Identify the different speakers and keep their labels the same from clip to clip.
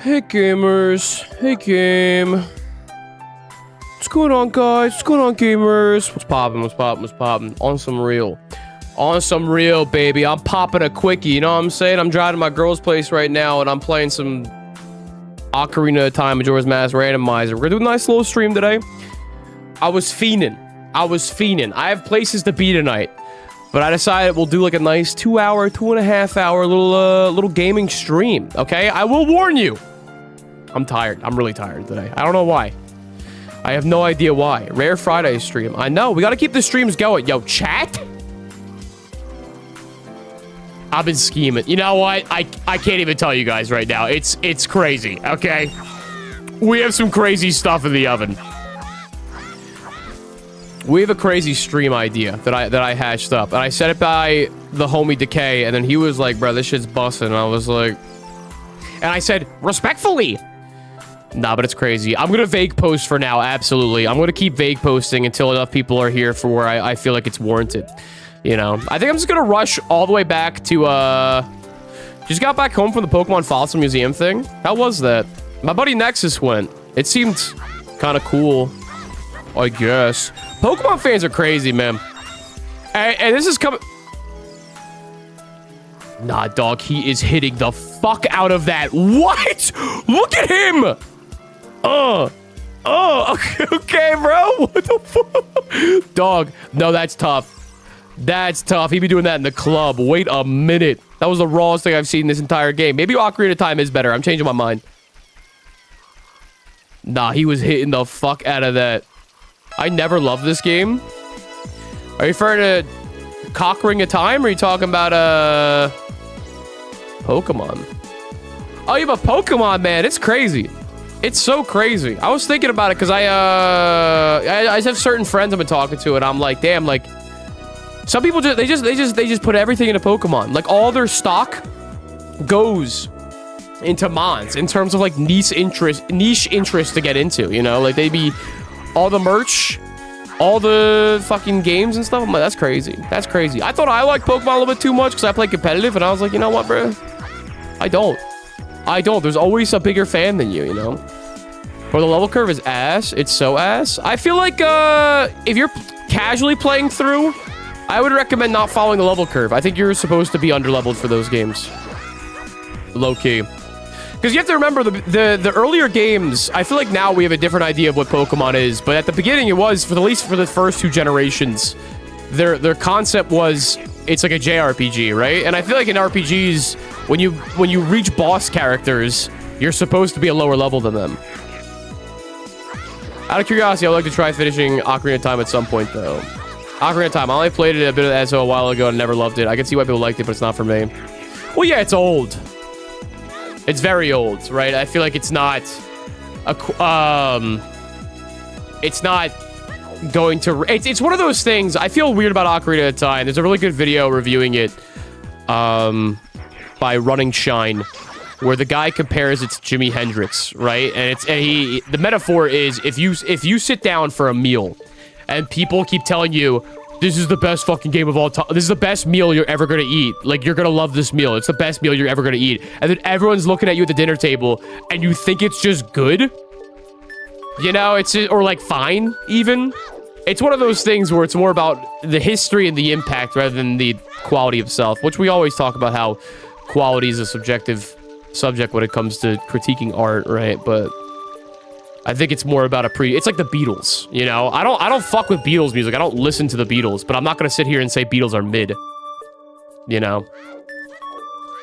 Speaker 1: Hey gamers, hey game. What's going on guys? What's going on gamers? What's poppin', what's poppin', what's poppin'? On some real. On some real, baby. I'm popping a quickie, you know what I'm saying? I'm driving to my girl's place right now and I'm playing some Ocarina of Time, Majora's Mask Randomizer. We're gonna do a nice little stream today. I was fiending. I have places to be tonight. But I decided we'll do like a nice 2.5 hour little gaming stream, okay? I will warn you. I'm tired. I'm really tired today. I don't know why. I have no idea why. Rare Friday stream. I know. We got to keep the streams going. Yo, chat? I've been scheming. You know what? I can't even tell you guys right now. It's crazy, okay? We have some crazy stuff in the oven. We have a crazy stream idea that I hashed up, and I set it by the homie Decay, and then he was like, bro, this shit's busting. And I was like, and I said, respectfully. Nah, but it's crazy. I'm gonna vague post for now, absolutely. I'm gonna keep vague posting until enough people are here for where I feel like it's warranted. You know, I think I'm just gonna rush all the way back to, just got back home from the Pokemon Fossil Museum thing. How was that? My buddy Nexus went. It seemed kind of cool, I guess. Pokemon fans are crazy, man. And this is coming... Nah, dog, he is hitting the fuck out of that. What? Look at him! Okay, bro. What the fuck? Dog, no, that's tough. That's tough. He'd be doing that in the club. Wait a minute. That was the rawest thing I've seen this entire game. Maybe Ocarina of Time is better. I'm changing my mind. Nah, he was hitting the fuck out of that. I never loved this game. Are you referring to Cock-Ring of Time, or are you talking about, Pokemon? Oh, you have a Pokemon, man. It's crazy. It's so crazy. I was thinking about it because I just have certain friends I've been talking to, and I'm like, damn, like, some people they just put everything into Pokemon. Like, all their stock goes into Mons in terms of like niche interest to get into, you know? Like, they be all the merch, all the fucking games and stuff. I'm like, that's crazy. That's crazy. I thought I liked Pokemon a little bit too much because I play competitive, and I was like, you know what, bro? I don't. There's always a bigger fan than you know? Or the level curve is ass. It's so ass. I feel like, if you're casually playing through, I would recommend not following the level curve. I think you're supposed to be underleveled for those games. Low-key. Because you have to remember, the earlier games, I feel like now we have a different idea of what Pokemon is, but at the beginning it was, at least for the first two generations, their concept was, it's like a JRPG, right? And I feel like in RPGs, when you reach boss characters, you're supposed to be a lower level than them. Out of curiosity, I would like to try finishing Ocarina of Time at some point, though. Ocarina of Time, I only played it a bit of ESO a while ago and never loved it. I can see why people liked it, but it's not for me. Well, yeah, it's old. It's very old, right? I feel like it's not it's not going to... It's one of those things. I feel weird about Ocarina of Time. There's a really good video reviewing it by Running Shine, where the guy compares it to Jimi Hendrix, right? And the metaphor is, if you sit down for a meal and people keep telling you, this is the best fucking game of all time. This is the best meal you're ever gonna eat. Like, you're gonna love this meal. It's the best meal you're ever gonna eat. And then everyone's looking at you at the dinner table, and you think it's just good? You know, or like fine, even. It's one of those things where it's more about the history and the impact rather than the quality of self, which we always talk about how quality is a subjective subject when it comes to critiquing art, right? But I think it's more about it's like the Beatles, you know? I don't fuck with Beatles music. I don't listen to the Beatles, but I'm not gonna sit here and say Beatles are mid. You know?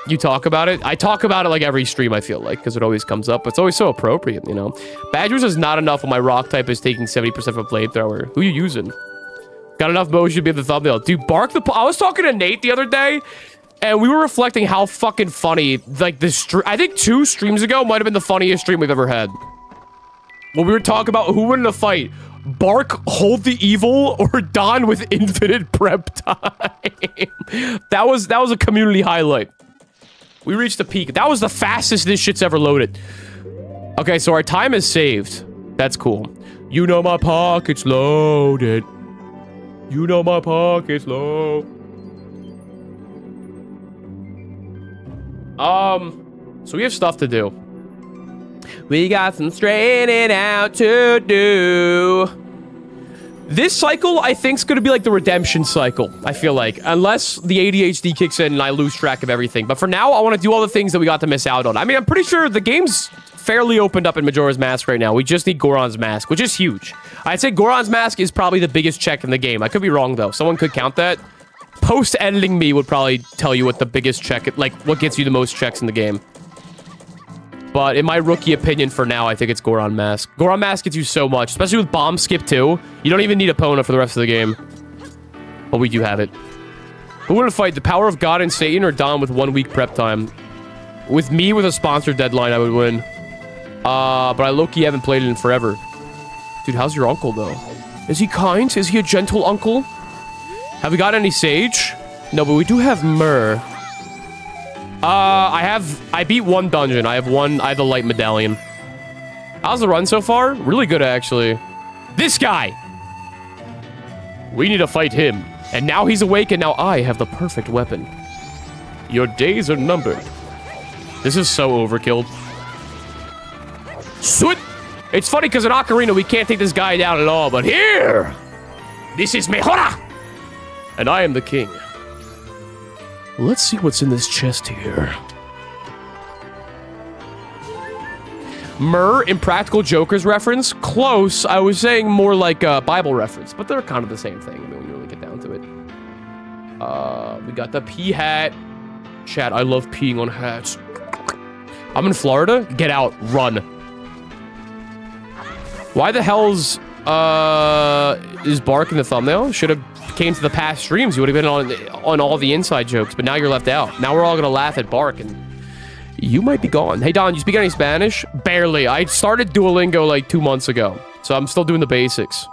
Speaker 1: You talk about it. I talk about it like every stream, I feel like, because it always comes up. It's always so appropriate, you know? Badgers is not enough when my rock type is taking 70% of a flamethrower. Who you using? Got enough motion to be in the thumbnail. Dude, Bark the... I was talking to Nate the other day, and we were reflecting how fucking funny, like, I think 2 streams ago might have been the funniest stream we've ever had. When we were talking about who would in a fight, Bark hold the evil or Don with infinite prep time. That was a community highlight. We reached the peak. That was the fastest this shit's ever loaded. Okay, so our time is saved. That's cool. You know my pocket's loaded. You know my pocket's low. So we have stuff to do. We got some straightening out to do. This cycle, I think, is going to be like the redemption cycle, I feel like. Unless the ADHD kicks in and I lose track of everything. But for now, I want to do all the things that we got to miss out on. I mean, I'm pretty sure the game's fairly opened up in Majora's Mask right now. We just need Goron's Mask, which is huge. I'd say Goron's Mask is probably the biggest check in the game. I could be wrong, though. Someone could count that. Post-editing me would probably tell you what the biggest check... Like, what gets you the most checks in the game. But in my rookie opinion for now, I think it's Goron Mask. Goron Mask gets you so much, especially with Bomb Skip too. You don't even need Epona for the rest of the game. But we do have it. Who would fight, the power of God and Satan or Dom with 1 week prep time? With me with a sponsored deadline, I would win. But I low-key haven't played it in forever. Dude, how's your uncle though? Is he kind? Is he a gentle uncle? Have we got any Sage? No, but we do have Myrrh. I beat one dungeon. I have the light medallion. How's the run so far? Really good, actually. This guy! We need to fight him. And now he's awake, and now I have the perfect weapon. Your days are numbered. This is so overkill. Sweet! It's funny, because in Ocarina, we can't take this guy down at all, but here! This is Majora! And I am the king. Let's see what's in this chest here. Myrrh, Impractical Jokers reference? Close. I was saying more like a Bible reference, but they're kind of the same thing, I mean, when you really get down to it. We got the pea hat. Chat, I love peeing on hats. I'm in Florida? Get out. Run. Why the hell's, is Bark in the thumbnail? Should have came to the past streams, you would have been on all the inside jokes, but now you're left out. Now we're all gonna laugh at Bark, and you might be gone. Hey, Don, you speak any Spanish? Barely. I started Duolingo like 2 months ago, so I'm still doing the basics.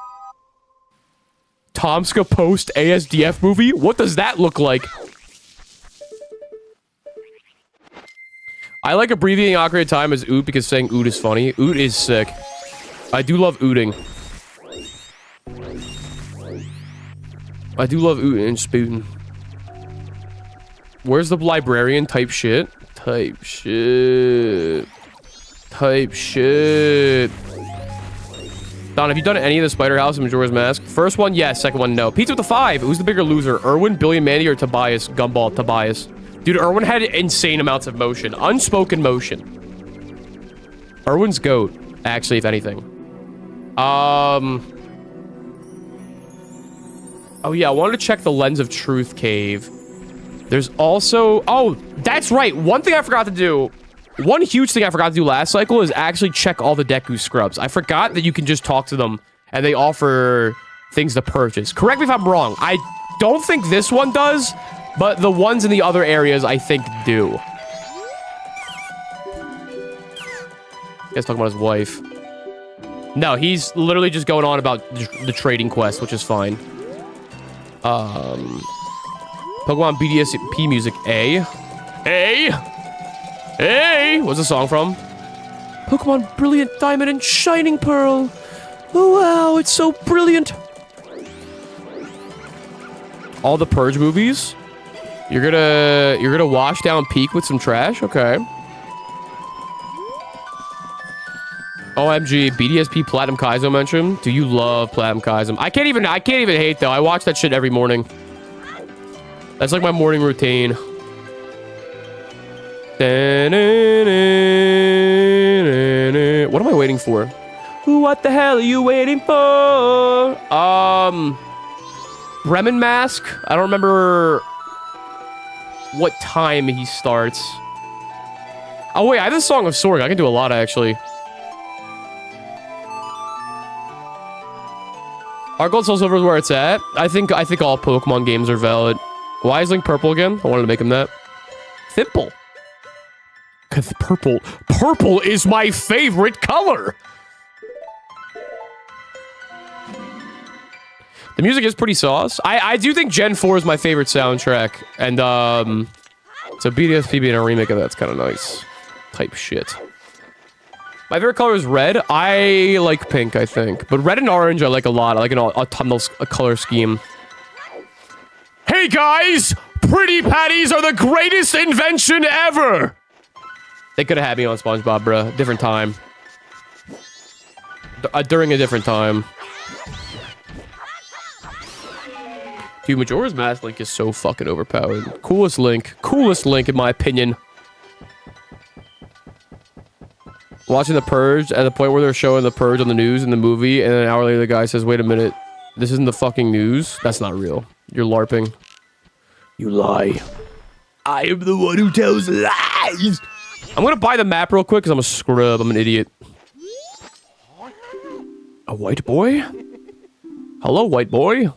Speaker 1: Tomska post ASDF movie? What does that look like? I like abbreviating Ocarina of Time as oot because saying oot is funny. Oot is sick. I do love ooting. I do love ootin' and spootin'. Where's the librarian type shit? Type shit. Type shit. Don, have you done any of the Spider House in Majora's Mask? First one, yes. Second one, no. Pizza with a 5. Who's the bigger loser? Erwin, Billy and Mandy, or Tobias? Gumball, Tobias. Dude, Erwin had insane amounts of motion. Unspoken motion. Erwin's GOAT, actually, if anything. Oh, yeah, I wanted to check the Lens of Truth cave. There's also... Oh, that's right. One thing I forgot to do... One huge thing I forgot to do last cycle is actually check all the Deku scrubs. I forgot that you can just talk to them, and they offer things to purchase. Correct me if I'm wrong. I don't think this one does, but the ones in the other areas, I think, do. You guys talking about his wife. No, he's literally just going on about the trading quest, which is fine. Pokemon BDSP music. A. What's the song from? Pokemon Brilliant Diamond and Shining Pearl. Oh wow, it's so brilliant. All the Purge movies. You're gonna wash down Peak with some trash. Okay. OMG, BDSP Platinum Kaizo mention. Do you love Platinum Kaizo? I can't even hate though. I watch that shit every morning. That's like my morning routine. What am I waiting for? What the hell are you waiting for? Bremen Mask. I don't remember what time he starts. Oh wait, I have the Song of Soaring. I can do a lot actually. Our Gold Soul Silver is where it's at. I think all Pokemon games are valid. Why is Link purple again? I wanted to make him that. Simple. Cause purple is my favorite color. The music is pretty sauce. I do think Gen 4 is my favorite soundtrack, and so BDSP being a remake of that's kind of nice. Type shit. My favorite color is red. I like pink, I think. But red and orange I like a lot. I like an autumnal color scheme. Hey guys! Pretty patties are the greatest invention ever! They could have had me on SpongeBob, bruh. Different time. during a different time. Dude, Majora's Mask Link is so fucking overpowered. Coolest Link in my opinion. Watching The Purge at the point where they're showing The Purge on the news in the movie, and then an hour later the guy says, wait a minute, this isn't the fucking news? That's not real. You're LARPing. You lie. I am the one who tells lies. I'm gonna buy the map real quick because I'm a scrub. I'm an idiot. A white boy? Hello, white boy.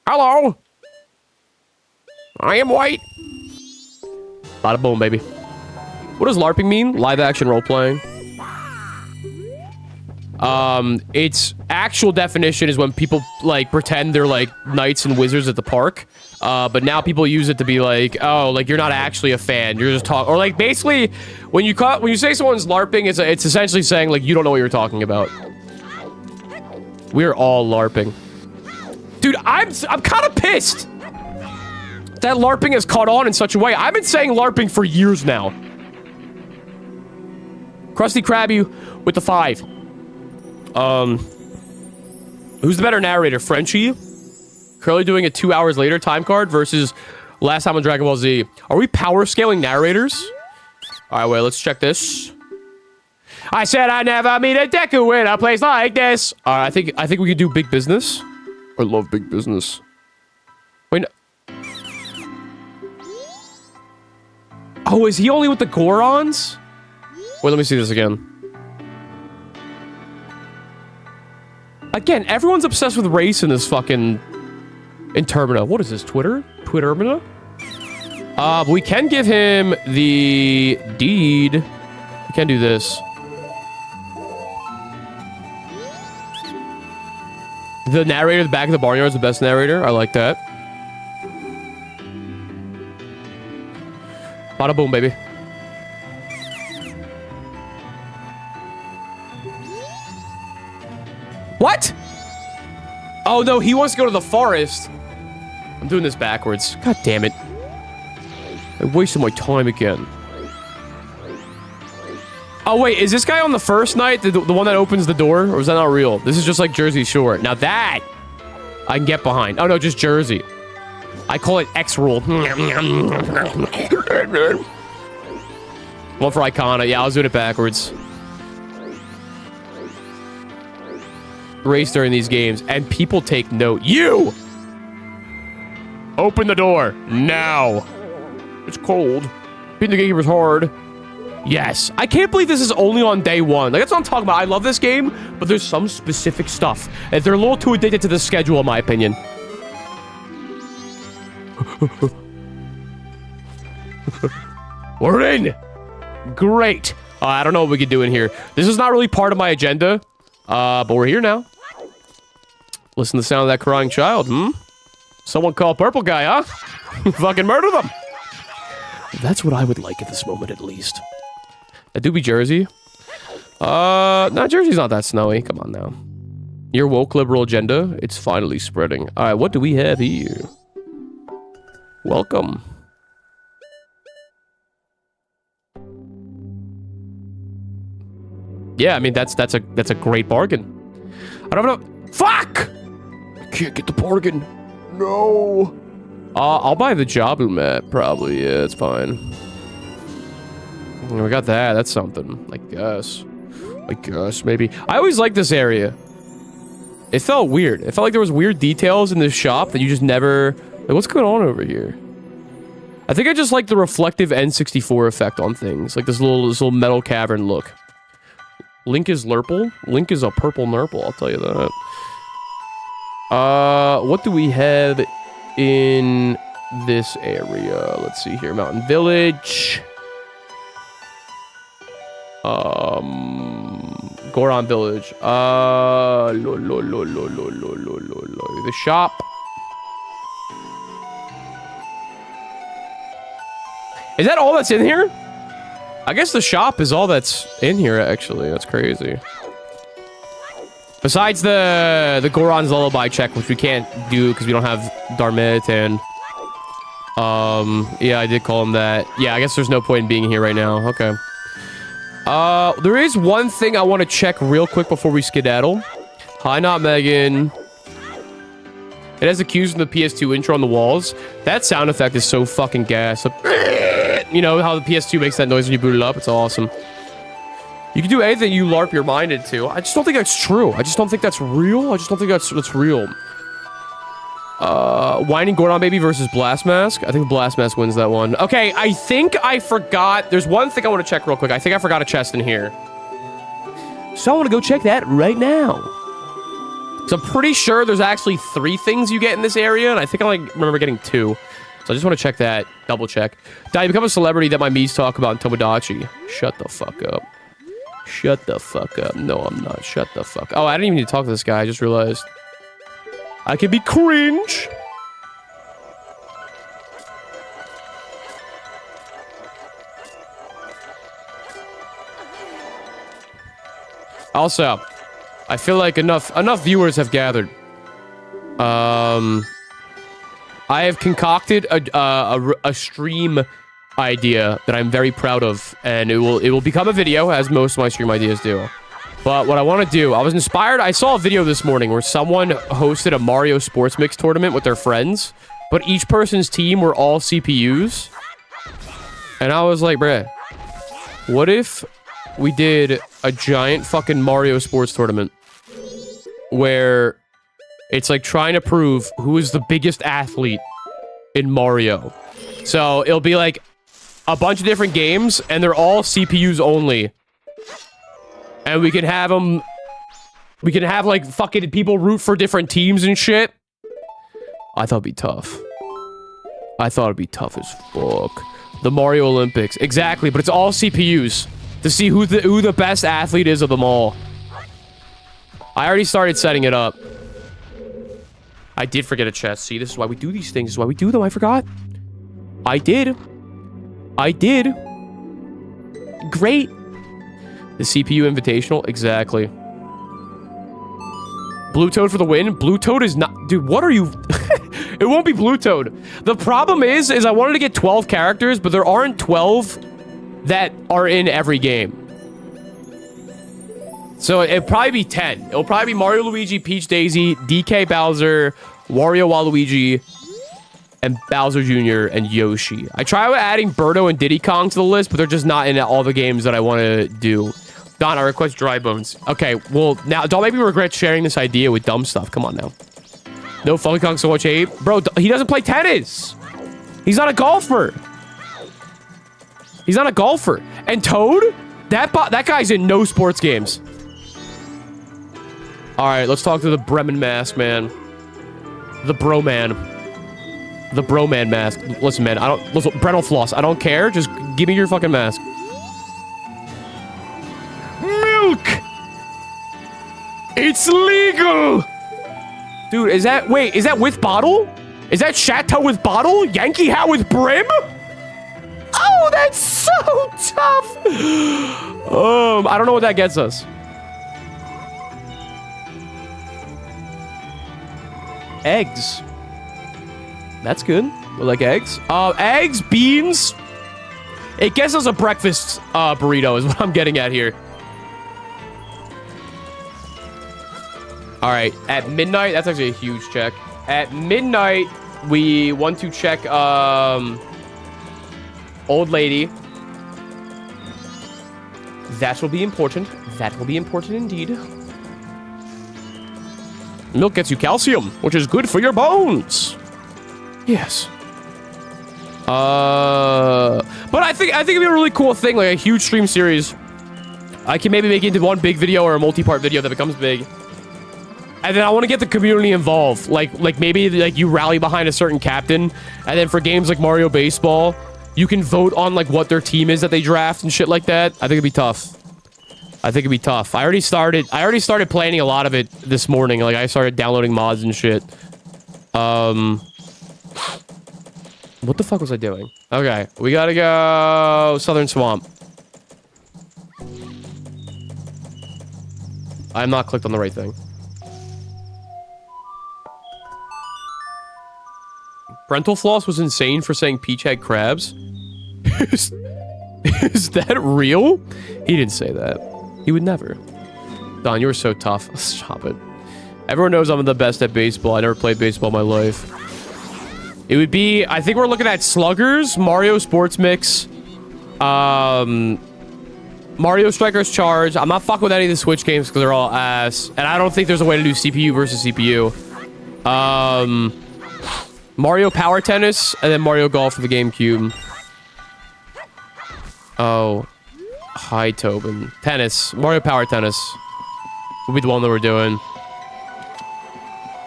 Speaker 1: Hello. I am white. Bada boom, baby. What does LARPing mean? Live action role playing. Its actual definition is when people like pretend they're like knights and wizards at the park. But now people use it to be like, oh, like you're not actually a fan. You're just talking, or like basically when you say someone's LARPing, it's essentially saying like you don't know what you're talking about. We're all LARPing. Dude, I'm kind of pissed that LARPing has caught on in such a way. I've been saying LARPing for years now. Krusty Krabby with the 5. Who's the better narrator? Frenchie? Currently doing it 2 hours later time card versus last time on Dragon Ball Z. Are we power scaling narrators? Alright, wait, let's check this. I said I never meet a Deku in a place like this. I think we could do big business. I love big business. Wait, no. Oh, is he only with the Gorons? Wait, let me see this again. Again, everyone's obsessed with race in this fucking Intermina. What is this, Twitter? Twittermina? But we can give him the deed. We can do this. The narrator at the back of the barnyard is the best narrator. I like that. Bada boom, baby. What? Oh, no, he wants to go to the forest. I'm doing this backwards. God damn it. I wasted my time again. Oh, wait, is this guy on the first night? The one that opens the door? Or is that not real? This is just like Jersey Shore. Now that I can get behind. Oh, no, just Jersey. I call it X-Rule. One for Icona. Yeah, I was doing it backwards. Race during these games, and people take note. You! Open the door. Now. It's cold. Beating the gatekeeper's hard. Yes. I can't believe this is only on day 1. Like, that's what I'm talking about. I love this game, but there's some specific stuff. And they're a little too addicted to the schedule, in my opinion. We're in! Great. I don't know what we could do in here. This is not really part of my agenda, but we're here now. Listen to the sound of that crying child, Someone call Purple Guy, huh? Fucking murder them! That's what I would like at this moment, at least. That do be Jersey. No, Jersey's not that snowy. Come on now. Your woke liberal agenda, it's finally spreading. Alright, what do we have here? Welcome. Yeah, I mean, that's a great bargain. I don't know. Fuck! I can't get the bargain. No. I'll buy the Jabu map, probably. Yeah, it's fine. We got that. That's something. I guess, maybe. I always liked this area. It felt weird. It felt like there was weird details in this shop that you just never... Like, what's going on over here? I think I just like the reflective N64 effect on things. Like this little metal cavern look. Link is Lurple? Link is a purple Nurple, I'll tell you that. What do we have in this area? Let's see here. Mountain Village. Goron Village. The shop. Is that all that's in here? I guess the shop is all that's in here, actually. That's crazy. Besides the Goron's Lullaby check, which we can't do because we don't have Darmit, and... yeah, I did call him that. Yeah, I guess there's no point in being here right now. Okay. There is one thing I want to check real quick before we skedaddle. Hi, not Megan. It has the cues from the PS2 intro on the walls. That sound effect is so fucking gas. You know how the PS2 makes that noise when you boot it up? It's awesome. You can do anything you LARP your mind into. I just don't think that's true. I just don't think that's real. I just don't think that's real. Whining Gordon Baby versus Blast Mask. I think Blast Mask wins that one. Okay, I think I forgot. There's one thing I want to check real quick. I think I forgot a chest in here. So I want to go check that right now. So I'm pretty sure there's actually 3 things you get in this area, and I think I like remember getting 2. So I just want to check that. Double check. Did I become a celebrity that my Mii's talk about in Tomodachi? Shut the fuck up. Shut the fuck up. No, I'm not. Shut the fuck up. Oh, I didn't even need to talk to this guy. I just realized. I can be cringe. Also, I feel like enough viewers have gathered. I have concocted a stream idea that I'm very proud of, and it will become a video, as most of my stream ideas do. But what I want to do, I was inspired. I saw a video this morning where someone hosted a Mario Sports Mix tournament with their friends, but each person's team were all CPUs. And I was like, bruh, what if we did a giant fucking Mario Sports tournament where it's like trying to prove who is the biggest athlete in Mario? So it'll be like a bunch of different games, and they're all CPUs only. And we can have them... We can have, like, fucking people root for different teams and shit. I thought it'd be tough. I thought it'd be tough as fuck. The Mario Olympics. Exactly, but it's all CPUs. To see who the best athlete is of them all. I already started setting it up. I did forget a chest. See, this is why we do these things. This is why we do them. I forgot. I did. I did. Great. The CPU Invitational? Exactly. Blue Toad for the win? Blue Toad is not... Dude, what are you... It won't be Blue Toad. The problem is I wanted to get 12 characters, but there aren't 12 that are in every game. So it'll probably be 10. It'll probably be Mario, Luigi, Peach, Daisy, DK, Bowser, Wario, Waluigi, and Bowser Jr. and Yoshi. I tried adding Birdo and Diddy Kong to the list, but they're just not in all the games that I want to do. Don, I request Dry Bones. Okay, well, now, don't make me regret sharing this idea with dumb stuff. Come on now. No Funky Kong so much hate. Bro, he doesn't play tennis. He's not a golfer. He's not a golfer. And Toad? That guy's in no sports games. Alright, let's talk to the Bremen mask, man. The bro man. The bro man mask. Listen, man, I don't... Listen, Brental Floss, I don't care. Just give me your fucking mask. Milk! It's legal! Dude, is that... Wait, is that with bottle? Is that Chateau with bottle? Yankee hat with brim? Oh, that's so tough! I don't know what that gets us. Eggs. That's good. We like eggs. Eggs, beans. It gets us a breakfast burrito is what I'm getting at here. All right, at midnight, that's actually a huge check. At midnight, we want to check old lady. That will be important. That will be important indeed. Milk gets you calcium, which is good for your bones. Yes. But I think it'd be a really cool thing, like a huge stream series. I can maybe make it into one big video or a multi-part video that becomes big. And then I want to get the community involved. Like maybe like you rally behind a certain captain, and then for games like Mario Baseball, you can vote on like what their team is that they draft and shit like that. I think it'd be tough. I think it'd be tough. I already started planning a lot of it this morning. Like I started downloading mods and shit. What the fuck was I doing? Okay, we gotta go Southern Swamp. I'm not clicked on the right thing. Brental Floss was insane for saying Peach had crabs. Is that real? He didn't say that. He would never. Don, you were so tough. Stop it. Everyone knows I'm the best at baseball. I never played baseball in my life. It would be... I think we're looking at Sluggers, Mario Sports Mix, Mario Strikers Charge. I'm not fucking with any of the Switch games because they're all ass. And I don't think there's a way to do CPU versus CPU. Mario Power Tennis, and then Mario Golf for the GameCube. Oh. Hi, Tobin. Tennis. Mario Power Tennis. Will be the one that we're doing.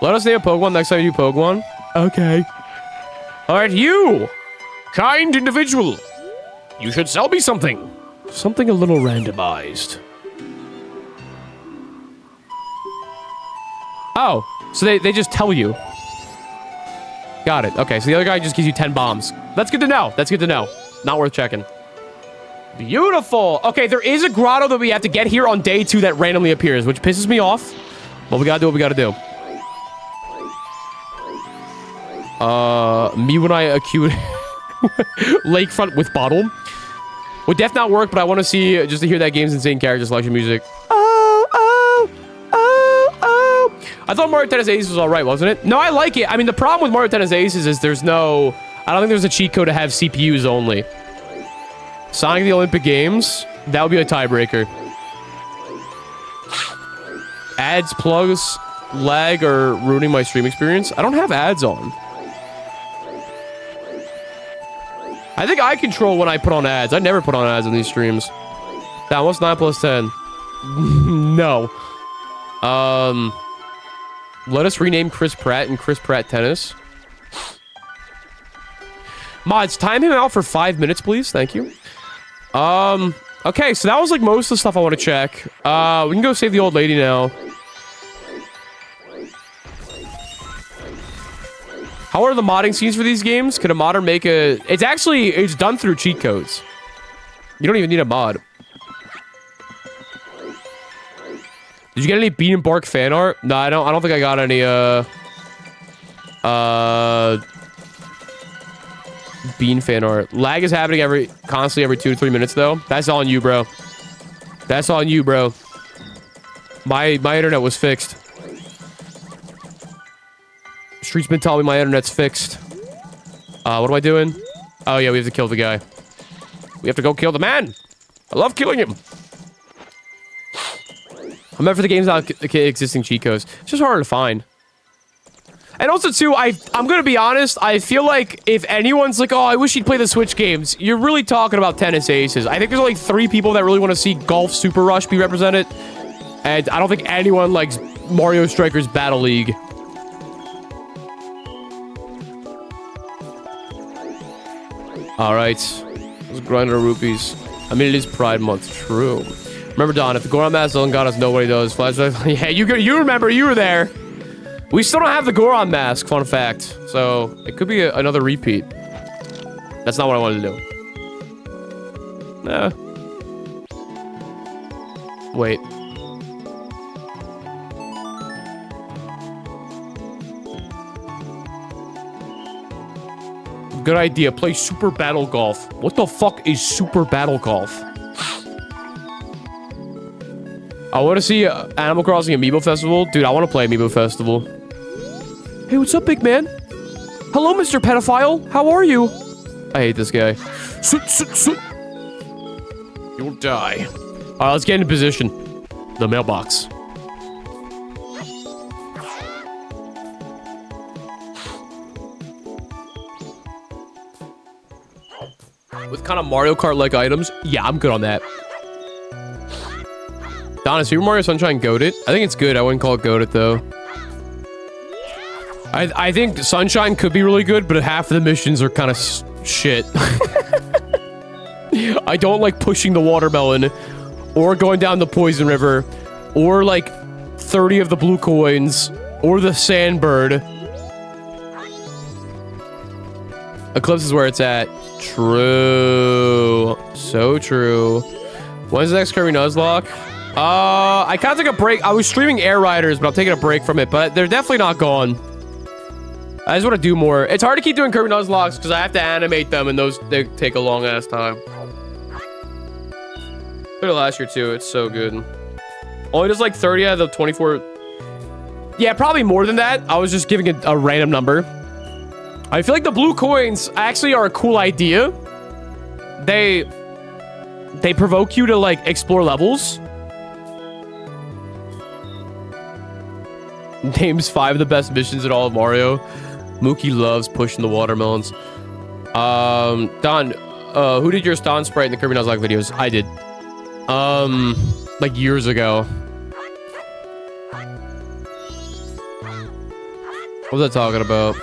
Speaker 1: Let us name a Pokemon next time you do Pokemon. Okay. Alright, you! Kind individual. You should sell me something. Something a little randomized. Oh. So they just tell you. Got it. Okay, so the other guy just gives you 10 bombs. That's good to know. That's good to know. Not worth checking. Beautiful. Okay, there is a grotto that we have to get here on day 2 that randomly appears, which pisses me off. But we gotta do what we gotta do. Me when I acute lakefront with bottle. Would def not work, but I want to see, just to hear that game's insane character selection music. Oh, oh, oh, oh. I thought Mario Tennis Aces was alright, wasn't it? No, I like it. I mean, the problem with Mario Tennis Aces is there's no... I don't think there's a cheat code to have CPUs only. Sonic the Olympic Games, that would be a tiebreaker. Ads, plugs, lag, or ruining my stream experience. I don't have ads on. I think I control when I put on ads. I never put on ads on these streams. That what's 9 plus 10? No. Let us rename Chris Pratt and Chris Pratt Tennis. Mods, time him out for 5 minutes, please. Thank you. Okay, so that was like most of the stuff I want to check. We can go save the old lady now. How are the modding scenes for these games? Could a modder make a... It's done through cheat codes. You don't even need a mod. Did you get any Bean and Bark fan art? No, I don't think I got any, Bean fan art. Lag is happening constantly every 2 to 3 minutes, though. That's on you, bro. That's on you, bro. My internet was fixed. Street's been telling me my internet's fixed. What am I doing? Oh, yeah, we have to kill the guy. We have to go kill the man. I love killing him. I'm meant for the games not existing cheat codes. It's just harder to find. And also, too, I'm gonna be honest, I feel like if anyone's like, oh, I wish he'd play the Switch games, you're really talking about Tennis Aces. I think there's only 3 people that really want to see Golf Super Rush be represented. And I don't think anyone likes Mario Strikers Battle League. Alright. Let's grind our rupees. I mean, it is Pride Month. True. Remember, Don, if the Goron mask doesn't got us, nobody does. Flashlight. Yeah, you remember. You were there. We still don't have the Goron mask, fun fact. So, it could be another repeat. That's not what I wanted to do. Nah. Wait. Good idea. Play Super Battle Golf. What the fuck is Super Battle Golf? I want to see Animal Crossing Amiibo Festival. Dude, I want to play Amiibo Festival. Hey, what's up, big man? Hello, Mr. Pedophile. How are you? I hate this guy. You'll die. Alright, let's get into position. The mailbox. With kind of Mario Kart-like items? Yeah, I'm good on that. Donna, Super Mario Sunshine goated? I think it's good. I wouldn't call it goated, though. I think Sunshine could be really good, but half of the missions are kind of shit. I don't like pushing the watermelon, or going down the poison river, or like 30 of the blue coins, or the sandbird. Eclipse is where it's at. True. So true. When's the next Kirby Nuzlocke? I kind of took a break. I was streaming Air Riders, but I'm taking a break from it. But they're definitely not gone. I just want to do more. It's hard to keep doing Kirby Nuzlocks because I have to animate them, and those they take a long ass time. Played it last year too. It's so good. Only does like 30 out of the 24. Yeah, probably more than that. I was just giving it a random number. I feel like the blue coins actually are a cool idea. They provoke you to like explore levels. Names 5 of the best missions in all of Mario. Mookie loves pushing the watermelons. Don, who did your Stan sprite in the Kirby Nuzlocke videos? I did. Like years ago. What was I talking about?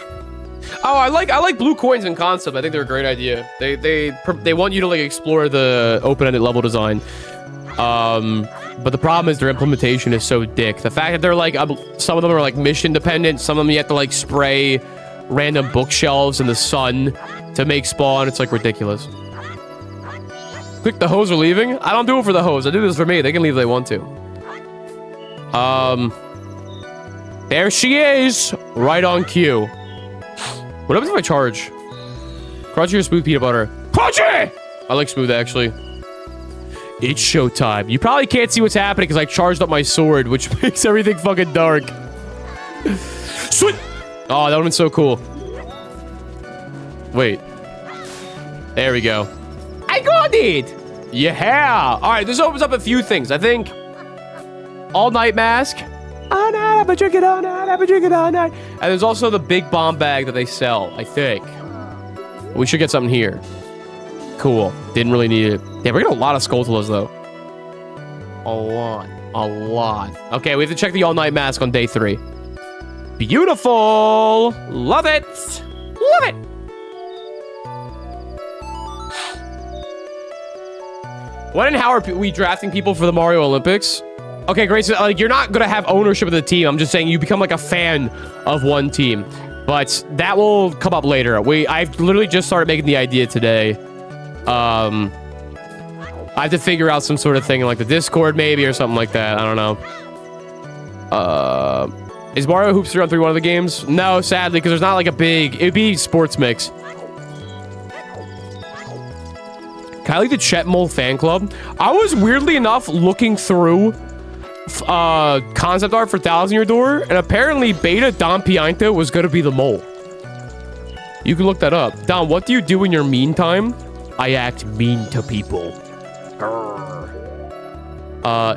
Speaker 1: Oh, I like blue coins in concept. I think they're a great idea. They want you to like explore the open-ended level design. But the problem is their implementation is so dick. The fact that they're like some of them are like mission dependent. Some of them you have to like spray random bookshelves in the sun to make spawn. It's like ridiculous. Quick, the hoes are leaving. I don't do it for the hoes. I do this for me. They can leave if they want to. There she is, right on cue. What happens if I charge? Crunchy or smooth peanut butter? Crunchy! I like smooth, actually. It's showtime. You probably can't see what's happening because I charged up my sword, which makes everything fucking dark. Sweet! Oh, that would've been so cool. Wait. There we go. I got it! Yeah! Alright, this opens up a few things. I think... All-night mask. All night, I've been drinking all night, I've been drinking all night. And there's also the big bomb bag that they sell, I think. We should get something here. Cool. Didn't really need it. Yeah, we're getting a lot of skulltulas, though. A lot. A lot. Okay, we have to check the all-night mask on day 3. Beautiful! Love it! Love it! When and how are we drafting people for the Mario Olympics? Okay, great. So, like, you're not gonna have ownership of the team. I'm just saying you become like a fan of one team, but that will come up later. I've literally just started making the idea today. I have to figure out some sort of thing in like the Discord maybe or something like that. I don't know. Is Mario Hoops 3-on-3 one of the games? No, sadly, because there's not like a big. It'd be sports mix. Kylie the Chet Mole fan club. I was weirdly enough looking through concept art for Thousand Year Door, and apparently Beta Don Pianta was gonna be the mole. You can look that up. Don, what do you do in your mean time? I act mean to people.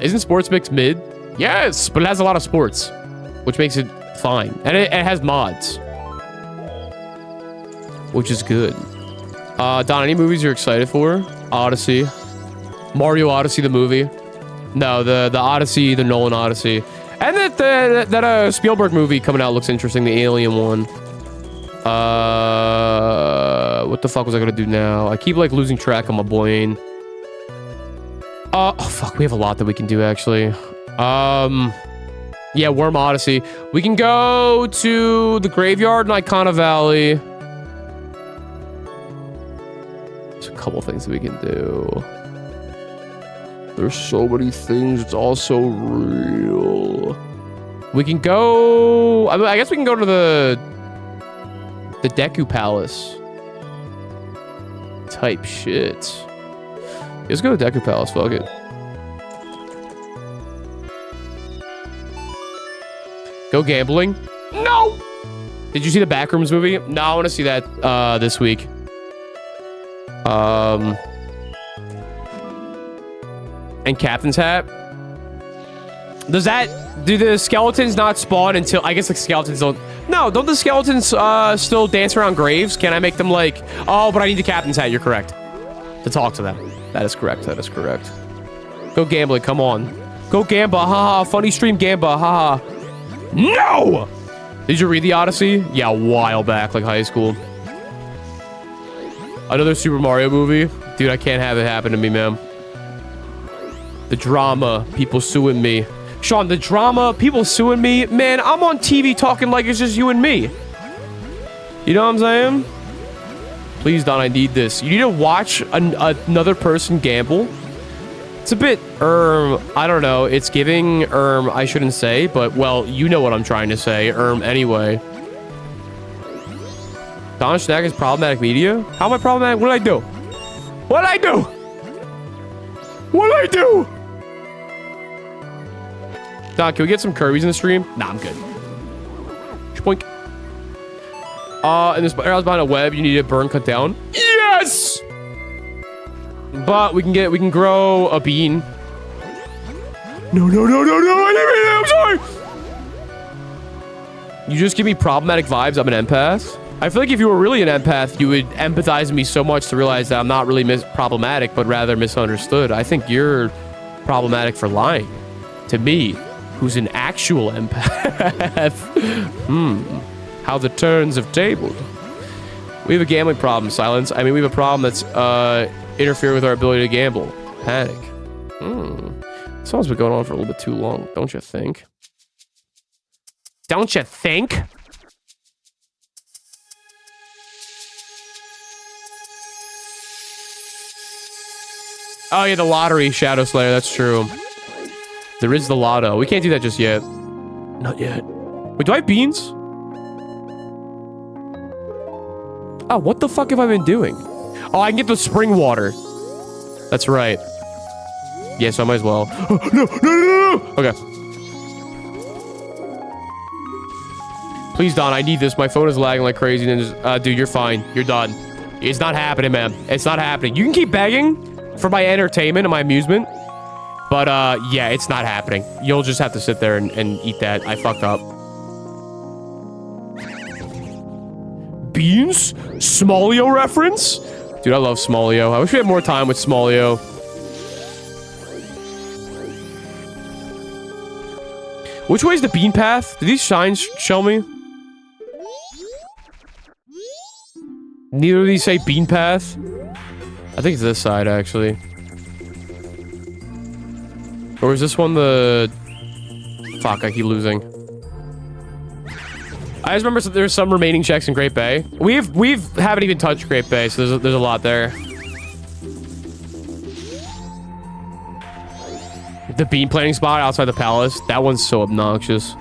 Speaker 1: Isn't sports mix mid? Yes, but it has a lot of sports, which makes it fine, and it has mods, which is good. Don, any movies you're excited for? Odyssey, Mario Odyssey the movie. No, the Odyssey, the Nolan Odyssey. And that Spielberg movie coming out looks interesting, the Alien one. What the fuck was I gonna do now? I keep like losing track of my brain. Oh fuck, we have a lot that we can do actually. Yeah, Worm Odyssey. We can go to the graveyard in Icona Valley. There's a couple things that we can do. There's so many things. It's all so real. We can go... I guess we can go to the Deku Palace. Type shit. Let's go to Deku Palace. Fuck it. Go gambling? No! Did you see the Backrooms movie? No, I want to see that this week. And Captain's Hat. Do the skeletons not spawn until... I guess the skeletons don't... No, don't the skeletons still dance around graves? Can I make them like... Oh, but I need the Captain's Hat. You're correct. To talk to them. That is correct. That is correct. Go gambling. Come on. Go Gamba. Haha. Funny stream Gamba. Haha. No! Did you read the Odyssey? Yeah, a while back. Like high school. Another Super Mario movie? Dude, I can't have it happen to me, man. The drama, people suing me. Sean, the drama, people suing me. Man, I'm on TV talking like it's just you and me. You know what I'm saying? Please, Don, I need this. You need to watch another person gamble. It's a bit, I don't know. It's giving, I shouldn't say, but, well, you know what I'm trying to say. Anyway. Don Schnack is problematic media? How am I problematic? What did I do? What did I do? What did I do? Don, can we get some Kirby's in the stream? Nah, I'm good. Shpoink. And this arrow's behind a web. You need to burn, cut down. Yes! But we can grow a bean. No, no, no, no, no! I didn't mean that! I'm sorry! You just give me problematic vibes. I'm an empath. I feel like if you were really an empath, you would empathize with me so much to realize that I'm not really problematic, but rather misunderstood. I think you're problematic for lying to me, who's an actual empath. How the turns have tabled. We have a gambling problem, Silence. I mean, we have a problem that's interfering with our ability to gamble. Panic. This song's been going on for a little bit too long, don't you think? Don't you think? Oh yeah, the lottery, Shadow Slayer, that's true. There is the lotto. We can't do that just yet. Not yet. Wait, do I have beans? Oh, what the fuck have I been doing? Oh, I can get the spring water. That's right. Yeah, so I might as well. No, no, no, no! Okay. Please, Don, I need this. My phone is lagging like crazy. Dude, you're fine. You're done. It's not happening, man. It's not happening. You can keep begging for my entertainment and my amusement. But, yeah, it's not happening. You'll just have to sit there and eat that. I fucked up. Beans? Smallio reference? Dude, I love Smallio. I wish we had more time with Smallio. Which way is the bean path? Do these signs show me? Neither of these say bean path. I think it's this side, actually. Or is this one the... Fuck, I keep losing. I just remember there's some remaining checks in Great Bay. We haven't even touched Great Bay, so there's a lot there. The bean planting spot outside the palace. That one's so obnoxious.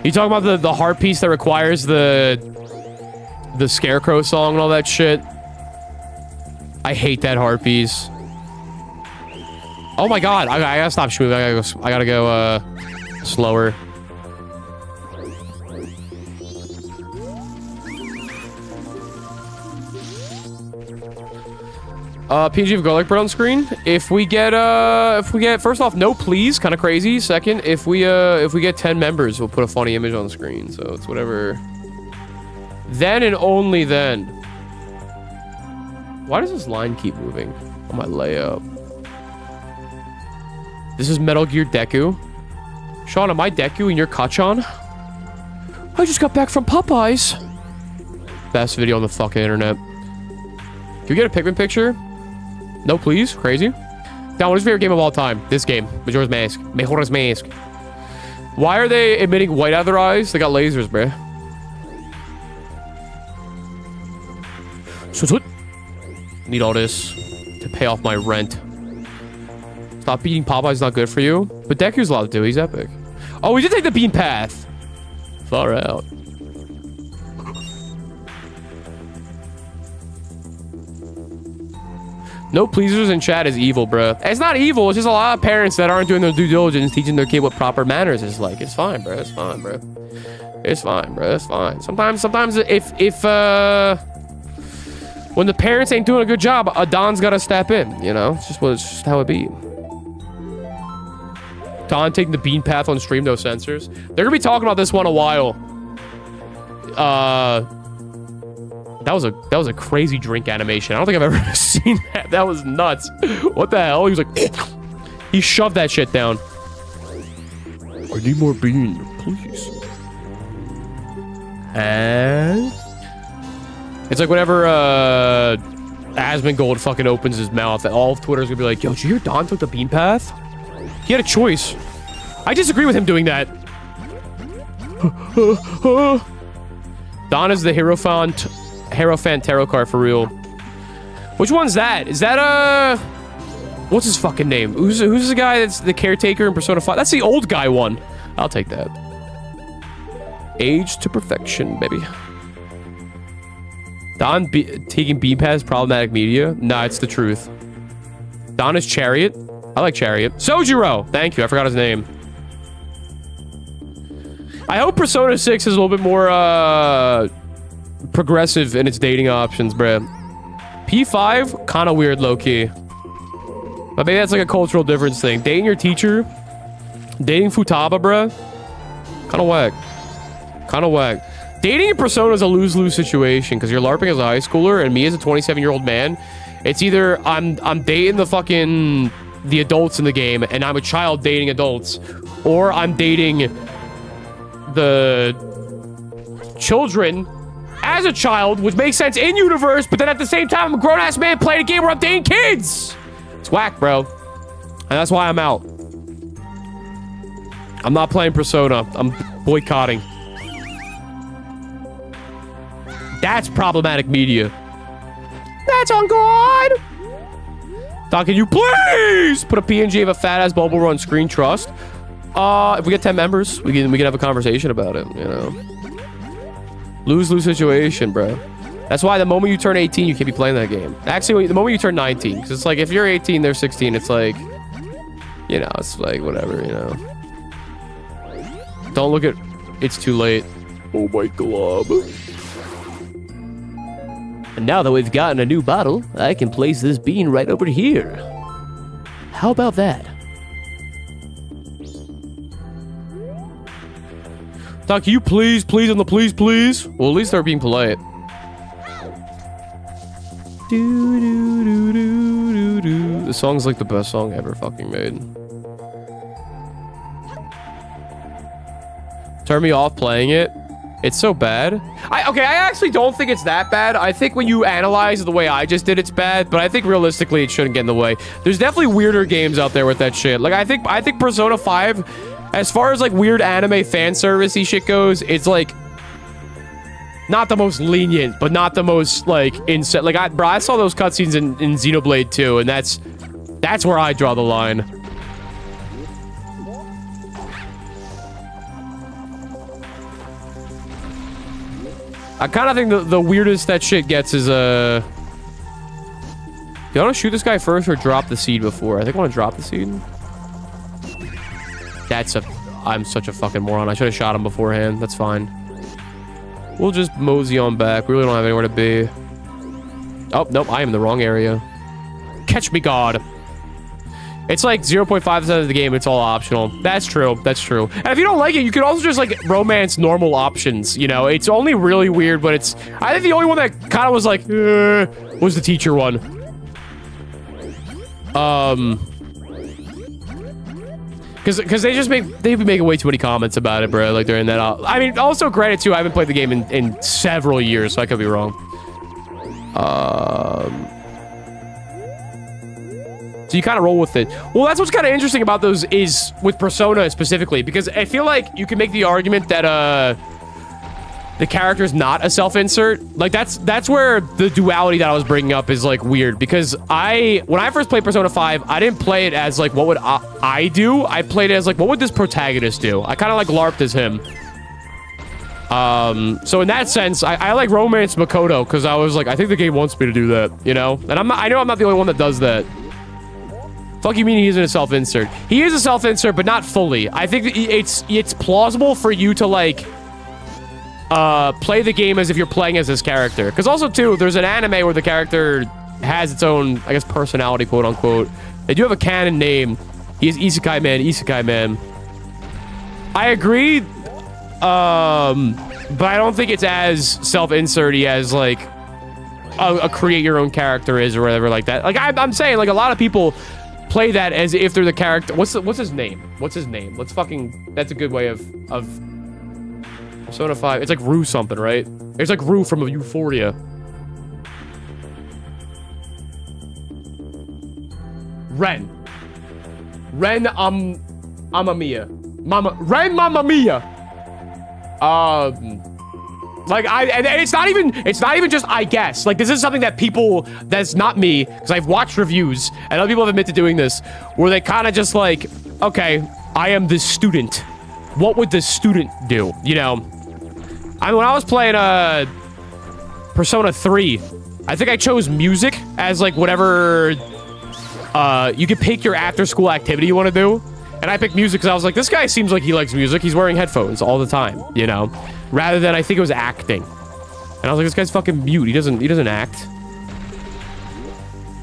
Speaker 1: You talking about the heart piece that requires the scarecrow song and all that shit? I hate that heart piece. Oh my god, I gotta stop shooting. I gotta go slower. PNG of garlic bread on screen. If we get first off, no please, kind of crazy. Second, if we get 10 members, we'll put a funny image on the screen. So it's whatever. Then and only then. Why does this line keep moving on my layout? This is Metal Gear Deku. Sean, am I Deku and you're Kachan? I just got back from Popeyes. Best video on the fucking internet. Can we get a Pikmin picture? No, please. Crazy. Now, what is your favorite game of all time? This game. Majora's Mask. Majora's Mask. Why are they emitting white out of their eyes? They got lasers, bruh. So, need all this to pay off my rent. Stop eating Popeye's not good for you. But Deku's allowed to do. He's epic. Oh, we did take the bean path. Far out. No pleasers in chat is evil, bro. It's not evil. It's just a lot of parents that aren't doing their due diligence, teaching their kid what proper manners is like. It's fine, bro. It's fine, bro. It's fine, bro. It's fine. Sometimes if when the parents ain't doing a good job, a Don's gotta step in. You know, it's just how it be. Don taking the bean path on stream, no censors. They're gonna be talking about this one a while. That was a crazy drink animation. I don't think I've ever seen that. That was nuts. What the hell? He was like, he shoved that shit down. I need more bean, please. And it's like whenever Asmongold fucking opens his mouth, all of Twitter's gonna be like, yo, did you hear Don took the bean path? He had a choice. I disagree with him doing that. Don is the Hierophant tarot card for real. Which one's that? Is that what's his fucking name? Who's the guy that's the caretaker in Persona 5? That's the old guy one. I'll take that. Age to perfection, baby. Don taking bean paths problematic media? Nah, it's the truth. Don is Chariot. I like Chariot. Sojiro! Thank you, I forgot his name. I hope Persona 6 is a little bit more, progressive in its dating options, bruh. P5? Kinda weird, low-key. But maybe that's like a cultural difference thing. Dating your teacher? Dating Futaba, bruh? Kinda whack. Kinda whack. Dating in Persona is a lose-lose situation because you're LARPing as a high schooler and me as a 27-year-old man. It's either I'm dating the adults in the game and I'm a child dating adults, or I'm dating the children as a child, which makes sense in universe, but then at the same time I'm a grown-ass man playing a game where I'm dating kids. It's whack, bro. And that's why I'm out. I'm not playing Persona. I'm boycotting. That's problematic media. That's on God. Doc, can you please put a PNG of a fat-ass bubble on screen? Trust. If we get 10 members, we can have a conversation about it, you know. Lose-lose situation, bro. That's why the moment you turn 18, you can't be playing that game. Actually, the moment you turn 19, because it's like, if you're 18, they're 16, it's like, you know, it's like, whatever, you know. Don't look at... It's too late. Oh my God. And now that we've gotten a new bottle, I can place this bean right over here. How about that? Doc, can you please on the please? Well, at least they're being polite. This song's like the best song ever fucking made. Turn me off playing it. It's so bad. Okay, I actually don't think it's that bad. I think when you analyze it the way I just did, it's bad. But I think realistically, it shouldn't get in the way. There's definitely weirder games out there with that shit. Like, I think Persona 5, as far as like weird anime fan service-y shit goes, it's like not the most lenient, but not the most like insane. Like, I saw those cutscenes in Xenoblade 2, and that's where I draw the line. I kind of think the weirdest that shit gets is, do I want to shoot this guy first or drop the seed before? I think I want to drop the seed. I'm such a fucking moron. I should have shot him beforehand. That's fine. We'll just mosey on back. We really don't have anywhere to be. Oh, nope. I am in the wrong area. Catch me, God. It's like 0.5% of the game. It's all optional. That's true. That's true. And if you don't like it, you could also just like romance normal options. You know, it's only really weird, but it's... I think the only one that kind of was like, was the teacher one. Because they've been making way too many comments about it, bro. Like during that. I mean, also granted too, I haven't played the game in several years, so I could be wrong. So you kind of roll with it. Well, that's what's kind of interesting about those is with Persona specifically, because I feel like you can make the argument that the character is not a self-insert. Like that's where the duality that I was bringing up is like weird, because when I first played Persona 5, I didn't play it as like what would I do. I played it as like what would this protagonist do. I kind of like LARPed as him. So in that sense, I like romance Makoto because I was like, I think the game wants me to do that, you know. And I know I'm not the only one that does that. Fuck you mean he isn't a self-insert? He is a self-insert, but not fully. I think it's plausible for you to like play the game as if you're playing as this character. Because also too, there's an anime where the character has its own, I guess, personality, quote unquote. They do have a canon name. He is Isekai Man. I agree, but I don't think it's as self-inserty as like a create your own character is or whatever like that. Like I'm saying, like a lot of people play that as if they're the character. What's his name? Let's fucking... That's a good way of Persona 5. It's like Rue something, right? It's like Rue from Euphoria. Ren Mamma Mia. Ren Mamma Mia. Like and it's not even just I guess. Like this is something that people, that's not me, because I've watched reviews and other people have admitted to doing this, where they kind of just like, okay, I am this student. What would this student do? You know? I mean, when I was playing Persona 3, I think I chose music as like whatever you can pick your after-school activity you want to do. And I picked music because I was like, this guy seems like he likes music. He's wearing headphones all the time, you know? Rather than, I think it was acting. And I was like, this guy's fucking mute. He doesn't act.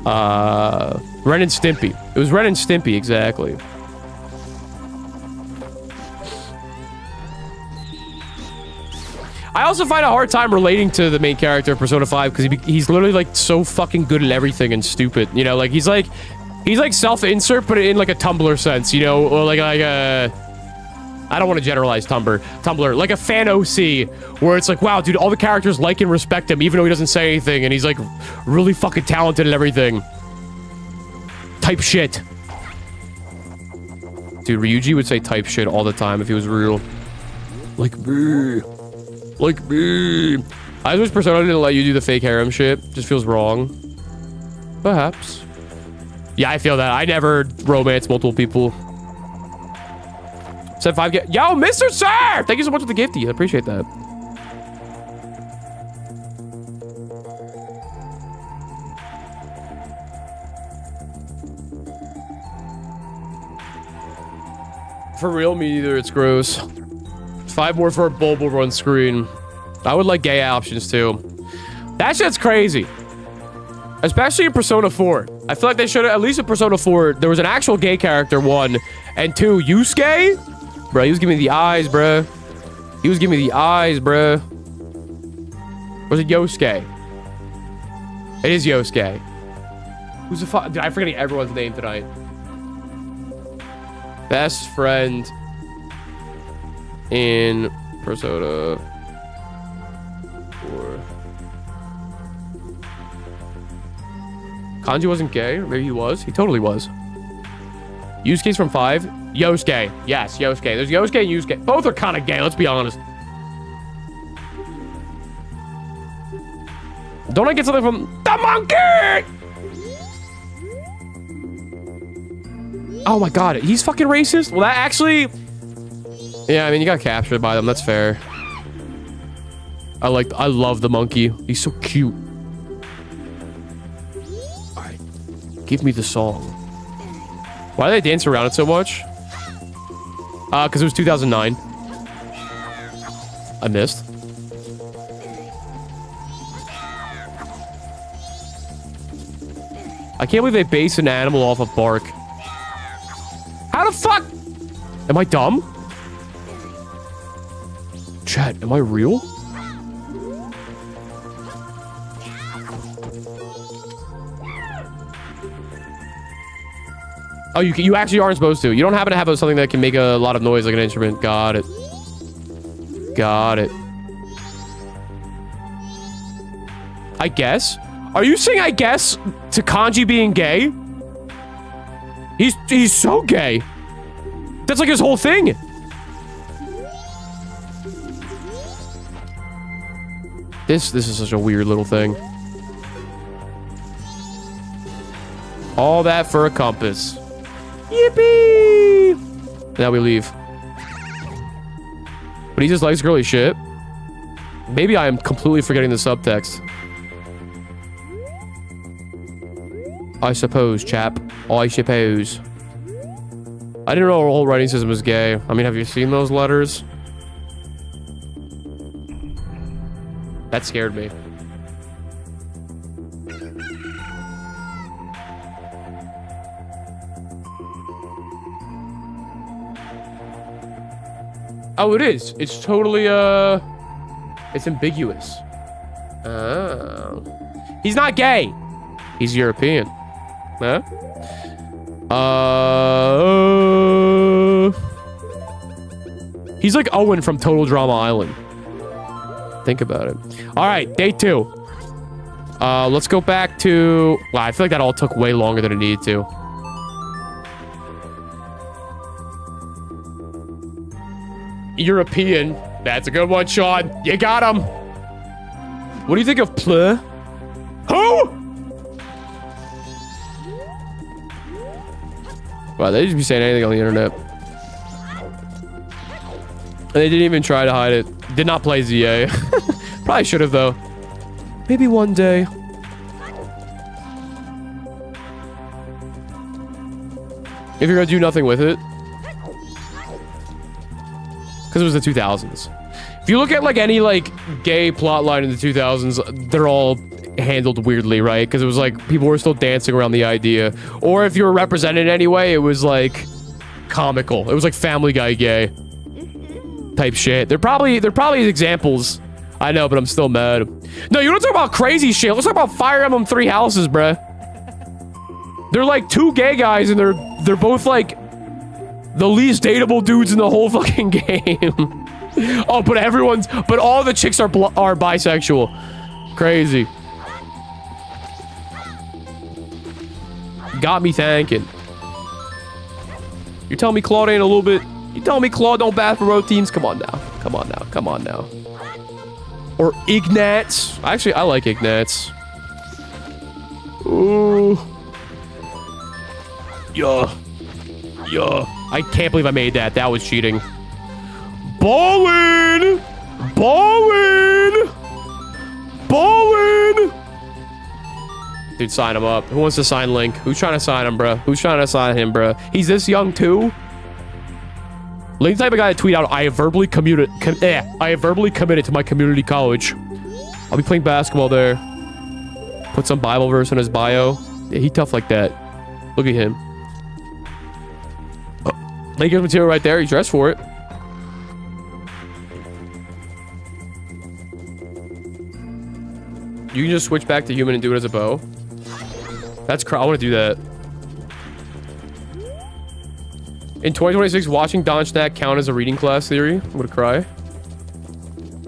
Speaker 1: Ren and Stimpy. It was Ren and Stimpy, exactly. I also find a hard time relating to the main character of Persona 5 because he's literally like so fucking good at everything and stupid. You know, like he's like self-insert, but in like a Tumblr sense, you know, or like a... I don't want to generalize Tumblr, like a fan OC, where it's like, wow, dude, all the characters like and respect him, even though he doesn't say anything, and he's like really fucking talented at everything. Type shit. Dude, Ryuji would say type shit all the time if he was real. Like me. Like me. I wish Persona didn't let you do the fake harem shit. Just feels wrong. Perhaps. Yeah, I feel that. I never romance multiple people. Said 5 get. Yo, Mr. Sir! Thank you so much for the gifty. I appreciate that. For real, me neither. It's gross. 5 more for a Bulbul run screen. I would like gay options too. That shit's crazy. Especially in Persona 4. I feel like they should have, at least in Persona 4, there was an actual gay character, 1. And 2, Yusuke? Bro, he was giving me the eyes, bro. He was giving me the eyes, bro. Or was it Yosuke? It is Yosuke. Who's the fuck? Dude, I'm forgetting everyone's name tonight. Best friend in Persona 4. Kanji wasn't gay, or maybe he was. He totally was. Yusuke's from 5. Yosuke. Yes, Yosuke. There's Yosuke and Yusuke. Both are kind of gay, let's be honest. Don't I get something from the monkey? Oh my god, he's fucking racist? Well, that actually... Yeah, I mean, you got captured by them. That's fair. I love the monkey. He's so cute. Alright. Give me the song. Why do they dance around it so much? Because it was 2009. I missed. I can't believe they base an animal off of bark. How the fuck? Am I dumb? Chat, am I real? Oh, you actually aren't supposed to. You don't happen to have something that can make a lot of noise like an instrument. Got it. Got it. I guess? Are you saying I guess to Kanji being gay? He's so gay. That's like his whole thing. This is such a weird little thing. All that for a compass. Yippee! Now we leave. But he just likes girly shit. Maybe I am completely forgetting the subtext. I suppose, chap. I suppose. I didn't know our whole writing system was gay. I mean, have you seen those letters? That scared me. Oh, it is. It's totally, it's ambiguous. Oh. He's not gay. He's European. Huh? He's like Owen from Total Drama Island. Think about it. All right, day 2. Let's go back to... Wow, I feel like that all took way longer than it needed to. European. That's a good one, Sean. You got him. What do you think of Pleh? Who? Wow, they just be saying anything on the internet. And they didn't even try to hide it. Did not play ZA. Probably should have, though. Maybe one day. If you're gonna do nothing with it. Because it was the 2000s. If you look at, like, any, like, gay plotline in the 2000s, they're all handled weirdly, right? Because it was, like, people were still dancing around the idea. Or if you were represented anyway, it was, like, comical. It was, like, Family Guy gay. Type shit. They're probably examples. I know, but I'm still mad. No, you don't talk about crazy shit. Let's talk about Fire Emblem Three Houses, bruh. They're, like, two gay guys, and they're both, like, the least dateable dudes in the whole fucking game. Oh, but all the chicks are bisexual. Crazy. Got me thinking. You're telling me Claude ain't a little bit... You telling me Claude don't bat for both teams? Come on now. Come on now. Come on now. Or Ignatz. Actually, I like Ignatz. Ooh. Yeah. Yeah. I can't believe I made that. That was cheating. Ballin'! Ballin'! Ballin'! Dude, sign him up. Who wants to sign Link? Who's trying to sign him, bro? Who's trying to sign him, bro? He's this young, too? Link's the type of guy to tweet out, I have verbally committed to my community college. I'll be playing basketball there. Put some Bible verse in his bio. Yeah, he tough like that. Look at him. Link material right there. He's dressed for it. You can just switch back to human and do it as a bow. That's I want to do that. In 2026, watching Don Schnack count as a reading class theory? I'm gonna cry.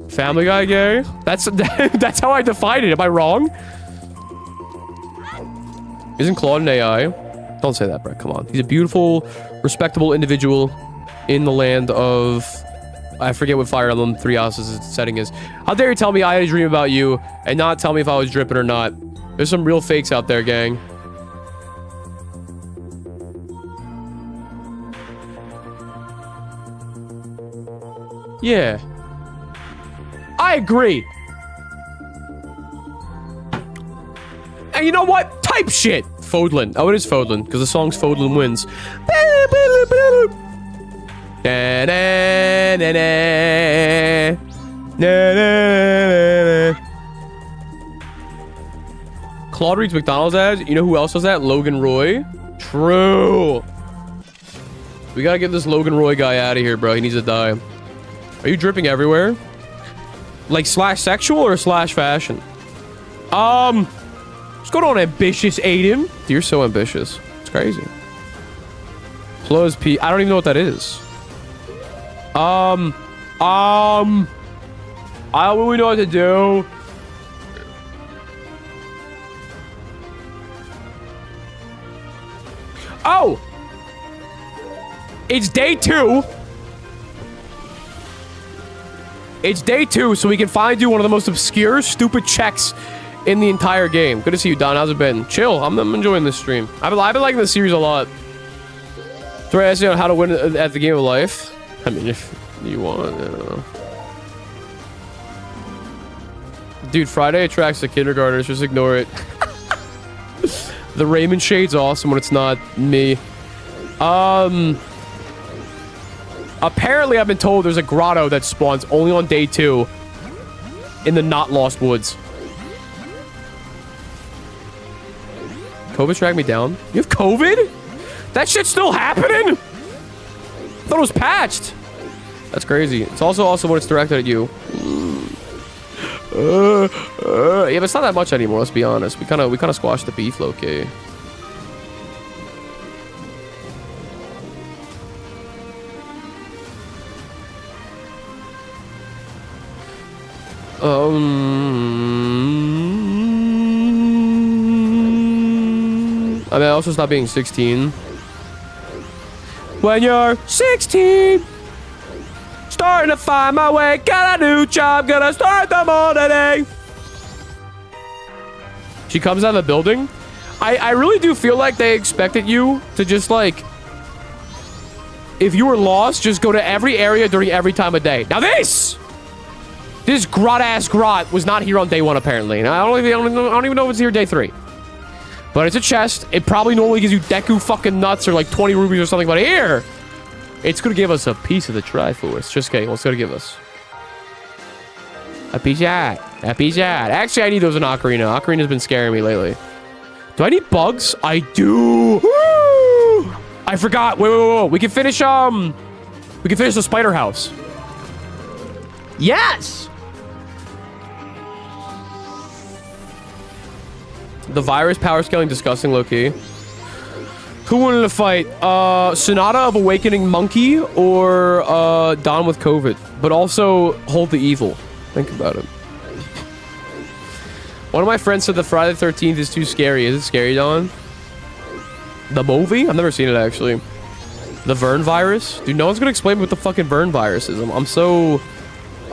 Speaker 1: Family Guy gay? That's how I define it. Am I wrong? Isn't Claude an AI? Don't say that, Brett. Come on. He's a beautiful, respectable individual in the land of... I forget what Fire Emblem Three Houses' setting is. How dare you tell me I had a dream about you and not tell me if I was dripping or not? There's some real fakes out there, gang. Yeah. I agree. And you know what? Type shit. Fodlan. Oh, it is Fodlan, because the song's Fodlan Wins. Na, na, na, na. Na, na, na, na. Claude reads McDonald's ads. You know who else does that? Logan Roy. True. We gotta get this Logan Roy guy out of here, bro. He needs to die. Are you dripping everywhere? Like slash sexual or slash fashion? What's going on, ambitious Aiden? Dude, you're so ambitious. It's crazy. Close P. I don't even know what that is. I don't really know what to do. Oh! It's day 2. It's day 2, so we can finally do one of the most obscure, stupid checks in the entire game. Good to see you, Don. How's it been? Chill. I'm enjoying this stream. I've been liking this series a lot. So I asked you how to win at the game of life. I mean, if you want, you know. Dude, Friday attracts the kindergartners. Just ignore it. The Raymond shade's awesome when it's not me. Apparently, I've been told there's a grotto that spawns only on day 2 in the not lost woods. COVID tracked me down. You have COVID? That shit's still happening? I thought it was patched. That's crazy. It's also awesome when it's directed at you. Yeah, but it's not that much anymore. Let's be honest. We kind of squashed the beef, low-key. I mean, I also stopped being 16. When you're 16, starting to find my way, got a new job, gonna start them all today. She comes out of the building. I really do feel like they expected you to just, like, if you were lost, just go to every area during every time of day. Now this grot-ass grot was not here on day 1, apparently. And I don't even know if it's here day 3. But it's a chest. It probably normally gives you Deku fucking nuts or like 20 rubies or something. But here, it's gonna give us a piece of the Triforce. Just kidding. What's it gonna give us? A piece of that. A piece of that. Actually, I need those in Ocarina. Ocarina's been scaring me lately. Do I need bugs? I do. Woo! I forgot. Wait. We can finish, the spider house. Yes! The virus power scaling disgusting low-key. Who wanted to fight? Sonata of Awakening Monkey or Dawn with COVID? But also Hold the Evil. Think about it. One of my friends said the Friday the 13th is too scary. Is it scary, Dawn? The movie? I've never seen it, actually. The Vern virus? Dude, no one's gonna explain what the fucking Vern virus is. I'm so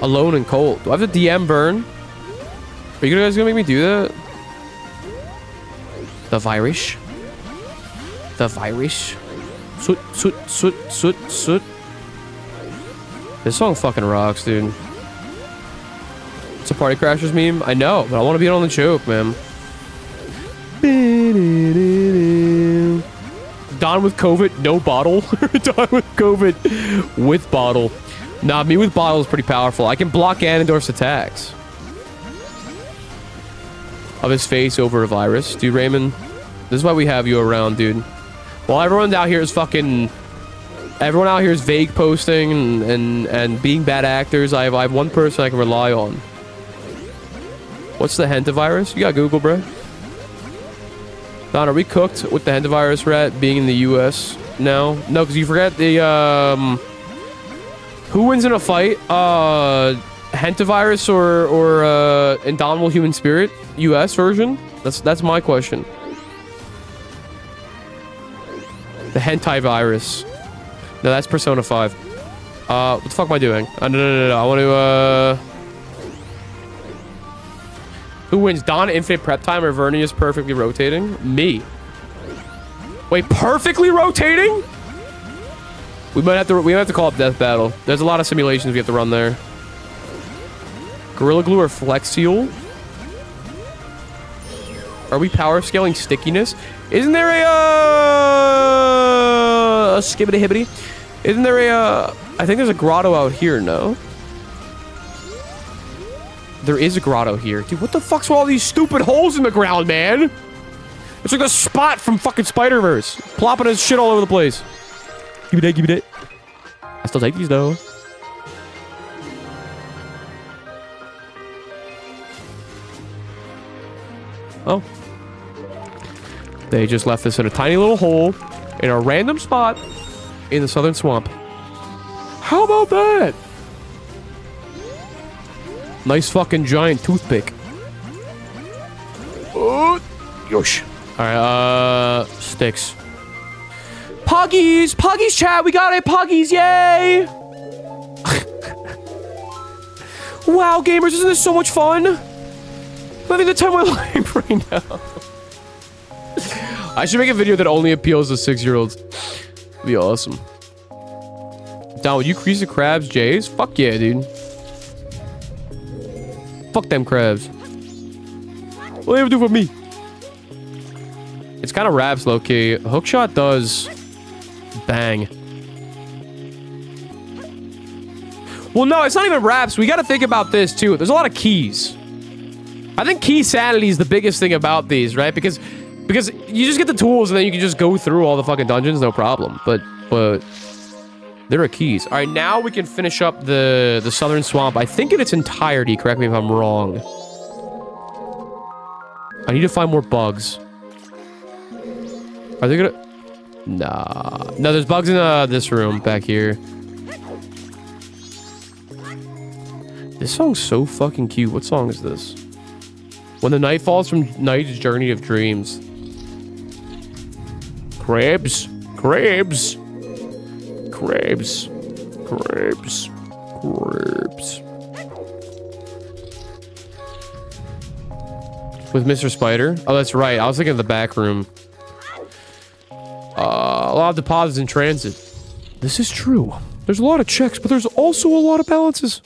Speaker 1: alone and cold. Do I have to DM Vern? Are you guys gonna make me do that? The virus. The virus. Soot. This song fucking rocks, dude. It's a Party Crashers meme. I know, but I want to be on the joke, man. Don with COVID, no bottle. Don with COVID with bottle. Nah, me with bottle is pretty powerful. I can block Ganondorf's attacks of his face over a virus. Dude, Raymond, this is why we have you around, dude. While everyone out here is fucking... Everyone out here is vague posting and being bad actors, I have one person I can rely on. What's the hentavirus? You got Google, bro. Don, are we cooked with the hentavirus rat being in the US now? No, because you forgot the, who wins in a fight? Hentavirus or Indomitable Human Spirit? US version? That's my question. The hentai virus. No, that's Persona 5. What the fuck am I doing? No. I want to, Who wins? Dawn infinite prep time or Vernius perfectly rotating? Me. Wait, perfectly rotating? We might have to call up Death Battle. There's a lot of simulations we have to run there. Gorilla Glue or Flex Seal? Are we power scaling stickiness? Isn't there a skibbity hibbity? Isn't there I think there's a grotto out here, no? There is a grotto here. Dude, what the fuck's with all these stupid holes in the ground, man? It's like a spot from fucking Spider-Verse. Plopping his shit all over the place. Give me that. I still take these, though. Oh. They just left us in a tiny little hole in a random spot in the southern swamp. How about that? Nice fucking giant toothpick. Oh, yosh. Alright, sticks. Poggies! Poggies, chat! We got it! Poggies, yay! Wow, gamers, isn't this so much fun? I'm having the time of my life right now. I should make a video that only appeals to 6-year-olds. That'd be awesome. Don, would you crease the crabs, Jays? Fuck yeah, dude. Fuck them crabs. What do they ever do for me? It's kind of raps low-key. Hookshot does bang. Well, no, it's not even raps. We got to think about this, too. There's a lot of keys. I think key sanity is the biggest thing about these, right? Because you just get the tools and then you can just go through all the fucking dungeons, no problem. But there are keys. All right, now we can finish up the southern swamp. I think in its entirety. Correct me if I'm wrong. I need to find more bugs. Are they gonna... Nah. No, there's bugs in this room back here. This song's so fucking cute. What song is this? When the night falls from Night's Journey of Dreams. Crabs. Crabs. Crabs. Crabs. Crabs. With Mr. Spider? Oh, that's right. I was thinking of the back room. A lot of deposits in transit. This is true. There's a lot of checks, but there's also a lot of balances.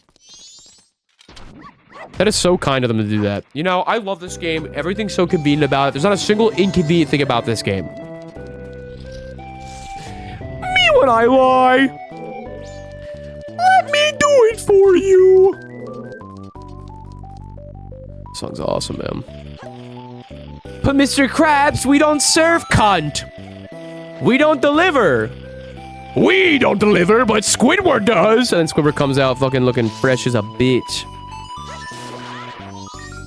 Speaker 1: That is so kind of them to do that. You know, I love this game. Everything's so convenient about it. There's not a single inconvenient thing about this game. Me when I lie. Let me do it for you. This song's awesome, man. But Mr. Krabs, we don't serve cunt. We don't deliver. We don't deliver, but Squidward does. And then Squidward comes out fucking looking fresh as a bitch.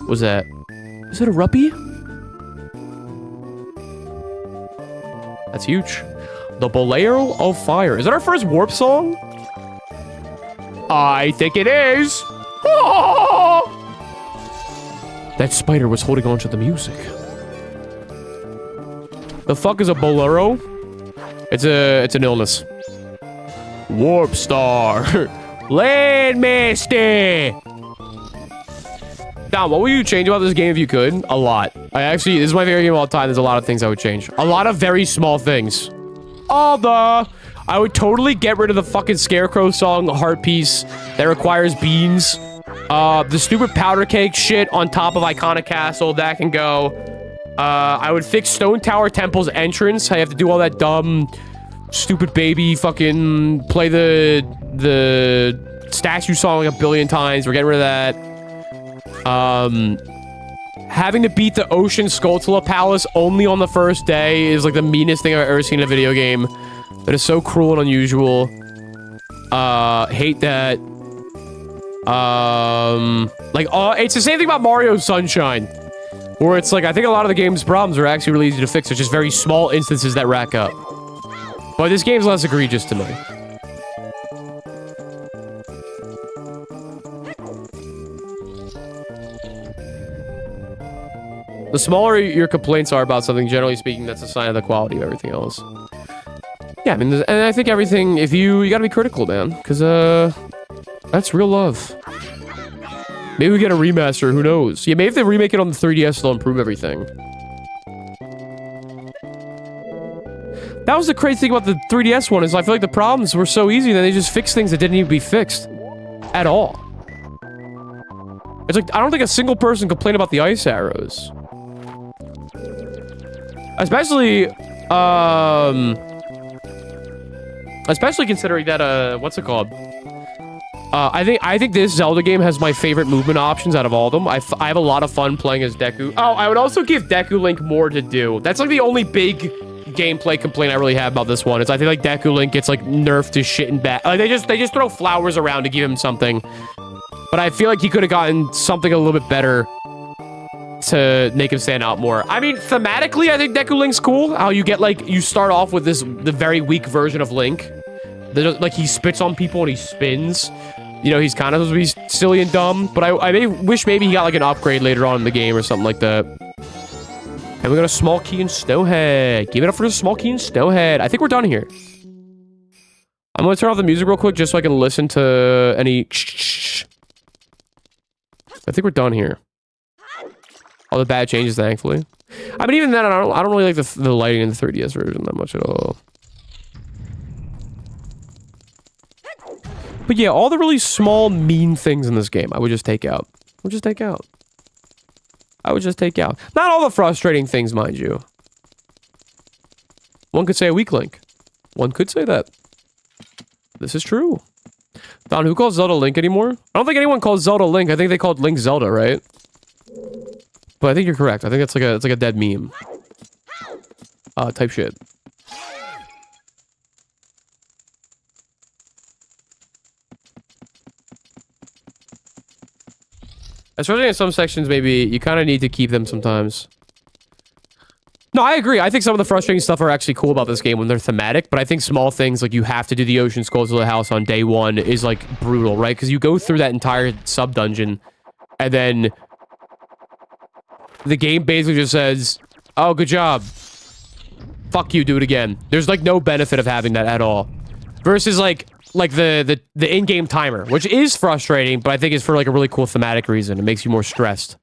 Speaker 1: What's that? Is it a ruppy? That's huge. The Bolero of Fire. Is that our first warp song? I think it is. Oh! That spider was holding on to the music. The fuck is a bolero? It's an illness. Warp Star. Landmaster. Now, what would you change about this game if you could? A lot. This is my favorite game of all time. There's a lot of things I would change. A lot of very small things. I would totally get rid of the fucking Scarecrow song, Heart Piece, that requires beans. The stupid powder cake shit on top of Iconic Castle, that can go. I would fix Stone Tower Temple's entrance. I have to do all that dumb, stupid baby fucking play the statue song like a billion times. We're getting rid of that. Having to beat the Ocean Skulltula Palace only on the first day is like the meanest thing I've ever seen in a video game. That is so cruel and unusual. Hate that. It's the same thing about Mario Sunshine. Where it's like, I think a lot of the game's problems are actually really easy to fix. It's just very small instances that rack up. But this game's less egregious to me. The smaller your complaints are about something, generally speaking, that's a sign of the quality of everything else. Yeah, I mean, and I think everything, if you gotta be critical, man. Because, that's real love. Maybe we get a remaster, who knows? Yeah, maybe if they remake it on the 3DS, they'll improve everything. That was the crazy thing about the 3DS one, is I feel like the problems were so easy that they just fixed things that didn't need to be fixed. At all. It's like, I don't think a single person complained about the ice arrows. Especially considering that, what's it called? I think this Zelda game has my favorite movement options out of all of them. I have a lot of fun playing as Deku. Oh, I would also give Deku Link more to do. That's like the only big gameplay complaint I really have about this one. Is I think like Deku Link gets like nerfed to shit and bad. Like, they just throw flowers around to give him something. But I feel like he could have gotten something a little bit better to make him stand out more. I mean, thematically, I think Deku Link's cool. How you get like, you start off with the very weak version of Link. Like he spits on people and he spins. You know, he's kind of supposed to be silly and dumb, but I wish maybe he got like an upgrade later on in the game or something like that. And we got a small key in Snowhead. Give it up for the small key in Snowhead. I think we're done here. I'm gonna turn off the music real quick just so I can listen to any. I think we're done here. All the bad changes, thankfully. I mean, even then, I don't really like the lighting in the 3DS version that much at all. But yeah, all the really small, mean things in this game, I would just take out. I would just take out. Not all the frustrating things, mind you. One could say a weak link. One could say that. This is true. Don, who calls Zelda Link anymore? I don't think anyone calls Zelda Link. I think they called Link Zelda, right? But I think you're correct. I think it's like a dead meme. Type shit. Especially in some sections, maybe you kind of need to keep them sometimes. No, I agree. I think some of the frustrating stuff are actually cool about this game when they're thematic, but I think small things like you have to do the Ocean Skulltula house on day one is like brutal, right? Because you go through that entire sub-dungeon and then the game basically just says, oh, good job. Fuck you, do it again. There's like no benefit of having that at all. Versus like the in-game timer, which is frustrating, but I think it's for like a really cool thematic reason. It makes you more stressed.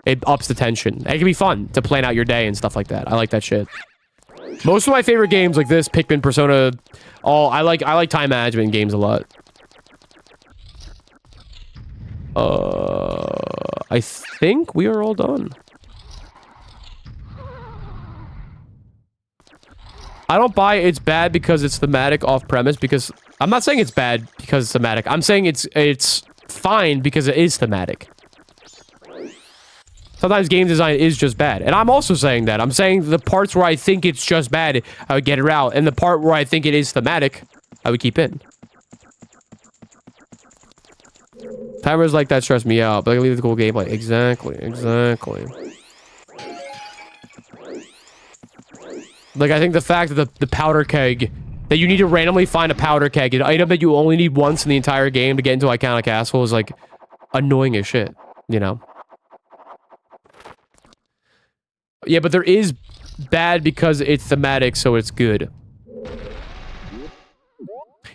Speaker 1: It ups the tension. It can be fun to plan out your day and stuff like that. I like that shit. Most of my favorite games like this, Pikmin, Persona, I like time management games a lot. I think we are all done. I don't buy it's bad because it's thematic off premise, because I'm not saying it's bad because it's thematic. I'm saying it's fine because it is thematic. Sometimes game design is just bad. And I'm also saying that. I'm saying the parts where I think it's just bad, I would get it out. And the part where I think it is thematic, I would keep in. Timers like that stress me out, but I can leave the cool gameplay. Exactly. Like, I think the fact that the powder keg, that you need to randomly find a powder keg, an item that you only need once in the entire game to get into Iconic Castle is, like, annoying as shit, you know? Yeah, but there is bad because it's thematic, so it's good.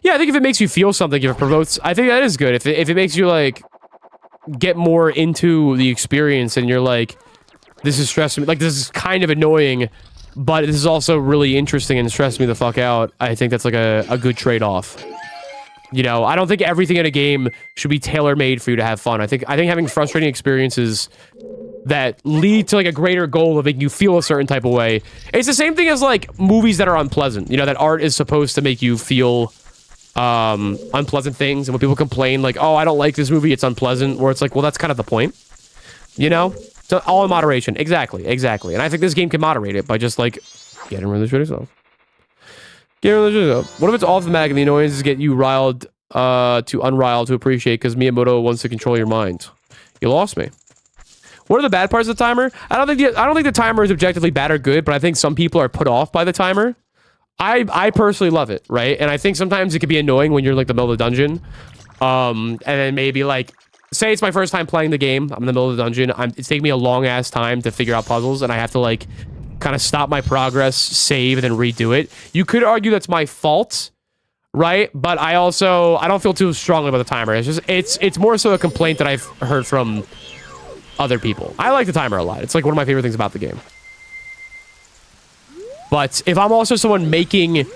Speaker 1: Yeah, I think if it makes you feel something, if it provokes, I think that is good. If it makes you, like, get more into the experience and you're like, this is stressing me, like, this is kind of annoying, but this is also really interesting and stressing me the fuck out, I think that's, like, a good trade-off. You know, I don't think everything in a game should be tailor-made for you to have fun. I think having frustrating experiences that lead to, like, a greater goal of making you feel a certain type of way. It's the same thing as, like, movies that are unpleasant. You know, that art is supposed to make you feel unpleasant things, and when people complain, like, oh, I don't like this movie, it's unpleasant, where it's like, well, that's kind of the point. You know? So, all in moderation. Exactly. And I think this game can moderate it by just, like, getting rid of the shit yourself. What if it's all thematic and the annoyances get you riled to unriled to appreciate because Miyamoto wants to control your mind? You lost me. What are the bad parts of the timer? I don't think the timer is objectively bad or good, but I think some people are put off by the timer. I personally love it, right? And I think sometimes it can be annoying when you're in, like, the middle of the dungeon. And then maybe, like, say it's my first time playing the game. I'm in the middle of the dungeon. It's taking me a long-ass time to figure out puzzles, and I have to, like, kind of stop my progress, save, and then redo it. You could argue that's my fault, right? But I don't feel too strongly about the timer. It's just, it's more so a complaint that I've heard from other people. I like the timer a lot. It's, like, one of my favorite things about the game. But if I'm also someone making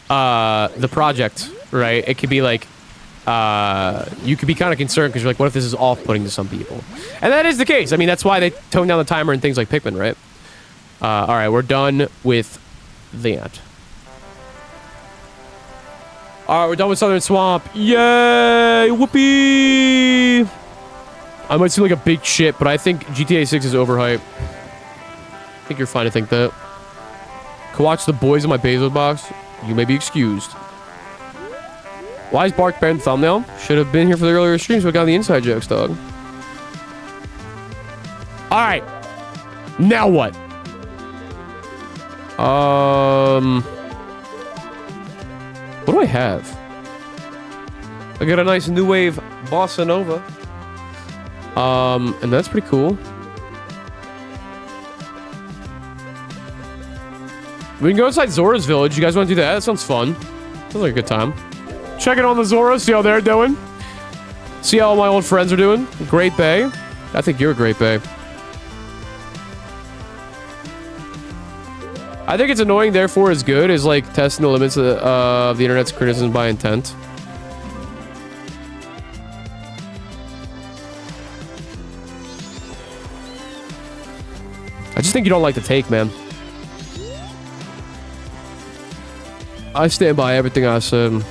Speaker 1: the project, right, it could be like, you could be kind of concerned because you're like, what if this is off-putting to some people? And that is the case. I mean, that's why they tone down the timer and things like Pikmin, right? All right, we're done with that. All right, we're done with Southern Swamp. Yay! Whoopee! I might seem like a big shit, but I think GTA 6 is overhyped. I think you're fine to think that. Can watch the boys in my Bezos box. You may be excused. Why is Bark banned thumbnail? Should have been here for the earlier streams, but got the inside jokes, dog. All right. Now what? What do I have? I got a nice new wave bossa nova. And that's pretty cool. We can go inside Zora's village. You guys want to do that? That sounds fun. Sounds like a good time. Check it on the Zora, see how they're doing. See how all my old friends are doing. Great Bay. I think you're a Great Bay. I think it's annoying, therefore is good, is like testing the limits of the internet's criticism by intent. I just think you don't like the take, man. I stand by everything I said.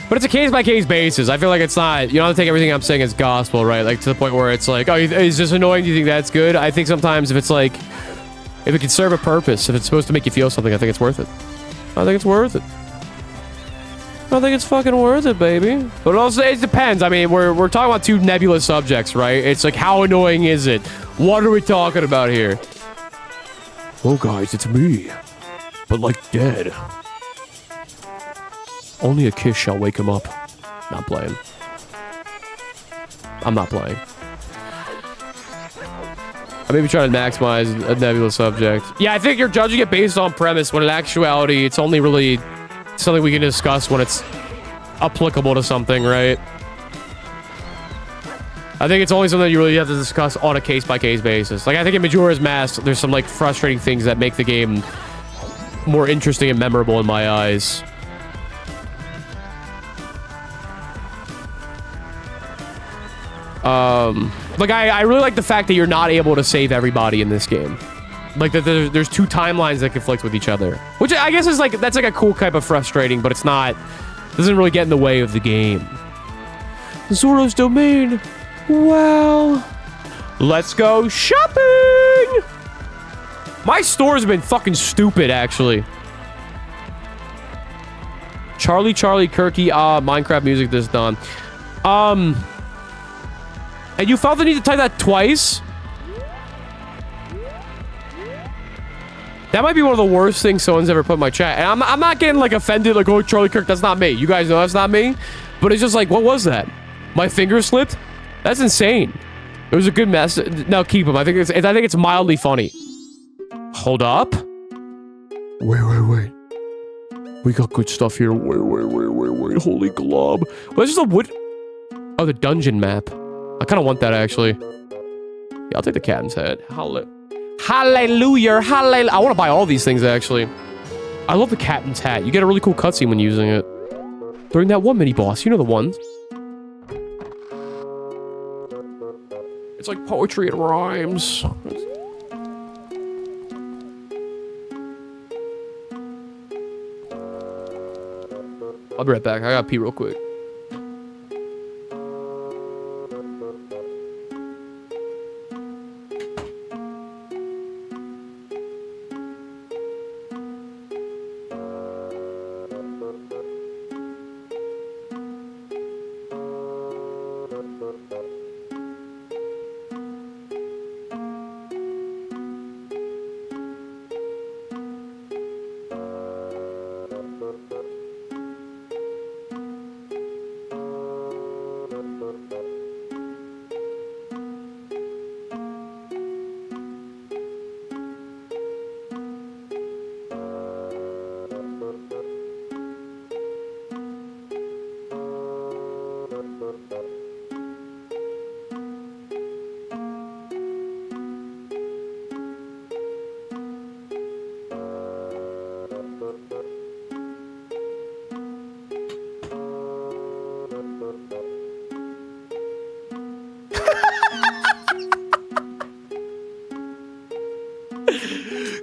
Speaker 1: But it's a case-by-case basis. I feel like it's not... You don't have to take everything I'm saying as gospel, right? Like, to the point where it's like, oh, is this annoying? Do you think that's good? I think sometimes if it's like... If it can serve a purpose, if it's supposed to make you feel something, I think it's worth it. I think it's worth it. I think it's fucking worth it, baby. But also, it depends. I mean, we're talking about two nebulous subjects, right? It's like, how annoying is it? What are we talking about here? Oh, guys, it's me. But, like, dead. Only a kiss shall wake him up. Not playing. I'm not playing. I may be trying to maximize a nebulous subject. Yeah, I think you're judging it based on premise, when in actuality, it's only really something we can discuss when it's applicable to something, right? I think it's only something you really have to discuss on a case-by-case basis. Like, I think in Majora's Mask, there's some, like, frustrating things that make the game more interesting and memorable in my eyes. Like, I really like the fact that you're not able to save everybody in this game. Like, that there's two timelines that conflict with each other. Which I guess is like, that's like a cool type of frustrating, but it's not, doesn't really get in the way of the game. Zoro's domain. Well, let's go shopping. My stores have been fucking stupid, actually. Charlie, Kirky, Minecraft music this done. And you felt the need to type that twice? That might be one of the worst things someone's ever put in my chat. And I'm not getting, like, offended, like, oh, Charlie Kirk, that's not me. You guys know that's not me. But it's just like, what was that? My finger slipped? That's insane. It was a good mess. No, keep them. I think it's mildly funny. Hold up. Wait. We got good stuff here. Wait. Holy glob. Well, it's just a wood... Oh, the dungeon map. I kind of want that, actually. Yeah, I'll take the captain's head. Hallelujah. I want to buy all these things, actually. I love the captain's hat. You get a really cool cutscene when using it. During that one mini-boss. You know the one. It's like poetry and rhymes. I'll be right back. I gotta pee real quick.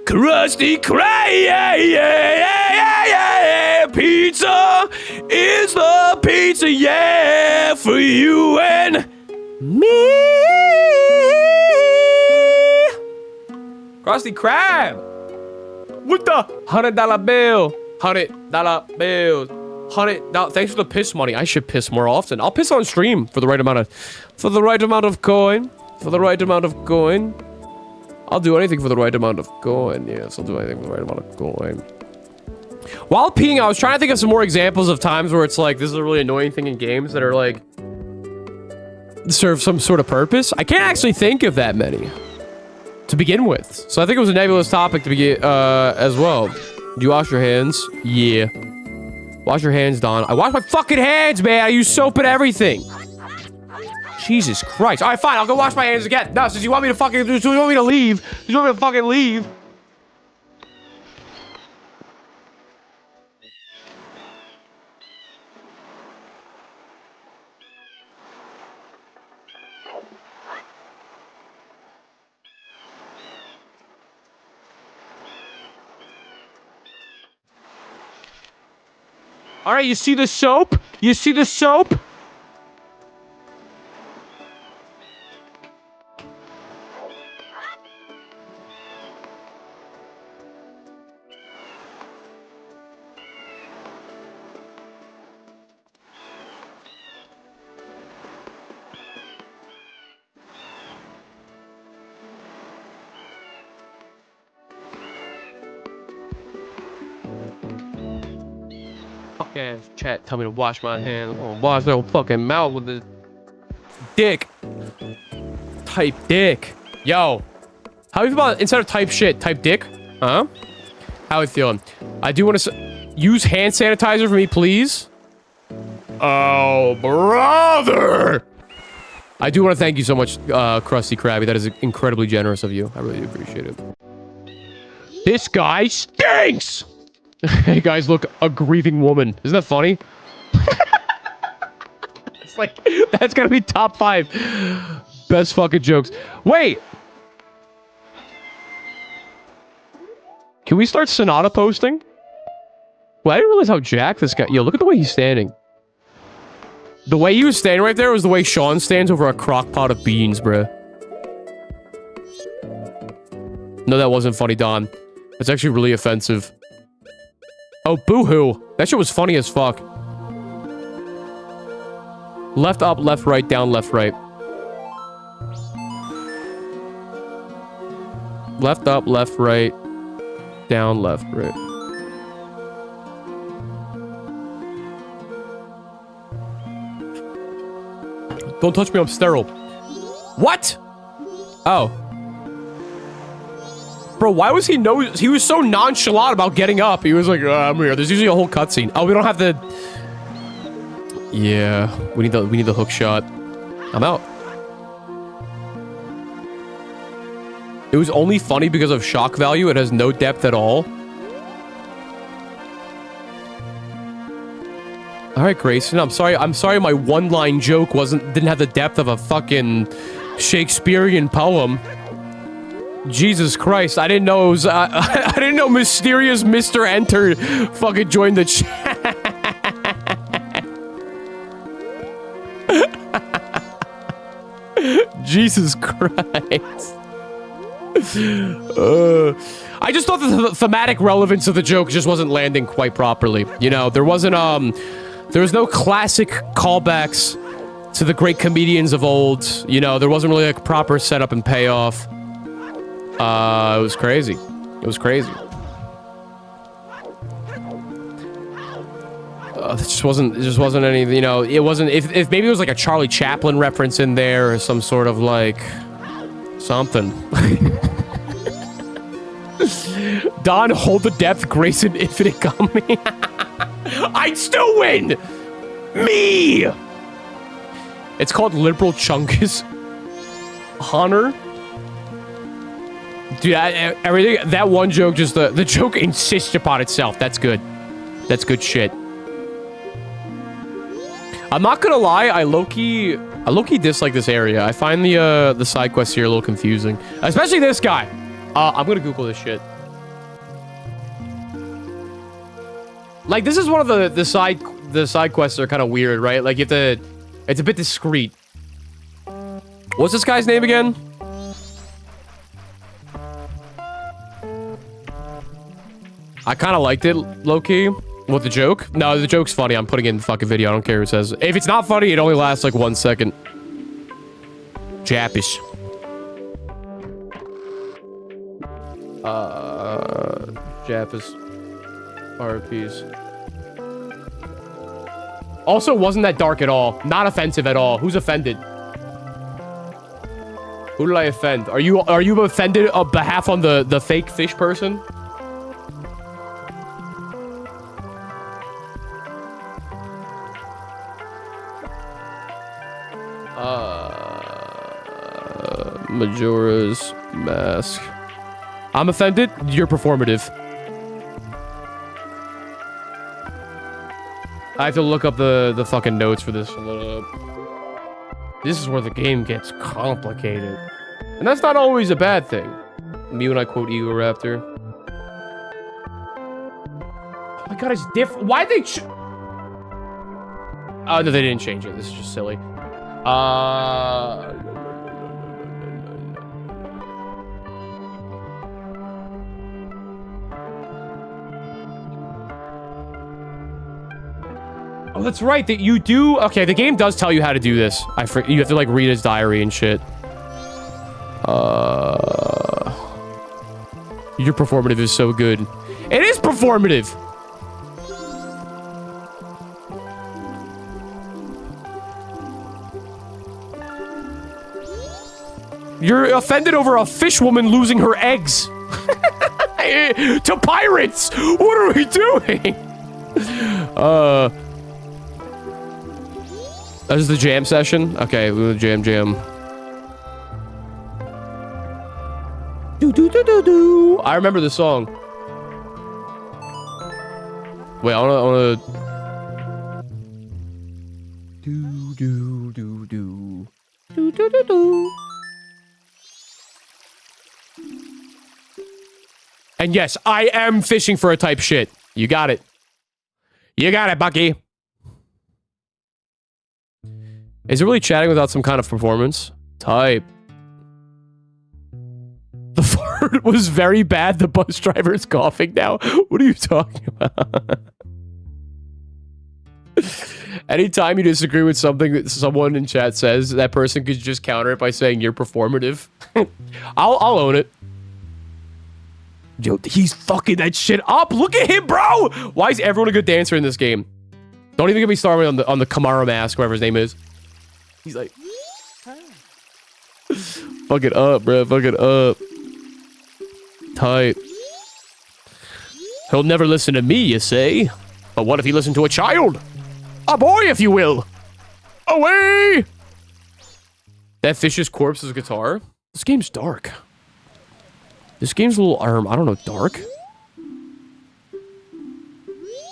Speaker 1: Krusty Krab, pizza is the pizza, yeah, for you and me. Krusty Krab with the $100 bill, $100 bills, $100. Thanks for the piss money. I should piss more often. I'll piss on stream for the right amount of, coin, I'll do anything for the right amount of coin. Yes, I'll do anything for the right amount of coin. While peeing, I was trying to think of some more examples of times where it's like, this is a really annoying thing in games that are like, serve some sort of purpose. I can't actually think of that many to begin with. So I think it was a nebulous topic to begin, as well. Do you wash your hands? Yeah. Wash your hands, Don. I wash my fucking hands, man. I use soap and everything. Jesus Christ. All right, fine. I'll go wash my hands again. No, since you want me to fucking... You want me to leave. You want me to fucking leave. All right, you see the soap? You see the soap? Yeah, chat, tell me to wash my hands. Oh, wash their fucking mouth with this dick. Type dick. Yo. How you feel about, instead of type shit, type dick? Huh? How you feeling? I do want to use hand sanitizer for me, please. Oh, brother. I do want to thank you so much, Krusty Krabby. That is incredibly generous of you. I really appreciate it. This guy stinks! Hey guys, look, a grieving woman. Isn't that funny? It's like, that's gonna be top 5 best fucking jokes. Wait! Can we start Sonata posting? Well, I didn't realize how jacked this guy... Yo, look at the way he's standing. The way he was standing right there was the way Sean stands over a crock pot of beans, bruh. No, that wasn't funny, Don. That's actually really offensive. Oh, boo-hoo. That shit was funny as fuck. Left up, left right, down, left right. Left up, left right, down, left, right. Don't touch me, I'm sterile. What? Oh. Bro, why was he was so nonchalant about getting up. He was like, I'm here. There's usually a whole cutscene. Oh, we don't have the... Yeah, we need the hook shot. I'm out. It was only funny because of shock value. It has no depth at all. All right, Grayson. I'm sorry my one-line joke didn't have the depth of a fucking Shakespearean poem. Jesus Christ, I didn't know it was I didn't know mysterious Mr. Enter fucking joined the chat. Jesus Christ. I just thought the thematic relevance of the joke just wasn't landing quite properly. You know, there was no classic callbacks to the great comedians of old. You know, there wasn't really a proper setup and payoff. It was crazy. It was crazy. It just wasn't any, you know, it wasn't, if maybe it was like a Charlie Chaplin reference in there or some sort of like, something. Don, hold the depth, Grayson, infinite gummy. I'd still win! Me! It's called Liberal Chunkus. Honor. Dude, everything, that one joke, just the joke insists upon itself. That's good. That's good shit. I'm not gonna lie, I low-key dislike this area. I find the side quests here a little confusing. Especially this guy. I'm gonna Google this shit. Like, this is one of the side quests that are kind of weird, right? Like, you have to... It's a bit discreet. What's this guy's name again? I kind of liked it, low-key. What, the joke? No, the joke's funny. I'm putting it in the fucking video. I don't care who says it. If it's not funny, it only lasts like 1 second. Jappish. Jappis. RPs. Also, wasn't that dark at all. Not offensive at all. Who's offended? Who did I offend? Are you offended on behalf on the fake fish person? Majora's Mask. I'm offended. You're performative. I have to look up the fucking notes for this. This is where the game gets complicated. And that's not always a bad thing. Me when I quote Ego Raptor. Oh my god, it's different. Why'd they oh, no, they didn't change it. This is just silly. Oh, that's right. That you do. Okay, the game does tell you how to do this. You have to like read his diary and shit. Your performative is so good. It is performative. You're offended over a fish woman losing her eggs. To pirates. What are we doing? This is the jam session? Okay, we'll jam. Do. I remember the song. Wait, I wanna... Do, do, do, do. Do, do, do, do. And yes, I am fishing for a type shit. You got it. You got it, Bucky. Is it really chatting without some kind of performance? Type. The fart was very bad. The bus driver is coughing now. What are you talking about? Anytime you disagree with something that someone in chat says, that person could just counter it by saying you're performative. I'll own it. Yo, he's fucking that shit up. Look at him, bro. Why is everyone a good dancer in this game? Don't even get me started on the Kamara mask, whatever his name is. He's like, fuck it up, bro. Fuck it up. Type. He'll never listen to me, you say? But what if he listened to a child? A boy, if you will. Away! That fish's corpse is a guitar. This game's dark. This game's a little, I don't know, dark.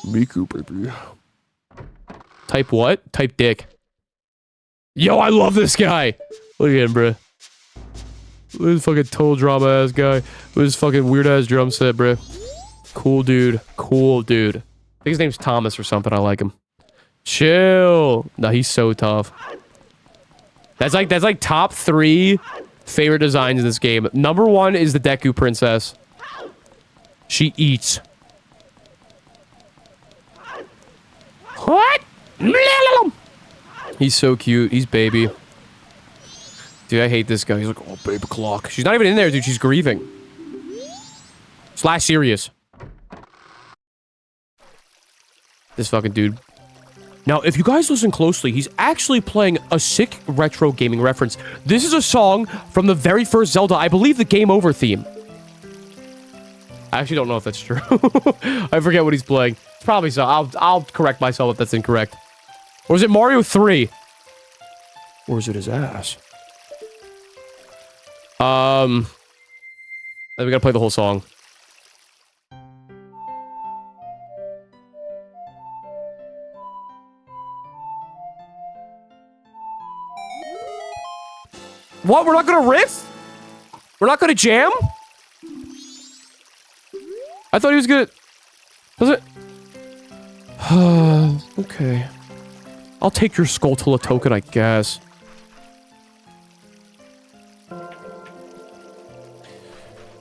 Speaker 1: Miku, baby. Type what? Type dick. Yo, I love this guy. Look at him, bro. Look at this fucking total drama ass guy. Look at this fucking weird ass drum set, bro. Cool dude. Cool dude. I think his name's Thomas or something. I like him. Chill. No, he's so tough. That's like top 3 favorite designs in this game. Number 1 is the Deku princess. She eats. What? He's so cute. He's baby. Dude, I hate this guy. He's like, oh, baby clock. She's not even in there, dude. She's grieving. Slash serious. This fucking dude. Now, if you guys listen closely, he's actually playing a sick retro gaming reference. This is a song from the very first Zelda, I believe the Game Over theme. I actually don't know if that's true. I forget what he's playing. It's probably so. I'll correct myself if that's incorrect. Or is it Mario 3? Or is it his ass? Then we gotta play the whole song. What? We're not gonna riff? We're not gonna jam? I thought he was gonna... Was it? Okay. I'll take your Skulltula token, I guess.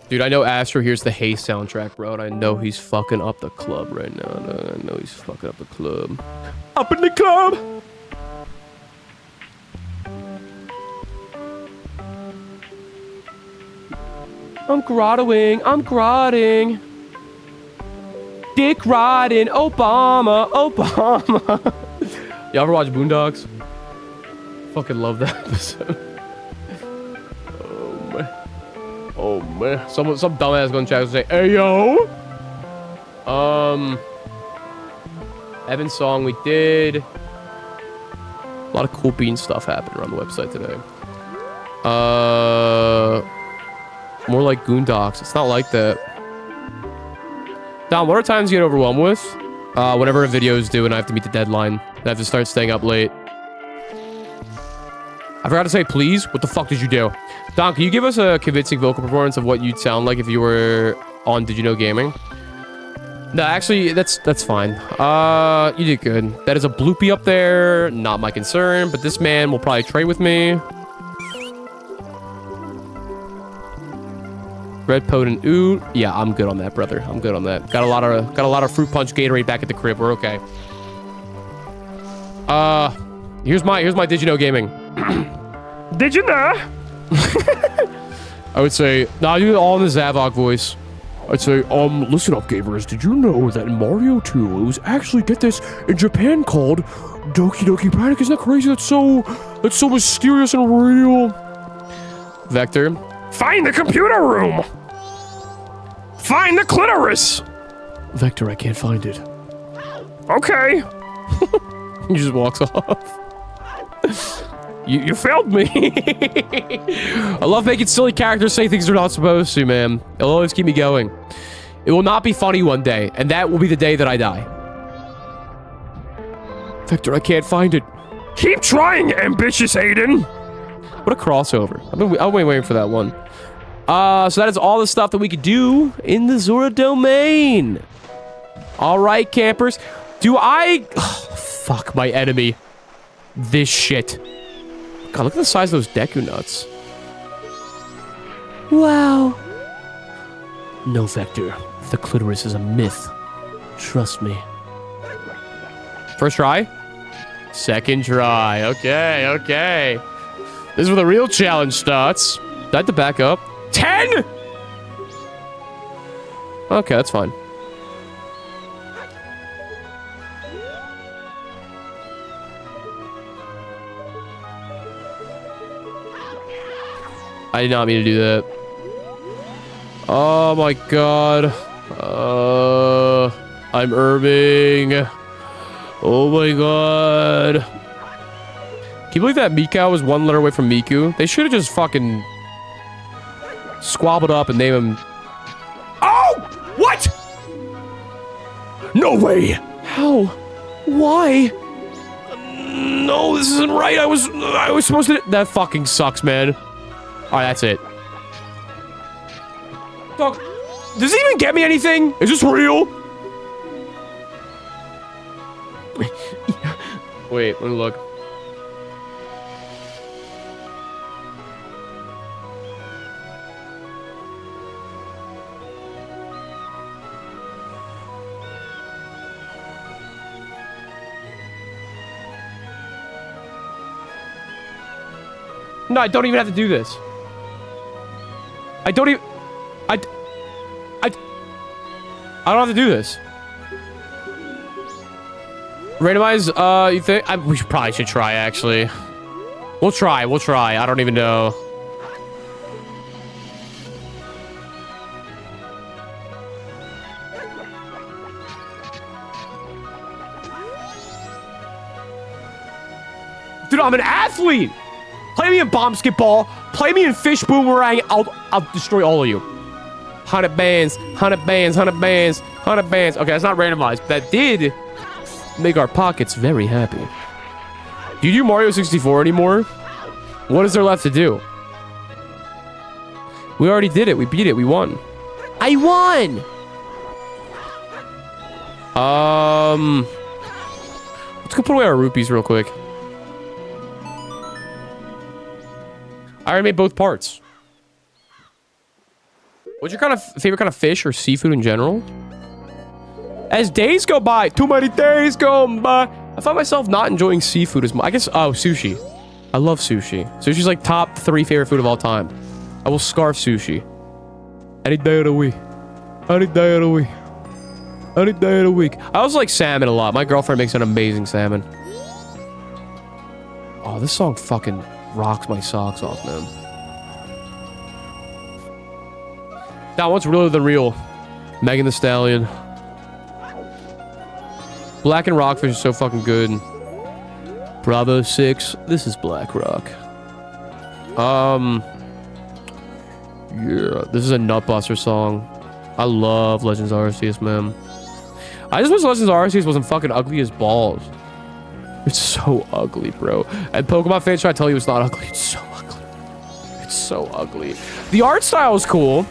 Speaker 1: Dude, I know Astro hears the Hey soundtrack, bro, and I know he's fucking up the club right now. I know he's fucking up the club. Up in the club! I'm grottoing. I'm grotting. Dick riding. Obama. Obama. Y'all ever watch Boondocks? Fucking love that episode. Oh, man. Oh, man. Some dumbass going to chat and say, hey, yo. Evan's song we did. A lot of cool bean stuff happened around the website today. More like Goondocks. It's not like that. Don, what are times you get overwhelmed with? Whenever a video is due and I have to meet the deadline. And I have to start staying up late. I forgot to say please. What the fuck did you do? Don, can you give us a convincing vocal performance of what you'd sound like if you were on Did You Know Gaming? No, actually, that's fine. You did good. That is a bloopy up there. Not my concern, but this man will probably trade with me. Red potent ooh. Yeah, I'm good on that, brother. I'm good on that. Got a lot of fruit punch Gatorade back at the crib. We're okay. Here's my Did You Know Gaming. Did you know? I would say, no, I do it all in the Zavok voice. I'd say, listen up, gamers. Did you know that in Mario 2, it was actually, get this, in Japan called Doki Doki Panic? Isn't that crazy? That's so mysterious and real. Vector. Find the computer room! Find the clitoris! Vector, I can't find it. Okay. He just walks off. You failed me. I love making silly characters say things they're not supposed to, man. It'll always keep me going. It will not be funny one day, and that will be the day that I die. Vector, I can't find it. Keep trying, ambitious Aiden. What a crossover. I've been waiting for that one. So that is all the stuff that we could do in the Zora domain. All right, campers. Fuck my enemy. This shit. God, look at the size of those Deku nuts. Wow. No, Vector. The clitoris is a myth. Trust me. First try? Second try. Okay. This is where the real challenge starts. Do I have to back up? 10? Okay, that's fine. I did not mean to do that. Oh my god. I'm erming. Oh my god. Can you believe that Mikau was one letter away from Miku? They should have just fucking squabbled up and named him... Oh! What? No way! How? Why? No, this isn't right. I was supposed to... That fucking sucks, man. Alright, that's it. Dog, does it even get me anything? Is this real? Wait, let me look. No, I don't even have to do this. I don't even... I don't have to do this. Randomized, you think... we probably should try, actually. We'll try. I don't even know. Dude, I'm an athlete! Play me in basketball. Play me in fish boomerang. I'll destroy all of you. 100 bands. 100 bands. 100 bands. 100 bands. Okay, that's not randomized. But that did make our pockets very happy. Do you do Mario 64 anymore? What is there left to do? We already did it. We beat it. We won. I won! Let's go put away our rupees real quick. I already made both parts. What's your favorite kind of fish or seafood in general? As days go by, too many days go by. I find myself not enjoying seafood as much. I guess, sushi. I love sushi. Sushi's like top 3 favorite food of all time. I will scarf sushi. Any day of the week. Any day of the week. Any day of the week. I also like salmon a lot. My girlfriend makes an amazing salmon. Oh, this song fucking rocks my socks off, man. That one's realer than real. Megan Thee Stallion. Black and Rockfish is so fucking good. Bravo 6. This is Black Rock. Yeah, this is a Nutbuster song. I love Legends Arceus, man. I just wish Legends Arceus wasn't fucking ugly as balls. It's so ugly, bro. And Pokemon fans try to tell you it's not ugly. It's so ugly. It's so ugly. The art style is cool.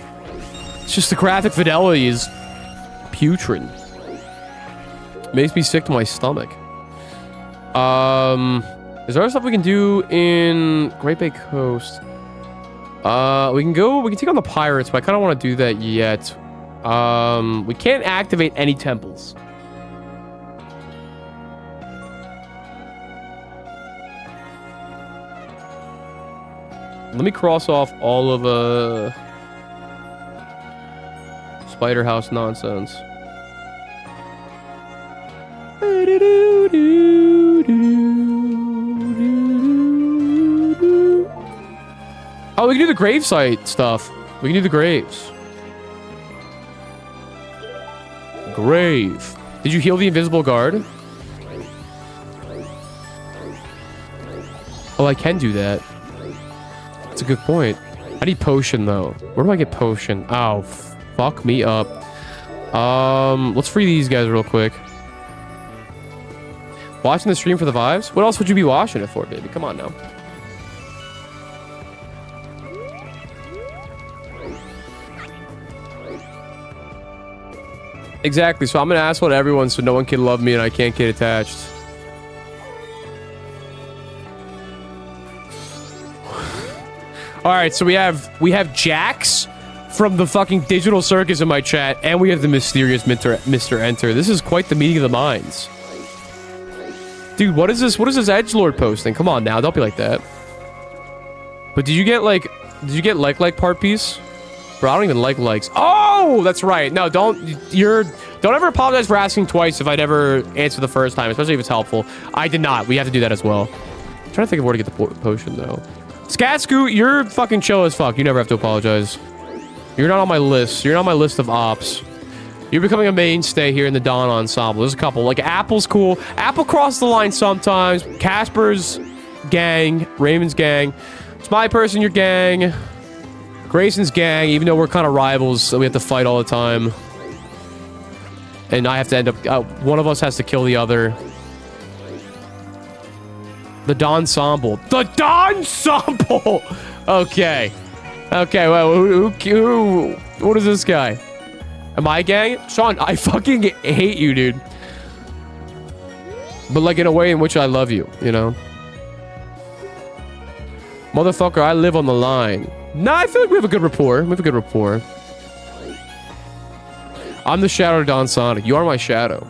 Speaker 1: It's just the graphic fidelity is putrid. Makes me sick to my stomach. Is there other stuff we can do in Great Bay Coast? We can take on the pirates, but I kind of want to do that yet. We can't activate any temples. Let me cross off all of Spider House nonsense. Oh, we can do the gravesite stuff. We can do the graves. Grave. Did you heal the invisible guard? Oh, I can do that. That's a good point. I need potion, though. Where do I get potion? Oh, fuck me up. Let's free these guys real quick. Watching the stream for the vibes? What else would you be watching it for, baby? Come on now. Exactly, so I'm an asshole to everyone so no one can love me and I can't get attached. Alright, so we have Jax from the fucking Digital Circus in my chat, and we have the mysterious Mr. Enter. This is quite the meeting of the minds. Dude, what is this? What is this edgelord posting? Come on now, don't be like that. But did you get like part piece? Bro, I don't even like likes. Oh, that's right. No, don't ever apologize for asking twice if I never answer the first time, especially if it's helpful. I did not. We have to do that as well. I'm trying to think of where to get the potion though. Skatscoot, you're fucking chill as fuck. You never have to apologize. You're not on my list. You're not on my list of ops. You're becoming a mainstay here in the Dawn Ensemble. There's a couple. Like, Apple's cool. Apple crossed the line sometimes. Casper's gang. Raymond's gang. It's my person, your gang. Grayson's gang, even though we're kind of rivals, so we have to fight all the time. And I have to end up... one of us has to kill the other. The Dawn Ensemble. The Dawn Ensemble! Okay. Okay, well, who... What is this guy? Am I gang? Sean, I fucking hate you, dude. But, like, in a way in which I love you, you know? Motherfucker, I live on the line. Nah, I feel like we have a good rapport. We have a good rapport. I'm the shadow of Don Sonic. You are my shadow.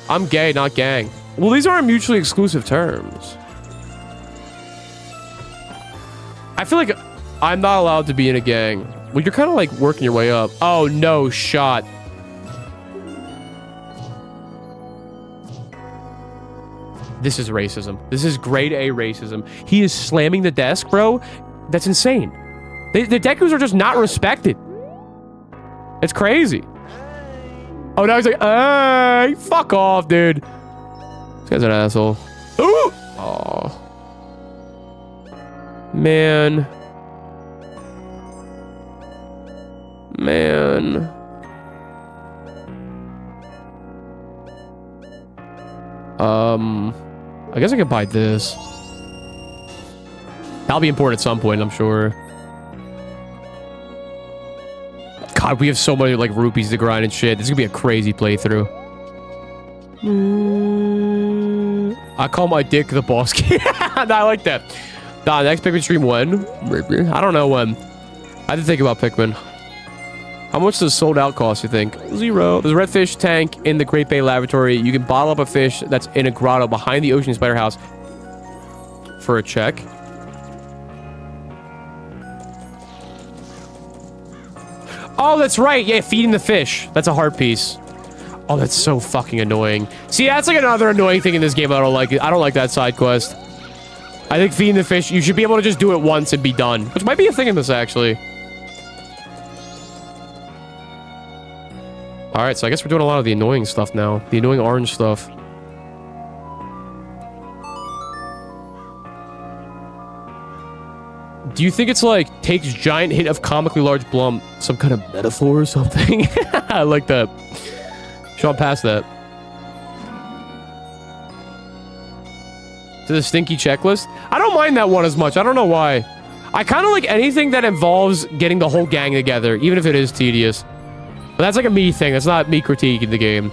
Speaker 1: I'm gay, not gang. Well, these aren't mutually exclusive terms. I feel like I'm not allowed to be in a gang. Well, you're kind of like working your way up. Oh, no shot. This is racism. This is grade A racism. He is slamming the desk, bro. That's insane. The Dekus are just not respected. It's crazy. Oh, now he's like, hey, fuck off, dude. This guy's an asshole. Ooh! Aw. Man. Man. I guess I could buy this. That'll be important at some point, I'm sure. God, we have so many, like, rupees to grind and shit. This is gonna be a crazy playthrough. I call my dick the boss key. Nah, I like that. Nah, next Pikmin stream when? I don't know when. I have to think about Pikmin. How much does sold out cost, you think? 0. There's a red fish tank in the Great Bay Laboratory. You can bottle up a fish that's in a grotto behind the Ocean Spider House for a check. Oh, that's right. Yeah, feeding the fish. That's a heart piece. Oh, that's so fucking annoying. See, that's like another annoying thing in this game. I don't like it. I don't like that side quest. I think feeding the fish, you should be able to just do it once and be done. Which might be a thing in this, actually. Alright, so I guess we're doing a lot of the annoying stuff now. The annoying orange stuff. Do you think it's like, takes giant hit of comically large blump, some kind of metaphor or something? I like that. Sean, pass that. To the stinky checklist? I don't mind that one as much. I don't know why. I kind of like anything that involves getting the whole gang together, even if it is tedious. But that's like a me thing. That's not me critiquing the game.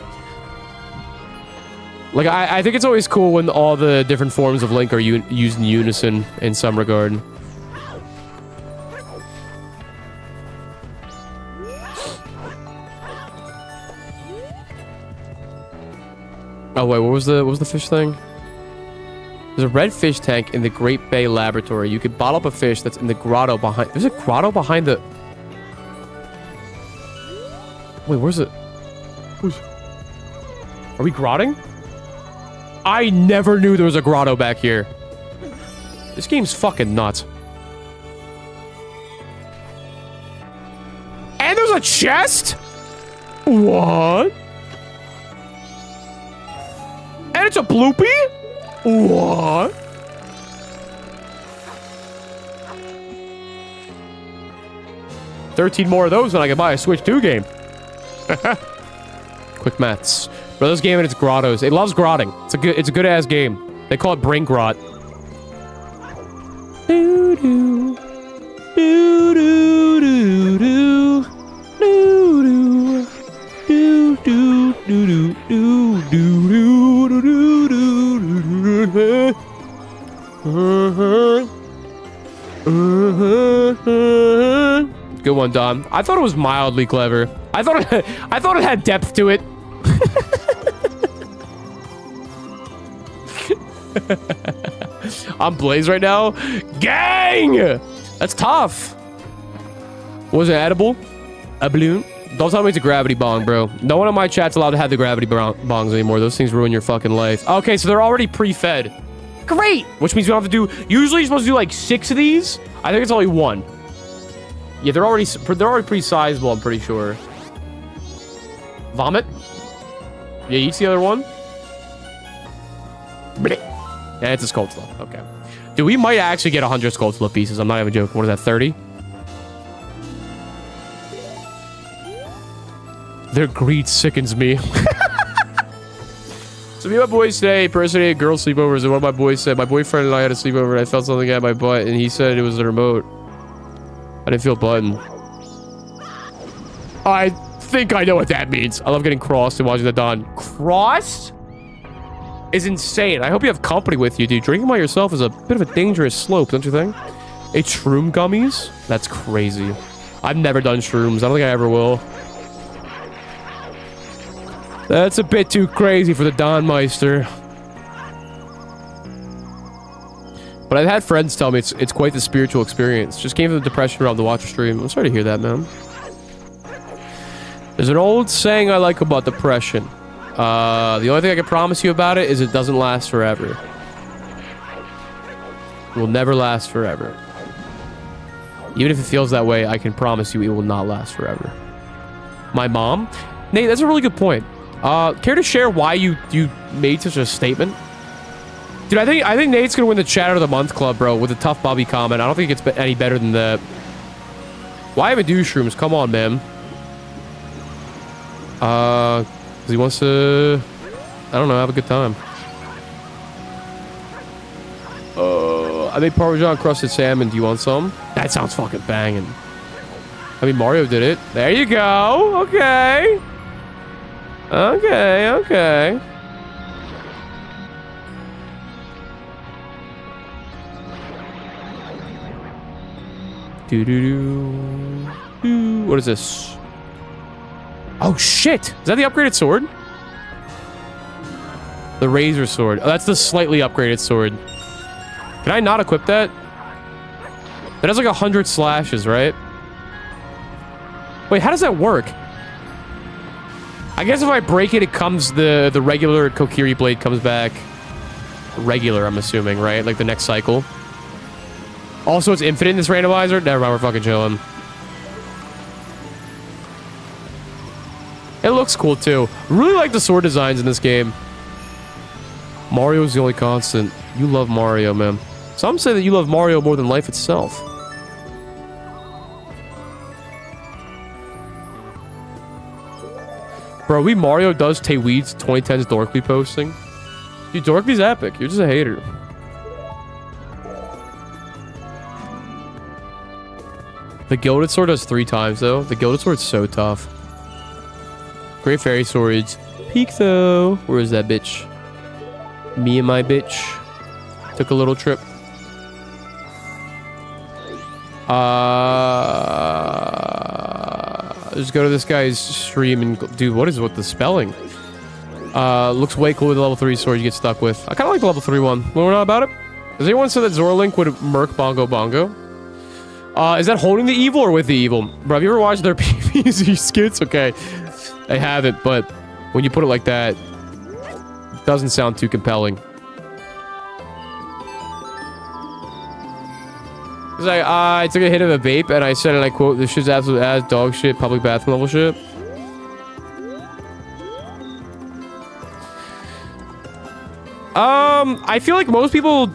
Speaker 1: Like, I think it's always cool when all the different forms of Link are used in unison in some regard. Oh wait, what was the fish thing? There's a red fish tank in the Great Bay Laboratory. You could bottle up a fish that's in the grotto behind... There's a grotto behind the... Wait, where's it? Are we grotting? I never knew there was a grotto back here. This game's fucking nuts. And there's a chest? What? And it's a bloopy? What? $13 more of those and I can buy a Switch 2 game. Quick maths. Bro, this game and its grottos. It loves grotting. It's a good ass game. They call it brain grot. Do do do do do do do do do do do do do. Good one, Don. I thought it was mildly clever. I thought it had depth to it. I'm Blaze right now. Gang! That's tough. Was it edible? A balloon? Don't tell me it's a gravity bong, bro. No one in my chat's allowed to have the gravity bongs anymore. Those things ruin your fucking life. Okay, so they're already pre-fed. Great! Which means we don't have to do... Usually you're supposed to do like 6 of these. I think it's only 1. Yeah, they're already pretty sizable, I'm pretty sure. Vomit? Yeah, eats the other one. Yeah, it's a skulltula. Okay. Dude, we might actually get 100 skulltula pieces. I'm not even joking. What is that, 30? Their greed sickens me. So me and my boys today impersonated girl sleepovers, and one of my boys said, my boyfriend and I had a sleepover, and I felt something at my butt, and he said it was the remote. I didn't feel a button. I think I know what that means. I love getting crossed and watching the dawn. Crossed? Is insane. I hope you have company with you, dude. Drinking by yourself is a bit of a dangerous slope, don't you think? A shroom gummies? That's crazy. I've never done shrooms. I don't think I ever will. That's a bit too crazy for the Don Meister. But I've had friends tell me it's quite the spiritual experience. Just came from the depression around the watch stream. I'm sorry to hear that, man. There's an old saying I like about depression. The only thing I can promise you about it is it doesn't last forever. It will never last forever. Even if it feels that way, I can promise you it will not last forever. My mom? Nate, that's a really good point. Care to share why you made such a statement? Dude, I think Nate's gonna win the Chatter of the Month Club, bro, with a tough Bobby comment. I don't think it's any better than that. Why even do shrooms? Come on, man. Because he wants to... I don't know, have a good time. I made Parmesan crusted salmon. Do you want some? That sounds fucking banging. I mean, Mario did it. There you go. Okay. Okay, okay. Do-do-do. What is this? Oh, shit. Is that the upgraded sword? The razor sword. Oh, that's the slightly upgraded sword. Can I not equip that? That has like 100 slashes, right? Wait, how does that work? I guess if I break it, it comes... The regular Kokiri blade comes back. Regular, I'm assuming, right? Like the next cycle. Also, it's infinite in this randomizer? Never mind, we're fucking chilling. It looks cool, too. Really like the sword designs in this game. Mario's the only constant. You love Mario, man. Some say that you love Mario more than life itself. Bro, Mario does Tay-Weed's 2010s Dorkly posting. Dude, Dorkly's epic. You're just a hater. The Gilded Sword does 3 times, though. The Gilded Sword's so tough. Great Fairy Swords. Peek, though. Where is that bitch? Me and my bitch. Took a little trip. Just go to this guy's stream and... Dude, what is with the spelling? Looks way cool with the level 3 sword you get stuck with. I kind of like the level 3 one. What know about it? Does anyone say that Zorlink would murk Bongo Bongo? Is that holding the evil or with the evil? Bro, have you ever watched their PvZ skits? Okay. I haven't, but when you put it like that, it doesn't sound too compelling. Cause I took a hit of a vape and I said, and I quote, "This shit's absolute ass dog shit, public bathroom level shit." I feel like most people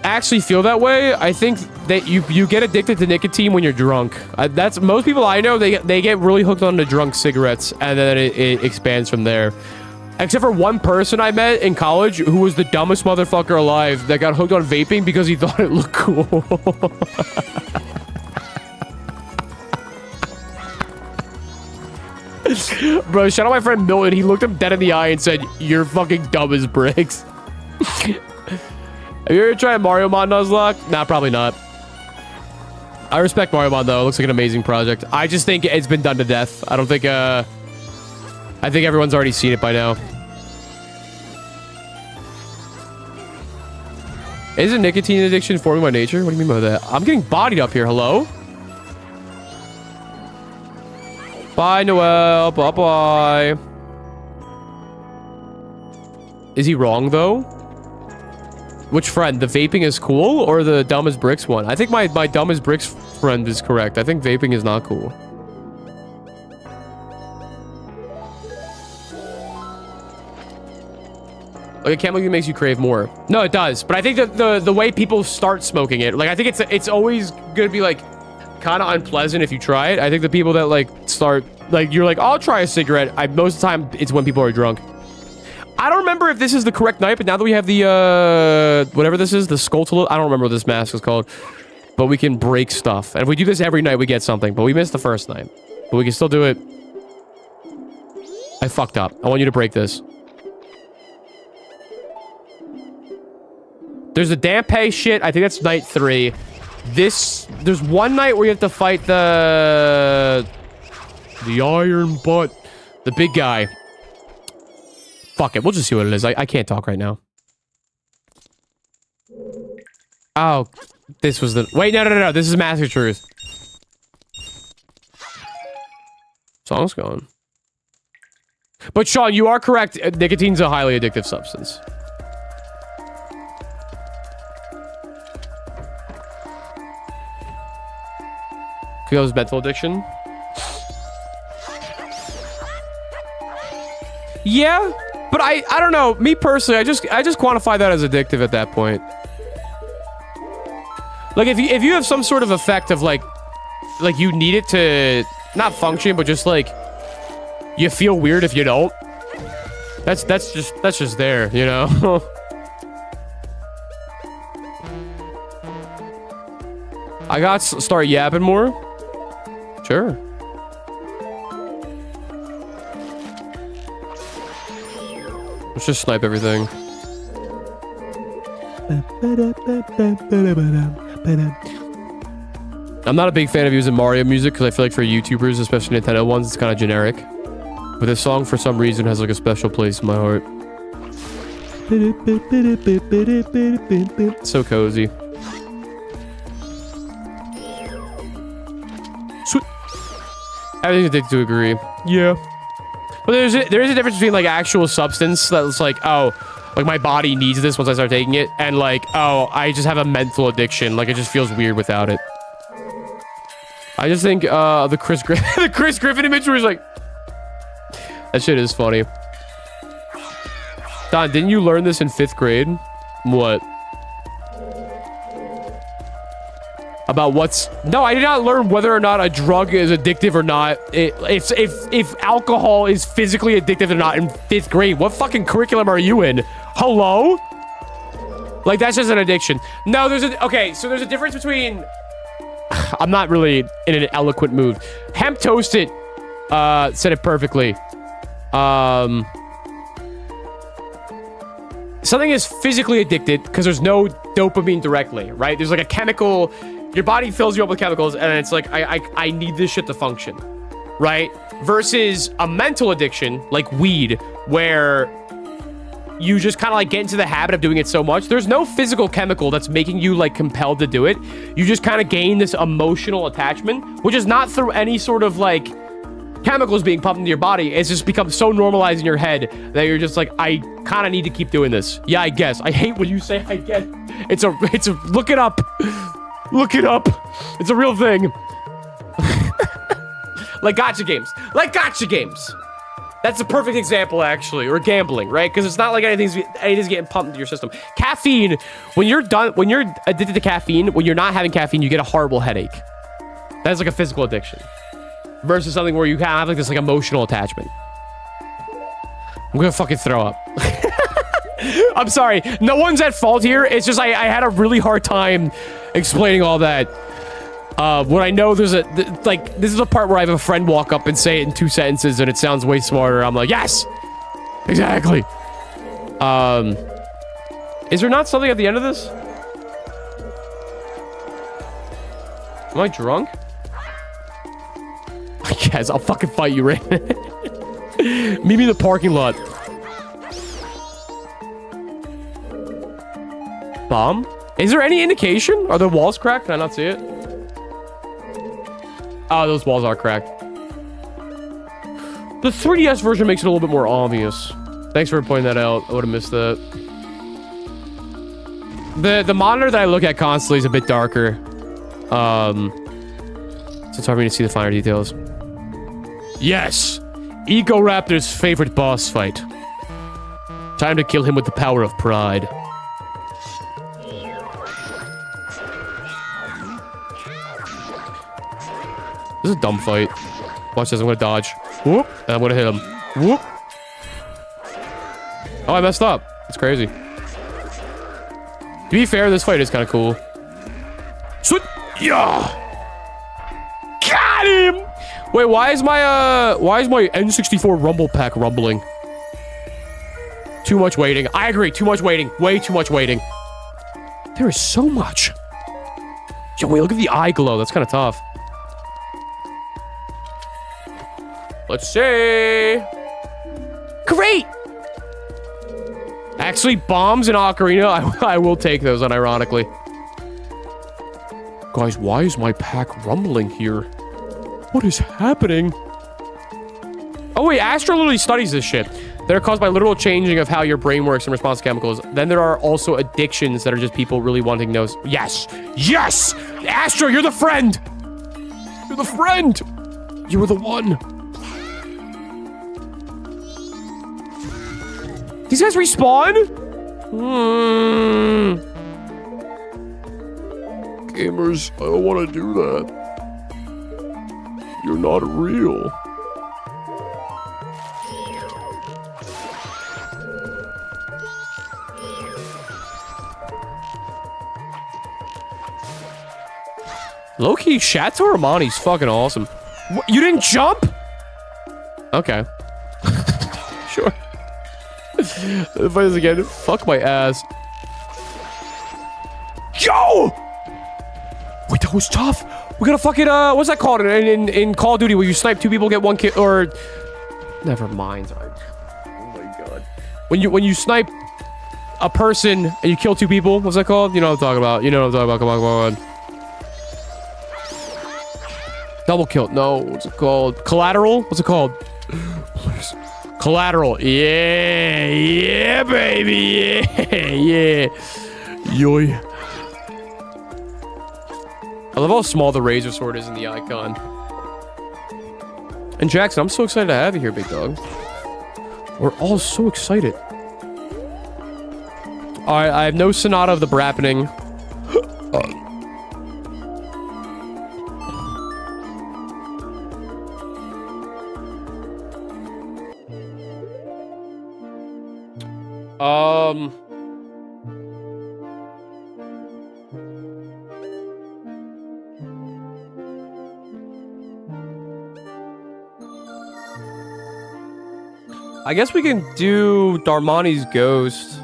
Speaker 1: actually feel that way. I think that you get addicted to nicotine when you're drunk. That's most people I know. They get really hooked on the drunk cigarettes, and then it expands from there. Except for one person I met in college who was the dumbest motherfucker alive that got hooked on vaping because he thought it looked cool. Bro, shout out my friend Milton. He looked him dead in the eye and said, "You're fucking dumb as bricks." Have you ever tried Mario Mod Nuzlocke? Nah, probably not. I respect Mario Mod though. It looks like an amazing project. I just think it's been done to death. I don't think, I think everyone's already seen it by now. Is a nicotine addiction forming by nature? What do you mean by that? I'm getting bodied up here. Hello? Bye, Noel. Bye-bye. Is he wrong, though? Which friend? The vaping is cool or the dumb as bricks one? I think my dumb as bricks friend is correct. I think vaping is not cool. Like, I can't believe it makes you crave more. No, it does. But I think that the way people start smoking it, like, I think it's always gonna be, like, kind of unpleasant if you try it. I think the people that, like, start, like, you're like, I'll try a cigarette. Most of the time, it's when people are drunk. I don't remember if this is the correct night, but now that we have the, whatever this is, the skulltulas, I don't remember what this mask is called. But we can break stuff. And if we do this every night, we get something. But we missed the first night. But we can still do it. I fucked up. I want you to break this. There's a Dampe shit. I think that's night 3. There's one night where you have to fight the iron butt. The big guy. Fuck it. We'll just see what it is. I can't talk right now. Oh, this was the... Wait, no. This is Master Truth. Song's gone. But Sean, you are correct. Nicotine's a highly addictive substance. Feels mental addiction. Yeah, but I don't know. Me personally, I just quantify that as addictive at that point. Like if you have some sort of effect of like you need it to not function, but just like you feel weird if you don't. That's just there, you know. I got to start yapping more. Sure. Let's just snipe everything. I'm not a big fan of using Mario music because I feel like for YouTubers, especially Nintendo ones, it's kind of generic. But this song, for some reason, has like a special place in my heart. So cozy. Sweet. Everything's addicted to agree. Yeah. But there is a difference between like actual substance that's like, oh, like my body needs this once I start taking it, and like, oh, I just have a mental addiction. Like it just feels weird without it. I just think the Chris Griffin image was like, that shit is funny. Don, didn't you learn this in 5th grade? What? About what's... No, I did not learn whether or not a drug is addictive or not. If alcohol is physically addictive or not in 5th grade. What fucking curriculum are you in? Hello? Like, that's just an addiction. No, okay, so there's a difference between... I'm not really in an eloquent mood. Hemp Toasted said it perfectly. Something is physically addicted because there's no dopamine directly, right? There's like a chemical... Your body fills you up with chemicals, and it's like, I need this shit to function, right? Versus a mental addiction, like weed, where you just kind of like get into the habit of doing it so much. There's no physical chemical that's making you like compelled to do it. You just kind of gain this emotional attachment, which is not through any sort of like chemicals being pumped into your body. It's just become so normalized in your head that you're just like, I kind of need to keep doing this. Yeah, I guess. I hate when you say I guess. It's a, look it up. Look it up. It's a real thing. Like gacha games. Like gacha games. That's a perfect example, actually. Or gambling, right? Because it's not like anything's getting pumped into your system. Caffeine, when you're addicted to caffeine, when you're not having caffeine, you get a horrible headache. That's like a physical addiction. Versus something where you have like this like emotional attachment. I'm gonna fucking throw up. I'm sorry. No one's at fault here. It's just I had a really hard time explaining all that. When I know there's like, this is the part where I have a friend walk up and say it in 2 sentences and it sounds way smarter. I'm like, yes! Exactly. Is there not something at the end of this? Am I drunk? I guess. I'll fucking fight you, right? Meet me in the parking lot. Bomb? Is there any indication? Are the walls cracked? Can I not see it? Oh, those walls are cracked. The 3DS version makes it a little bit more obvious. Thanks for pointing that out. I would have missed that. The monitor that I look at constantly is a bit darker. So it's hard for me to see the finer details. Yes! Ecoraptor's favorite boss fight. Time to kill him with the power of pride. This is a dumb fight. Watch this, I'm gonna dodge. Whoop! And I'm gonna hit him. Whoop! Oh, I messed up. It's crazy. To be fair, this fight is kind of cool. Sweet! Yeah! Got him! Wait, why is my N64 rumble pack rumbling? Too much waiting. I agree, too much waiting. Way too much waiting. There is so much. Yo, wait, look at the eye glow. That's kind of tough. Let's see. Great! Actually, bombs in Ocarina, I will take those, unironically. Guys, why is my pack rumbling here? What is happening? Oh wait, Astro literally studies this shit. They're caused by literal changing of how your brain works in response to chemicals. Then there are also addictions that are just people really wanting to know. Yes! Yes! Astro, you're the friend! You're the friend! You were the one. These guys respawn? Gamers, I don't want to do that. You're not real. Low-key, Chateau Armani's fucking awesome. What, you didn't jump? Okay. Sure. If I do this again, fuck my ass. Yo! Wait, that was tough. We got a fucking, what's that called in Call of Duty where you snipe 2 people, get 1 kill, or... Never mind. Oh my god. When you snipe a person and you kill 2 people, what's that called? You know what I'm talking about. You know what I'm talking about. Come on, come on. Double kill. No, what's it called? Collateral? What's it called? Please. Collateral. Yeah, yeah, baby. Yeah, yeah. Yoy. I love how small the razor sword is in the icon. And Jackson, I'm so excited to have you here, big dog. We're all so excited. Alright, I have no Sonata of the Brappening. I guess we can do Darmani's Ghost.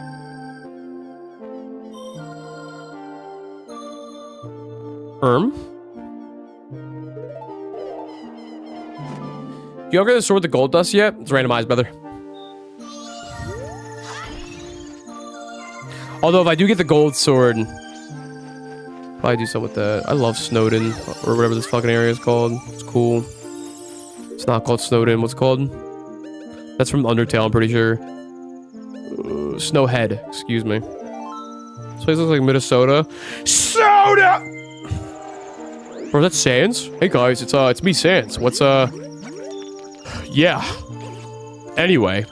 Speaker 1: You upgrade the sword with the gold dust yet? It's randomized, brother. Although if I do get the gold sword, probably do something with that. I love Snowden, or whatever this fucking area is called. It's cool. It's not called Snowden. What's it called? That's from Undertale, I'm pretty sure. Snowhead, excuse me. This place looks like Minnesota. Soda! Or is that Sans? Hey guys, it's me, Sans. What's, yeah. Anyway,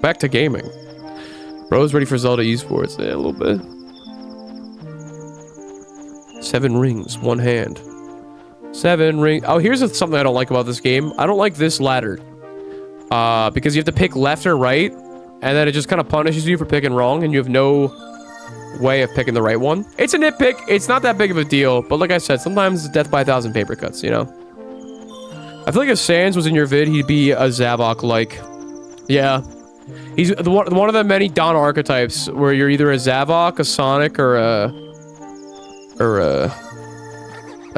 Speaker 1: back to gaming. Bro's ready for Zelda esports. Yeah, a little bit. 7 rings, 1 hand. 7 rings. Oh, here's something I don't like about this game. I don't like this ladder. Because you have to pick left or right. and then it just kind of punishes you for picking wrong, and you have no way of picking the right one. It's a nitpick. It's not that big of a deal, but like I said, sometimes it's death by 1,000 paper cuts, you know? I feel like if Sans was in your vid, he'd be a Zavok-like. Yeah. He's one of the many Don archetypes where you're either a Zavok, a Sonic, or a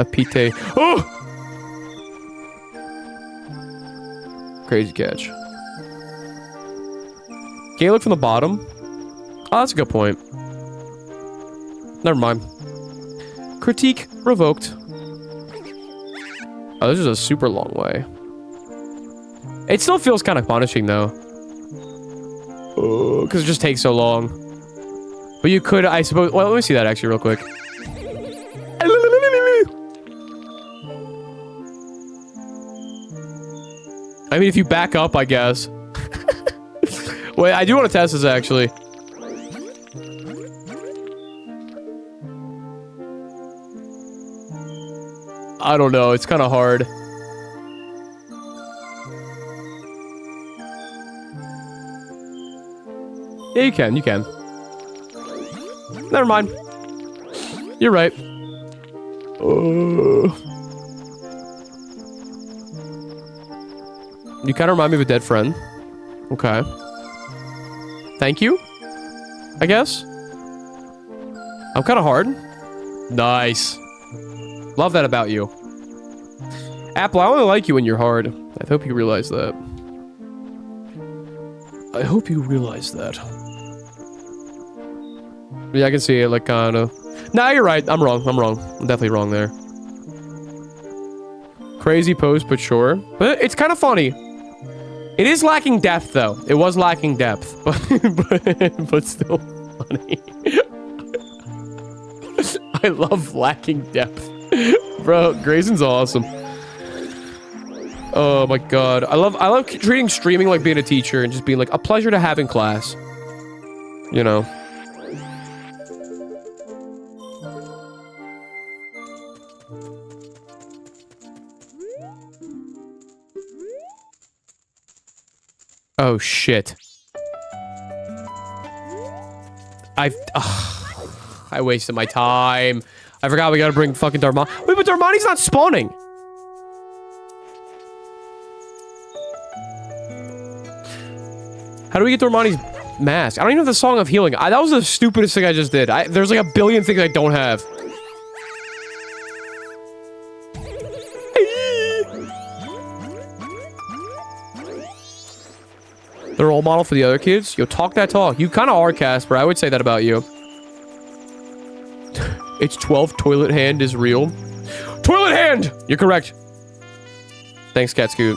Speaker 1: Pite. Oh! Crazy catch. Can you look from the bottom? Oh, that's a good point. Never mind. Critique revoked. Oh, this is a super long way. It still feels kind of punishing, though. Because it just takes so long. But you could, I suppose... Well, let me see that, actually, real quick. I mean, if you back up, I guess. Wait, I do want to test this, actually. I don't know. It's kind of hard. Yeah, you can. You can. Never mind. You're right. You kind of remind me of a dead friend. Okay. Thank you, I guess. I'm kind of hard. Nice. Love that about you. Apple, I only like you when you're hard. I hope you realize that. I hope you realize that. Yeah, I can see it, like, kind of. Nah, you're right. I'm wrong. I'm wrong. I'm definitely wrong there. Crazy post, but sure. But it's kind of funny. It is lacking depth, though. It was lacking depth, but still funny. I love lacking depth. Bro, Grayson's awesome. Oh my god. I love treating streaming like being a teacher and just being like a pleasure to have in class. You know. Oh shit. I wasted my time. I forgot we gotta bring fucking Darmani. Wait, but Darmani's not spawning. How do we get Darmani's mask? I don't even have the Song of Healing. That was the stupidest thing I just did. There's like a billion things I don't have. The role model for the other kids? Yo, talk that talk. You kind of are, Casper. I would say that about you. It's 12. Toilet hand is real. Toilet hand! You're correct. Thanks, Catscoot.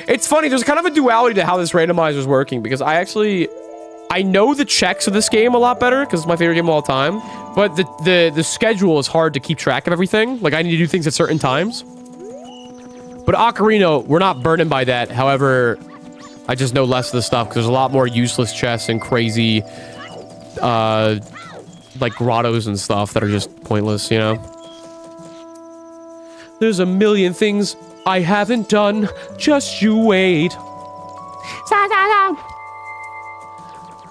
Speaker 1: It's funny. There's kind of a duality to how this randomizer is working because I know the checks of this game a lot better because it's my favorite game of all time. But the schedule is hard to keep track of everything. Like, I need to do things at certain times. But Ocarina, we're not burdened by that. However, I just know less of the stuff because there's a lot more useless chests and crazy, like grottos and stuff that are just pointless, you know? There's a million things I haven't done. Just you wait.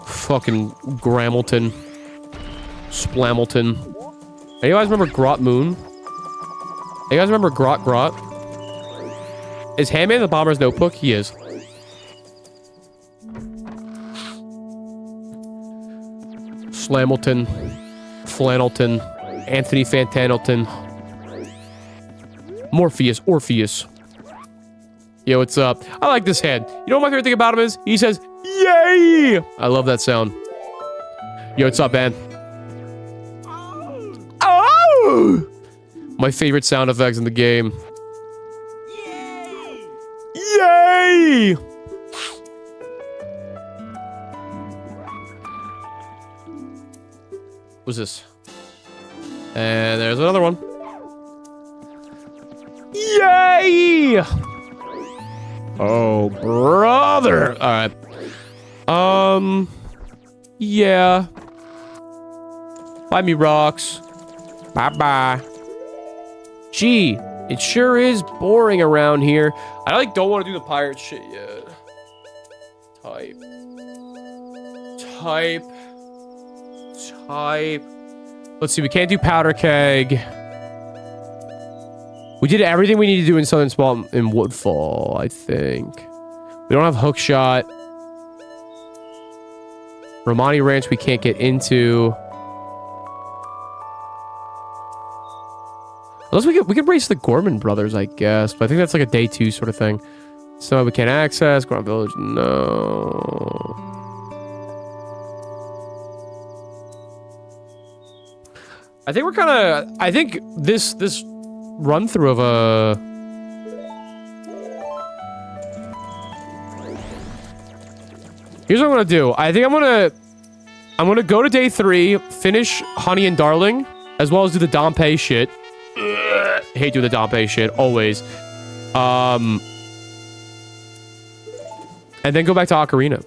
Speaker 1: Fucking Gramilton. Splamilton. Hey, you guys remember Grot Moon? Hey, you guys remember Grot Grot? Is Handman the Bomber's Notebook? He is. Slamilton. Flannelton. Anthony Fantanelton. Morpheus. Orpheus. Yo, what's up? I like this head. You know what my favorite thing about him is? He says, yay! I love that sound. Yo, what's up, man? Oh! My favorite sound effects in the game. Yay! What's this? And there's another one. Yay! Oh, brother. All right. Yeah. Buy me rocks. Bye-bye. Gee, it sure is boring around here. I, like, don't want to do the pirate shit yet. Type. Type. Type. Let's see, we can't do powder keg. We did everything we need to do in Southern Swamp in Woodfall, I think. We don't have hook shot. Romani Ranch we can't get into. Unless we could race the Gorman brothers, I guess. But I think that's like a day 2 sort of thing. So we can't access. Gorman Village, no. I think we're kind of... I think this run through of a... Here's what I'm gonna do. I think I'm gonna go to day 3, finish Honey and Darling, as well as do the Dompe shit. Hate doing the Dompe shit, always. And then go back to Ocarina.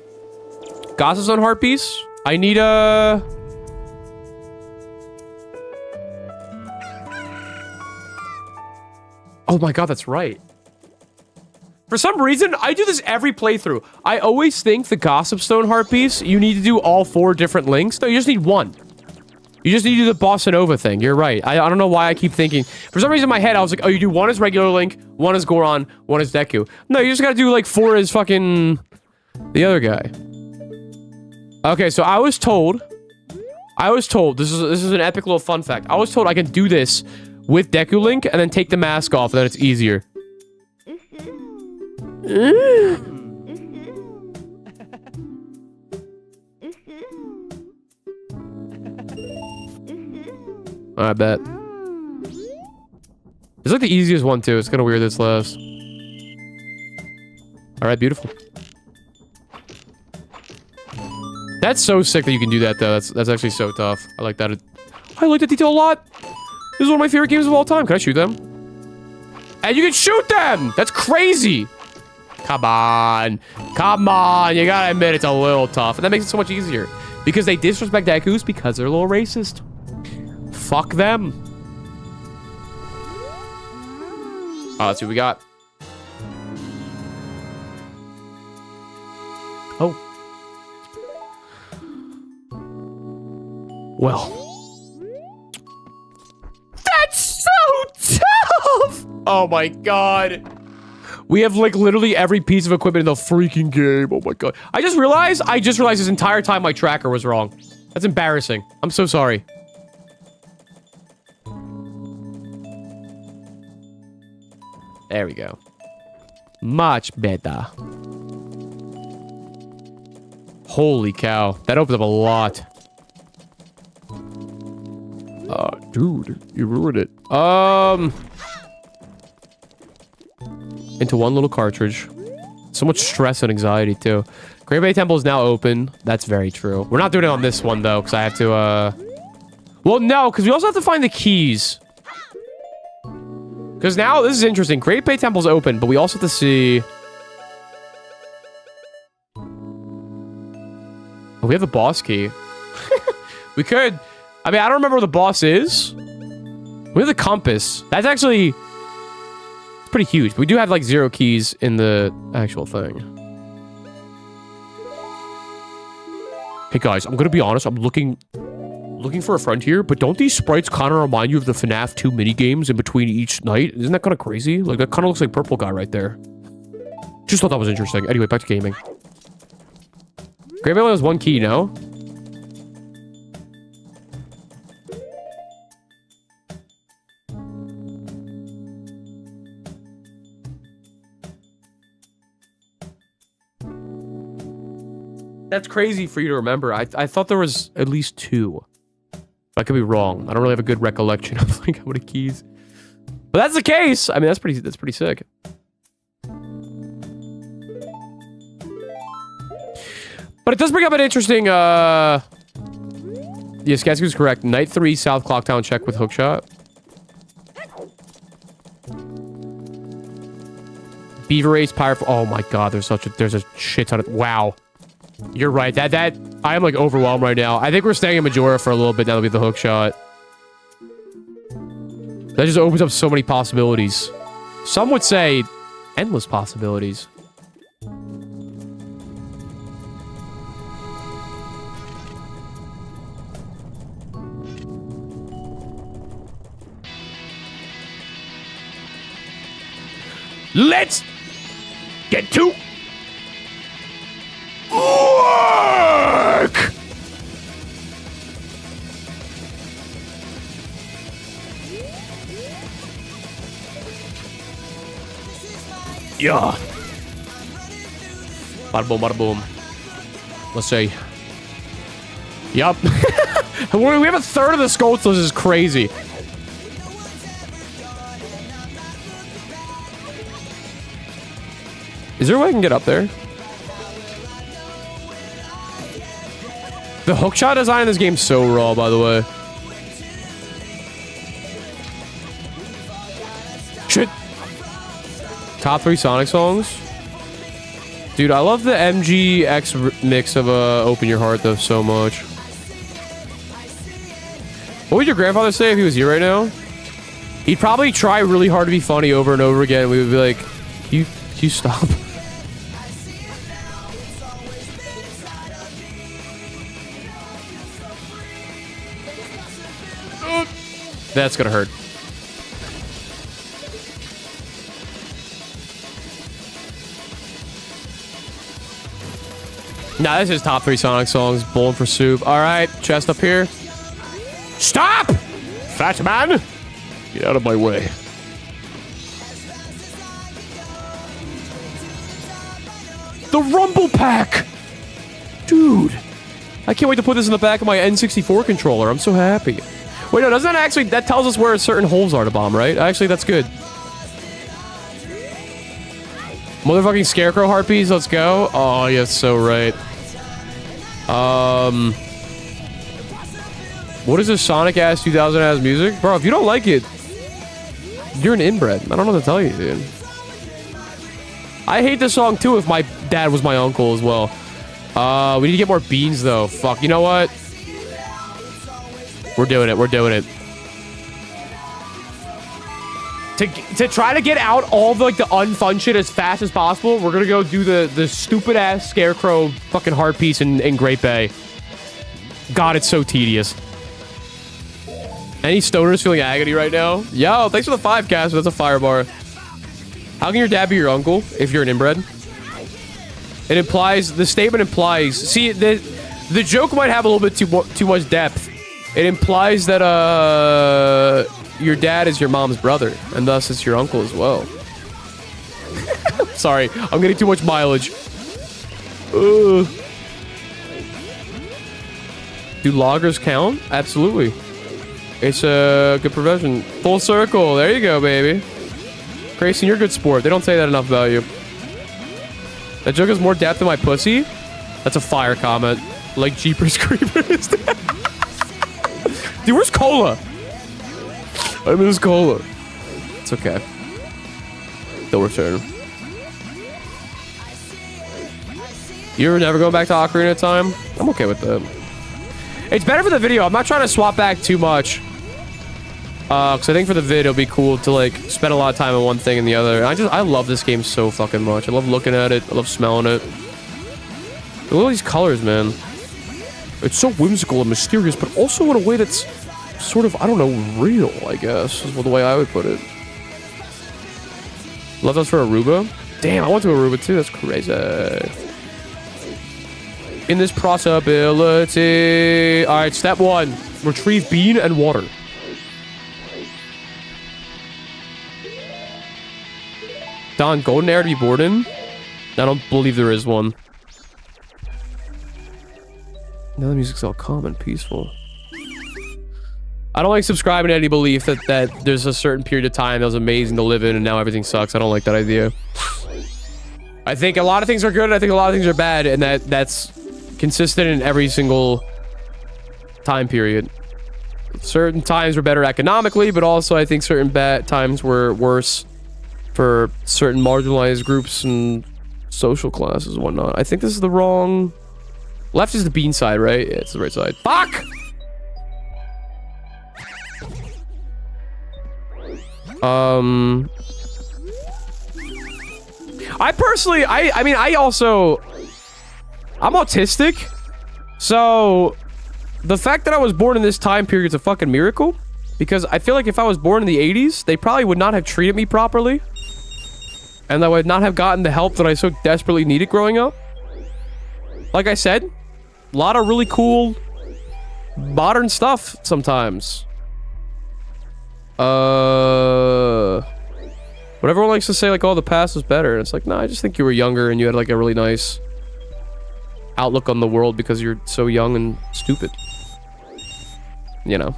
Speaker 1: Gossip's on Heart Piece. I need a... Oh my god, that's right. For some reason, I do this every playthrough. I always think the Gossip Stone Heart Piece, you need to do all 4 different links. No, you just need 1. You just need to do the Bossa Nova thing. You're right. I don't know why I keep thinking. For some reason in my head, I was like, oh, you do 1 as regular Link, 1 as Goron, 1 as Deku. No, you just gotta do like 4 as fucking... the other guy. Okay, so I was told, this is an epic little fun fact. I was told I can do this with Deku Link and then take the mask off, and then it's easier. I bet. It's like the easiest one too. It's kind of weird this last. Alright, beautiful. That's so sick that you can do that though. That's actually so tough. I like that. I like that detail a lot. This is one of my favorite games of all time. Can I shoot them? And you can shoot them! That's crazy! Come on. Come on. You gotta admit it's a little tough. And that makes it so much easier. Because they disrespect Dekus because they're a little racist. Fuck them. Oh, let's see what we got. Oh. Well. That's so tough! Oh my god. We have like literally every piece of equipment in the freaking game. Oh my god. I just realized this entire time my tracker was wrong. That's embarrassing. I'm so sorry. There we go. Much better. Holy cow. That opens up a lot. Dude, you ruined it. Into one little cartridge. So much stress and anxiety, too. Great Bay Temple is now open. That's very true. We're not doing it on this one, though, because I have to, Well, no, because we also have to find the keys. Because now, this is interesting. Great Bay Temple's open, but we also have to see... Oh, we have the boss key. We could... I mean, I don't remember where the boss is. We have the compass. That's actually... pretty huge. But we do have, like, 0 keys in the actual thing. Hey, guys, I'm gonna be honest. I'm looking for a friend here, but don't these sprites kind of remind you of the FNAF 2 minigames in between each night? Isn't that kind of crazy? Like, that kind of looks like Purple Guy right there. Just thought that was interesting. Anyway, back to gaming. Great Bay only has 1 key, no? That's crazy for you to remember. I thought there was at least 2. I could be wrong. I don't really have a good recollection of like how many keys. But that's the case. I mean, that's pretty sick. But it does bring up an interesting yes, Gatsby's correct. Night 3 South Clocktown check with hookshot. Beaver Race powerful. Oh my god, there's a shit ton of wow. You're right. That I am like overwhelmed right now. I think we're staying in Majora for a little bit now that we have the hook shot. That just opens up so many possibilities. Some would say endless possibilities. Let's get to work. Yeah. Bada boom, bada boom. Let's see. Yup. We have a third of the skulltulas. This is crazy. Is there a way I can get up there? The hookshot design in this game is so raw, by the way. Shit. Top 3 Sonic songs? Dude, I love the MGX mix of Open Your Heart, though, so much. What would your grandfather say if he was here right now? He'd probably try really hard to be funny over and over again. We would be like, can you stop? That's gonna hurt. Nah, this is top 3 Sonic songs. Bowling for soup. All right, chest up here. Stop! Fat man! Get out of my way. The Rumble Pack! Dude. I can't wait to put this in the back of my N64 controller. I'm so happy. Wait, no, doesn't that actually... That tells us where certain holes are to bomb, right? Actually, that's good. Motherfucking Scarecrow Harpies, let's go. Oh, yeah, so right. What is this Sonic-ass 2000-ass music? Bro, if you don't like it, you're an inbred. I don't know what to tell you, dude. I hate this song, too, if my dad was my uncle as well. We need to get more beans, though. Fuck, you know what? We're doing it. We're doing it. To try to get out all the, like, the unfun shit as fast as possible, we're gonna go do the stupid-ass Scarecrow fucking heart piece in Great Bay. God, it's so tedious. Any stoners feeling agony right now? Yo, thanks for the 5, Casper. That's a fire bar. How can your dad be your uncle if you're an inbred? It implies... The statement implies... See, the joke might have a little bit too much depth. It implies that, your dad is your mom's brother, and thus it's your uncle as well. Sorry, I'm getting too much mileage. Do loggers count? Absolutely. It's a good profession. Full circle. There you go, baby. Grayson, you're a good sport. They don't say that enough about you. That joke has more depth than my pussy? That's a fire comment. Like Jeepers Creepers. Dude, where's Cola? I miss Cola. It's okay. They'll return. You're never going back to Ocarina time? I'm okay with that. It's better for the video. I'm not trying to swap back too much. Because I think for the vid, it'll be cool to, like, spend a lot of time on one thing and the other. I love this game so fucking much. I love looking at it. I love smelling it. Look at all these colors, man. It's so whimsical and mysterious, but also in a way that's sort of, I don't know, real, I guess, is the way I would put it. Love us for Aruba. Damn, I went to Aruba too. That's crazy. In this possibility. All right, step 1. Retrieve bean and water. Don, golden air to be bored in? I don't believe there is one. Now the music's all calm and peaceful. I don't like subscribing to any belief that there's a certain period of time that was amazing to live in and now everything sucks. I don't like that idea. I think a lot of things are good and I think a lot of things are bad, and that's consistent in every single time period. Certain times were better economically, but also I think certain bad times were worse for certain marginalized groups and social classes and whatnot. I think this is the wrong... Left is the bean side, right? Yeah, it's the right side. Fuck! I personally, I mean, I'm autistic, so the fact that I was born in this time period is a fucking miracle, because I feel like if I was born in the 80s, they probably would not have treated me properly. And I would not have gotten the help that I so desperately needed growing up. Like I said, a lot of really cool modern stuff sometimes. But everyone likes to say, like, oh, the past was better. And it's like, no, I just think you were younger and you had, like, a really nice outlook on the world because you're so young and stupid. You know.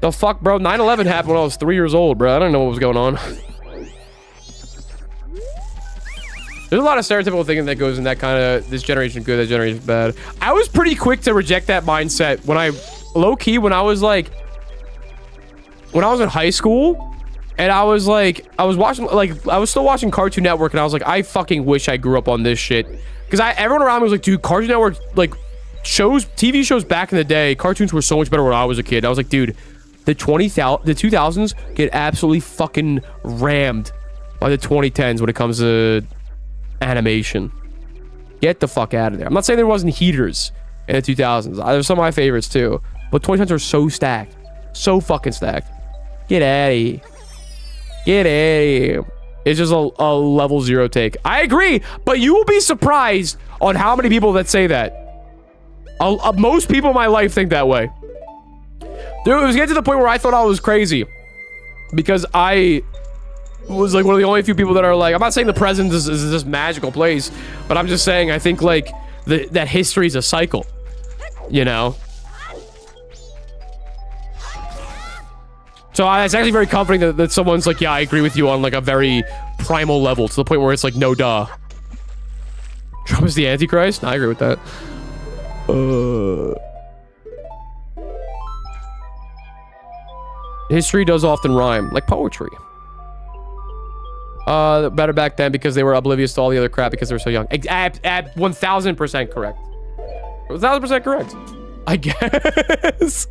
Speaker 1: The fuck, bro? 9/11 happened when I was 3 years old, bro. I don't know what was going on. There's a lot of stereotypical thinking that goes in that kind of, this generation good, that generation bad. I was pretty quick to reject that mindset when I, low-key, when I was in high school, and I was like, I was still watching Cartoon Network, and I was like, I fucking wish I grew up on this shit. Because everyone around me was like, dude, Cartoon Network, like, TV shows back in the day, cartoons were so much better when I was a kid. I was like, dude, the 2000s get absolutely fucking rammed by the 2010s when it comes to animation. Get the fuck out of there. I'm not saying there wasn't heaters in the 2000s. There's some of my favorites too. But 2010s are so stacked. So fucking stacked. Get out of here. Get out of here. It's just a level 0 take. I agree, but you will be surprised on how many people that say that. Most people in my life think that way. Dude, it was getting to the point where I thought I was crazy. Because I was like one of the only few people that are like, I'm not saying the present is this magical place, but I'm just saying I think like that history is a cycle, you know? So it's actually very comforting that someone's like, yeah, I agree with you on like a very primal level to the point where it's like, no duh. Trump is the Antichrist? No, I agree with that. History does often rhyme, like poetry. Better back then because they were oblivious to all the other crap because they were so young. At 1000% correct. 1000% correct. I guess.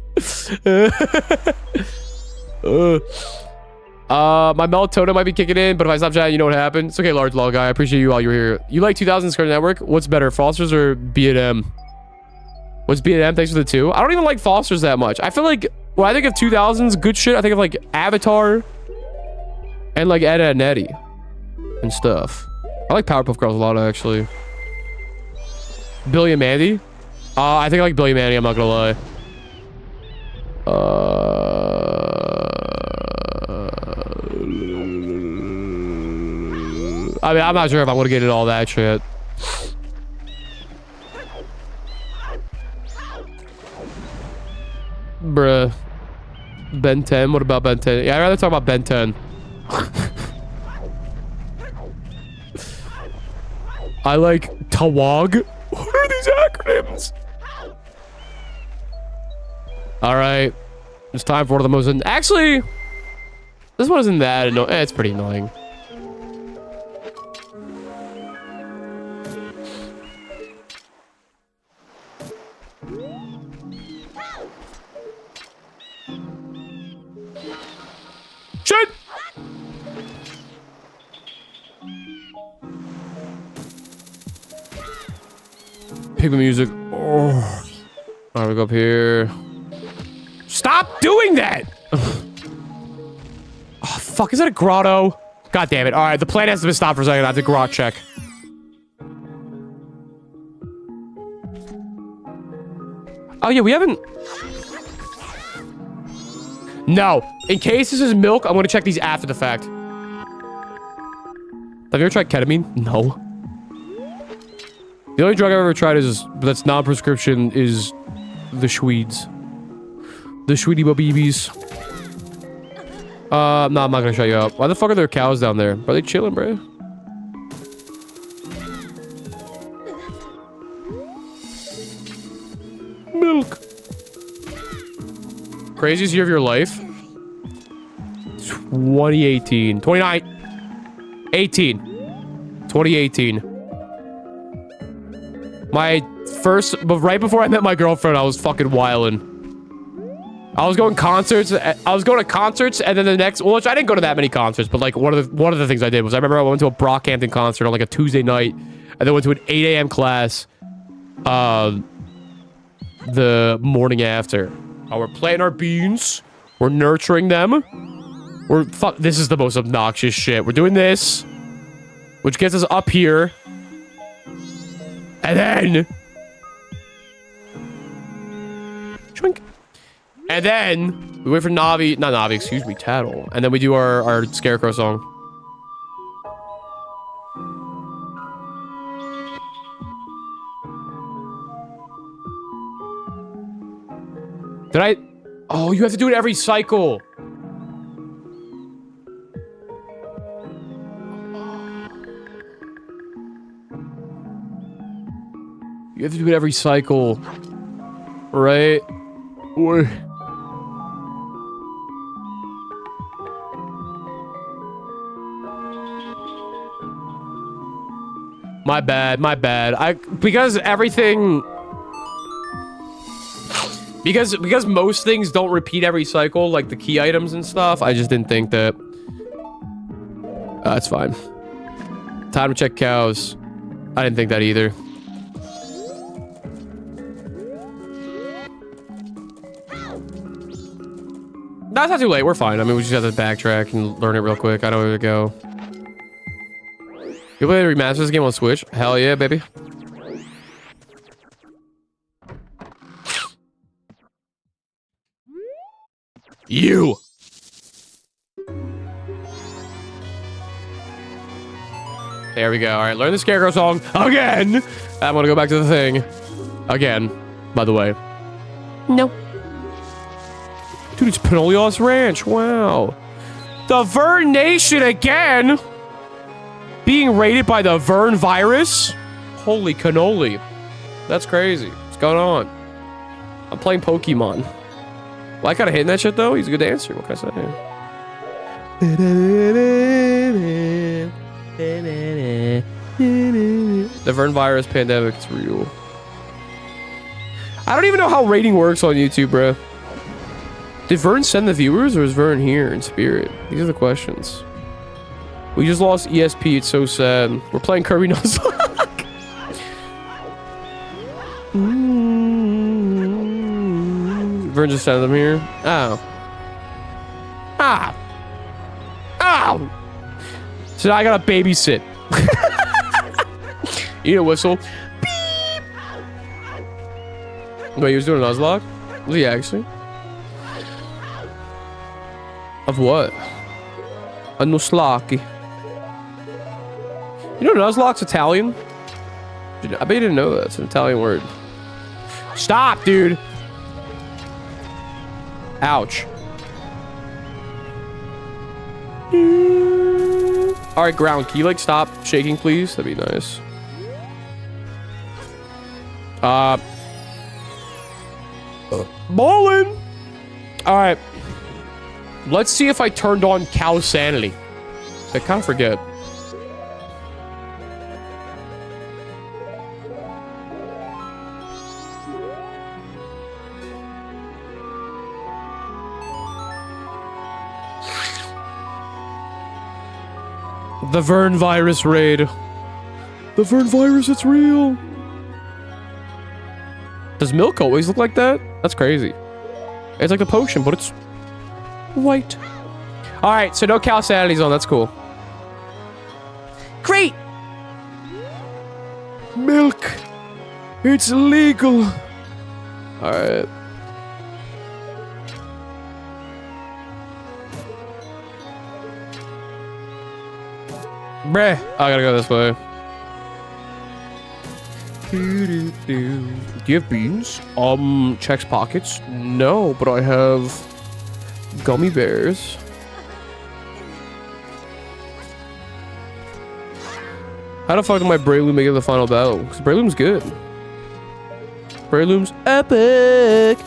Speaker 1: My melatonin might be kicking in, but if I stop chatting, you know what happened. It's okay, large lol guy. I appreciate you while you were here. You like 2000s Cartoon Network? What's better, Foster's or B&M? What's B&M? Thanks for the 2. I don't even like Foster's that much. I feel like when I think of 2000s good shit, I think of like Avatar and like Ed, Edd n Eddy and stuff. I like Powerpuff Girls a lot, actually. Billy and Mandy? I think I like Billy and Mandy, I'm not gonna lie. I mean, I'm not sure if I'm gonna get into all that shit. Bruh. Ben 10? What about Ben 10? Yeah, I'd rather talk about Ben 10. I like Tawag. What are these acronyms? Alright. It's time for one of the most... Actually, this one isn't that annoying. It's pretty annoying. Shit! Pick the music. Oh. Alright, we go up here. Stop doing that! Oh, fuck. Is that a grotto? God damn it. Alright, the plan has to be stopped for a second. I have to grot check. Oh, yeah, we haven't... No. In case this is milk, I'm gonna check these after the fact. Have you ever tried ketamine? No. The only drug I've ever tried that's non-prescription is the Schweeds. The Schweedy Babibis. No, I'm not gonna shut you up. Why the fuck are there cows down there? Are they chilling, bro? Milk. Craziest year of your life? 2018. 2018. My first... But right before I met my girlfriend, I was fucking wildin'. I was going to concerts, and then the next... Well, I didn't go to that many concerts, but like one of the things I did was I remember I went to a Brockhampton concert on like a Tuesday night, and then went to an 8 a.m. class the morning after. We're planting our beans. We're nurturing them. This is the most obnoxious shit. We're doing this, which gets us up here. And then... Twink. And then we wait for Navi. Not Navi, excuse me, Tattle. And then we do our Scarecrow song. Did I... Oh, you have to do it every cycle. You have to do it every cycle. Right? Or... My bad, my bad. Because everything... Because most things don't repeat every cycle, like the key items and stuff, I just didn't think that... That's fine. Time to check cows. I didn't think that either. No, it's not too late. We're fine. I mean, we just have to backtrack and learn it real quick. I know where to go. You play the remaster this game on Switch? Hell yeah, baby. You! There we go. Alright, learn the Scarecrow song again! I'm gonna go back to the thing. Again, by the way. No. Dude, it's Pinolios Ranch. Wow. The Vern Nation again! Being raided by the Vern virus? Holy cannoli. That's crazy. What's going on? I'm playing Pokemon. Well, I kinda hitting that shit though. He's a good dancer. What can I say? The Vern virus pandemic, it's real. I don't even know how rating works on YouTube, bro. Did Vern send the viewers or is Vern here in spirit? These are the questions. We just lost ESP. It's so sad. We're playing Kirby Nuzlocke. Vern just sent them here. Oh. Ah. Ow. So now I gotta babysit. You need a whistle. Beep. Wait, he was doing a Nuzlocke? Was he actually? Of what? A Nuzlocke. You know Nuzlocke's Italian? I bet you didn't know that. It's an Italian word. Stop, dude! Ouch. Alright, ground. Can you, like, stop shaking, please? That'd be nice. Ballin'! Alright. Let's see if I turned on cow sanity. I kind of forget. The Vern virus raid. The Vern virus, it's real. Does milk always look like that? That's crazy. It's like the potion, but it's white. Alright, so no cow sanity zone. That's cool. Great! Milk. It's legal. Alright. Bruh. I gotta go this way. Do you have beans? Checks pockets? No, but I have gummy bears. How the fuck did my Breloom make it to the final battle? Because Breloom's good. Breloom's epic.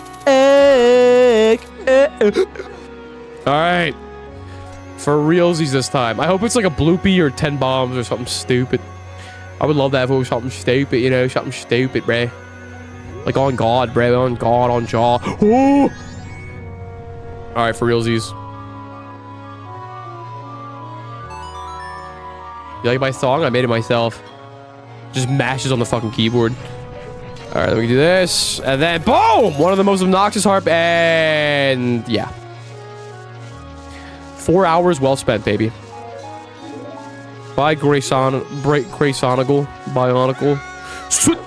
Speaker 1: Alright. For realsies this time. I hope it's like a bloopy or 10 bombs or something stupid. I would love that if it was something stupid, you know, something stupid, bruh. Like on God, bruh, on God, on Jaw. Oh! Alright, for realsies. You like my song? I made it myself. Just mashes on the fucking keyboard. Alright, let me do this. And then, boom! One of the most obnoxious harp, and yeah. 4 hours well spent, baby. Bye, Graysonical. Bionicle. Sweet.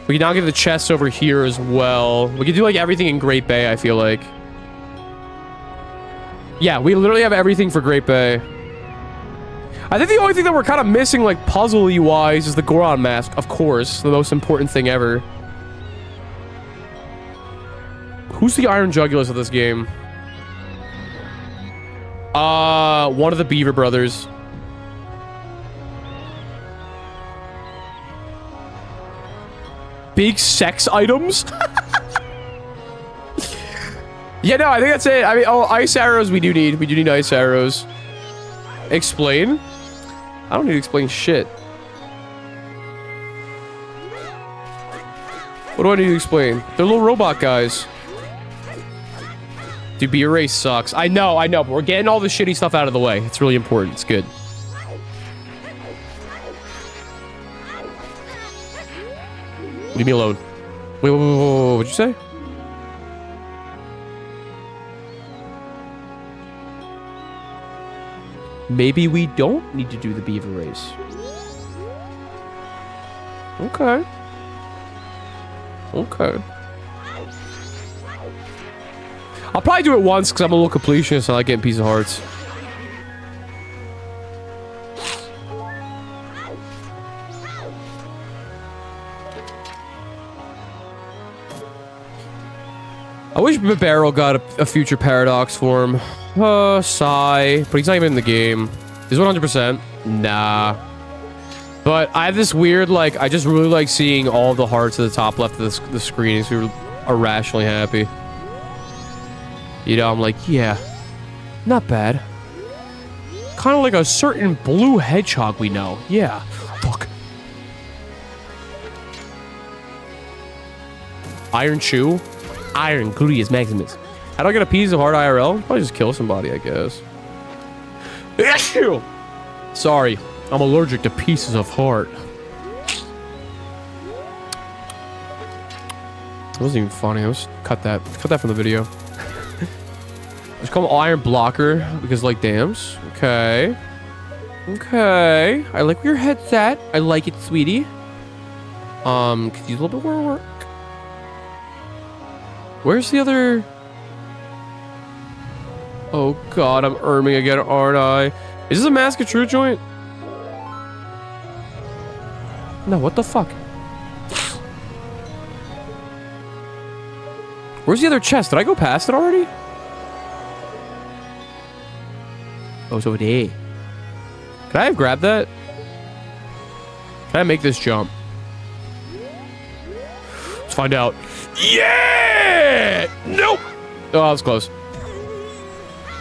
Speaker 1: We can now get the chests over here as well. We can do like everything in Great Bay, I feel like. Yeah, we literally have everything for Great Bay. I think the only thing that we're kind of missing, like puzzle-y wise, is the Goron mask. Of course, the most important thing ever. Who's the Iron Jugulus of this game? One of the Beaver brothers. Big sex items? Yeah, no, I think that's it. I mean, oh, ice arrows we do need. We do need ice arrows. Explain? I don't need to explain shit. What do I need to explain? They're little robot guys. Dude, Beer Race sucks. I know, but we're getting all the shitty stuff out of the way. It's really important. It's good. Leave me alone. Wait, what'd you say? Maybe we don't need to do the beaver race. Okay. Okay. I'll probably do it once because I'm a little completionist and I like getting piece of hearts. I wish Barrel got a future paradox form. Sigh. But he's not even in the game. He's 100%. Nah. But I have this weird, like, I just really like seeing all the hearts at the top left of the screen. So we are irrationally happy. You know, I'm like, yeah. Not bad. Kind of like a certain blue hedgehog we know. Yeah. Fuck. Iron Chew. Iron Gluteus Maximus. How do I get a piece of heart IRL? Probably just kill somebody, I guess. Sorry. I'm allergic to pieces of heart. It wasn't even funny. I was cut that from the video. Just call him Iron Blocker because like dams. Okay. Okay. I like where your head's at. I like it, sweetie. Could use a little bit more work. Where's the other? Oh god, I'm erming again, aren't I? Is this a Mask of Truth joint? No, what the fuck? Where's the other chest? Did I go past it already? Oh, it's over there. Can I have grabbed that? Can I make this jump? Let's find out. Yeah! Nope! Oh, that was close.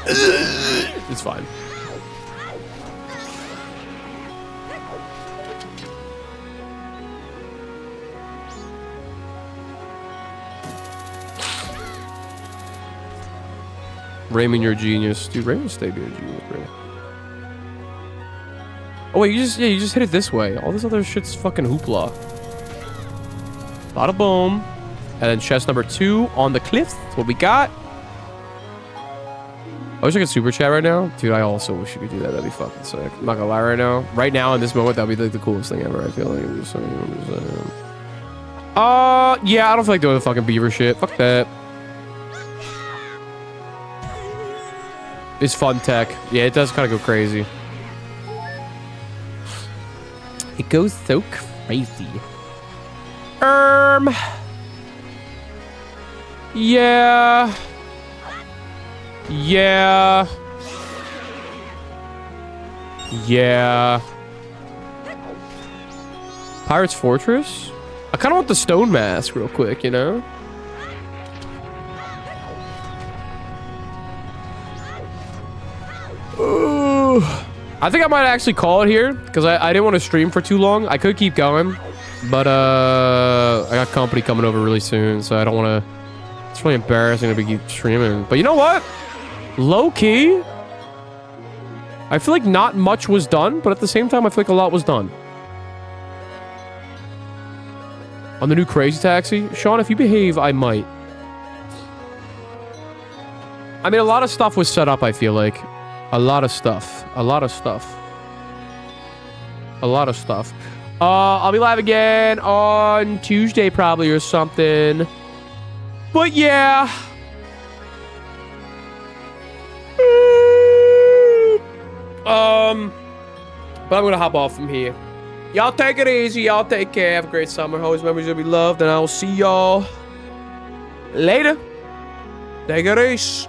Speaker 1: It's fine. Raymond, you're a genius. Dude, Raymond, stay being a genius, bro. Oh, wait, you just hit it this way. All this other shit's fucking hoopla. Bada boom. And then chest number 2 on the cliffs. That's what we got. I wish I could super chat right now. Dude, I also wish you could do that. That'd be fucking sick. I'm not gonna lie right now. Right now, in this moment, that'd be like the coolest thing ever. I feel like. I'm just saying. Yeah, I don't feel like doing the fucking beaver shit. Fuck that. It's fun tech. Yeah, it does kind of go crazy. It goes so crazy. Yeah. Yeah. Yeah. Pirate's Fortress? I kind of want the stone mask real quick, you know? Ooh. I think I might actually call it here because I didn't want to stream for too long. I could keep going, but I got company coming over really soon, so I don't want to. It's really embarrassing to be keep streaming. But you know what? Low key, I feel like not much was done, but at the same time, I feel like a lot was done. On the new Crazy Taxi? Sean, if you behave, I might. I mean, a lot of stuff was set up, I feel like. A lot of stuff. A lot of stuff. A lot of stuff. I'll be live again on Tuesday probably or something. But yeah. But I'm gonna hop off from here. Y'all take it easy. Y'all take care. Have a great summer. Always memories will be loved. And I will see y'all later. Take it easy.